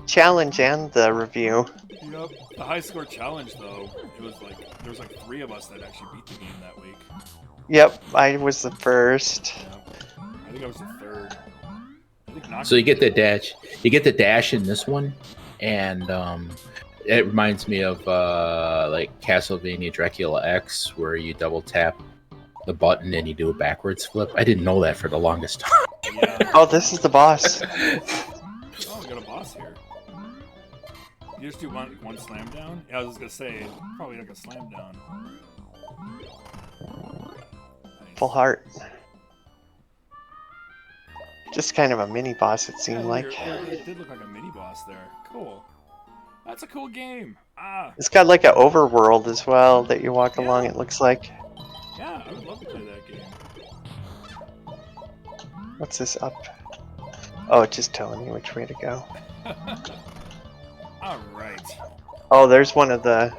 challenge and the review. Yep. The high score challenge though, it was like there was like 3 of us that actually beat the game that week. Yep, I was the first. I think I was the 3rd. I think Knox So you get the dash. You get the dash in this one, and it reminds me of like Castlevania Dracula X, where you double tap the button and you do a backwards flip. I didn't know that for the longest time. Yeah. Oh, this is the boss. Oh, we got a boss here. You just do one slam down? Yeah, I was just gonna say, probably like a slam down. Nice. Full heart. Just kind of a mini boss, it seemed like. It did look like a mini boss there. Cool. That's a cool game. Ah, It's got like an overworld as well that you walk along, it looks like. yeah, I would love to play that game. What's this up? Oh, it's just telling me which way to go. All right. Oh, there's one of the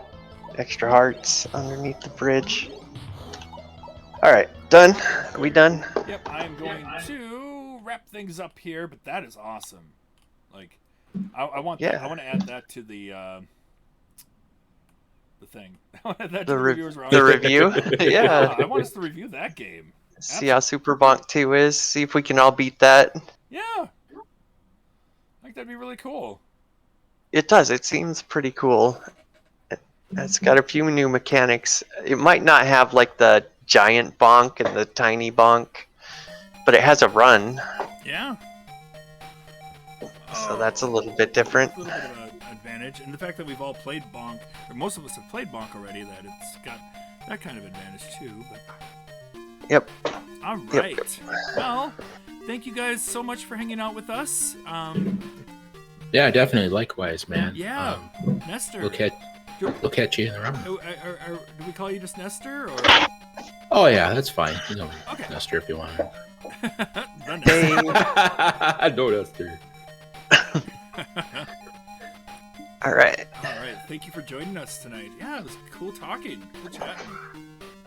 extra hearts underneath the bridge. Alright, done? Are we done? Yep, I'm going to wrap things up here, but that is awesome. Like, I want Yeah. I want to add that to the thing. I want to add that to The, the re- reviewers around. the review? Yeah, Yeah. I want us to review that game. See how Super Bonk 2 is, see if we can all beat that. Yeah. I think that'd be really cool. It does, it seems pretty cool. It's got a few new mechanics. It might not have like the giant bonk and the tiny bonk, but it has a run, Yeah. so that's a little bit different. A little bit of a advantage, and the fact that we've all played Bonk, or most of us have played Bonk already, that it's got that kind of advantage too. But Yep. all right. Well, thank you guys so much for hanging out with us. Yeah, definitely. Likewise, man. Yeah, Nestor. We'll catch you in the round. Do we call you just Nestor, or? Oh yeah, that's fine. You know, Okay. Nestor, if you want. The Nestor. Hey. No, Nestor. All right. All right. Thank you for joining us tonight. Yeah, it was cool talking, cool chatting.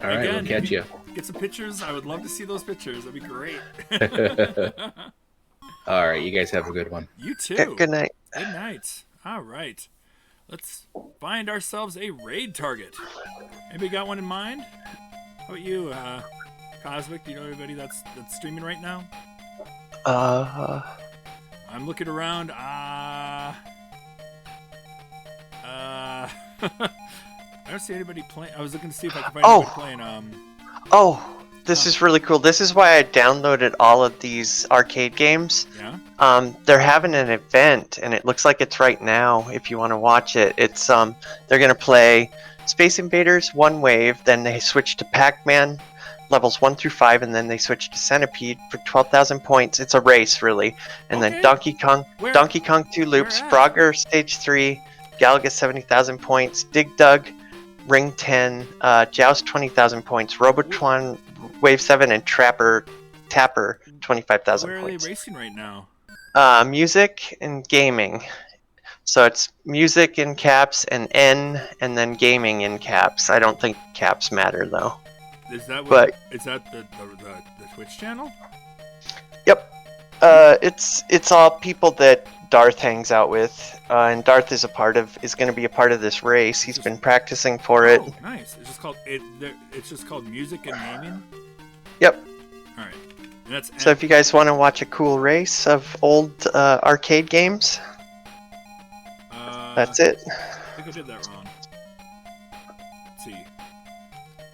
All right, Again, we'll catch you. Get some pictures. I would love to see those pictures. That'd be great. All right, you guys have a good one. You too. Yeah, good night. Good night. All right. Let's find ourselves a raid target. Anybody got one in mind? How about you, Cosmic? Do you know anybody that's streaming right now? I'm looking around. I don't see anybody playing. I was looking to see if I could find anybody playing. Oh, this is really cool. This is why I downloaded all of these arcade games. Yeah. They're having an event, and it looks like it's right now. If you want to watch it, it's they're gonna play Space Invaders one wave, then they switch to Pac-Man levels 1 through 5, and then they switch to Centipede for 12,000 points. It's a race, really. And Okay. then Donkey Kong, Where? Donkey Kong 2 loops, Where at? Frogger Stage 3, Galaga 70,000 points, Dig Dug, Ring 10, Joust 20,000 points, Robotron Wave 7, and Tapper 25,000 Where are points. they racing right now? Music and gaming. So it's music in caps and N, and then gaming in caps. I don't think caps matter though. Is that But- is that the Twitch channel? Yep. It's all people that Darth hangs out with, and Darth is going to be a part of this race. He's been practicing for it. Oh, nice. It's just called It's just called music and gaming. Yep. All right. And that's So if you guys want to watch a cool race of old arcade games, that's it. I think I did that wrong. Let's see.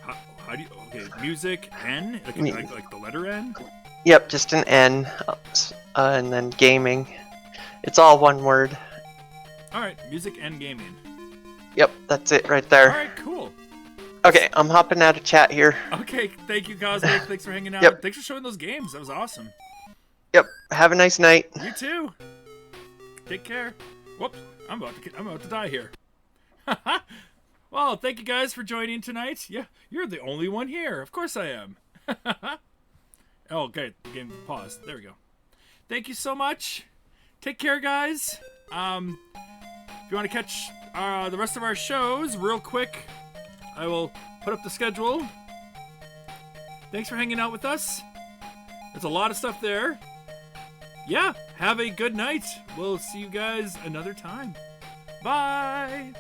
How do you? Okay, music N, like the letter N. Yep, just an N, and then gaming. It's all one word. All right, music and gaming. Yep, that's it right All there. right, cool. Okay, I'm hopping out of chat here. Okay, thank you, Cosmic. Thanks for hanging out. Yep. Thanks for showing those games. That was awesome. Yep, have a nice night. You too. Take care. Whoops, I'm about to die here. Well, thank you guys for joining tonight. Yeah, you're the only one here. Of course I am. Oh, okay. The game paused. There we go. Thank you so much. Take care, guys. If you want to catch the rest of our shows real quick, I will put up the schedule. Thanks for hanging out with us. There's a lot of stuff there. Yeah, have a good night. We'll see you guys another time. Bye.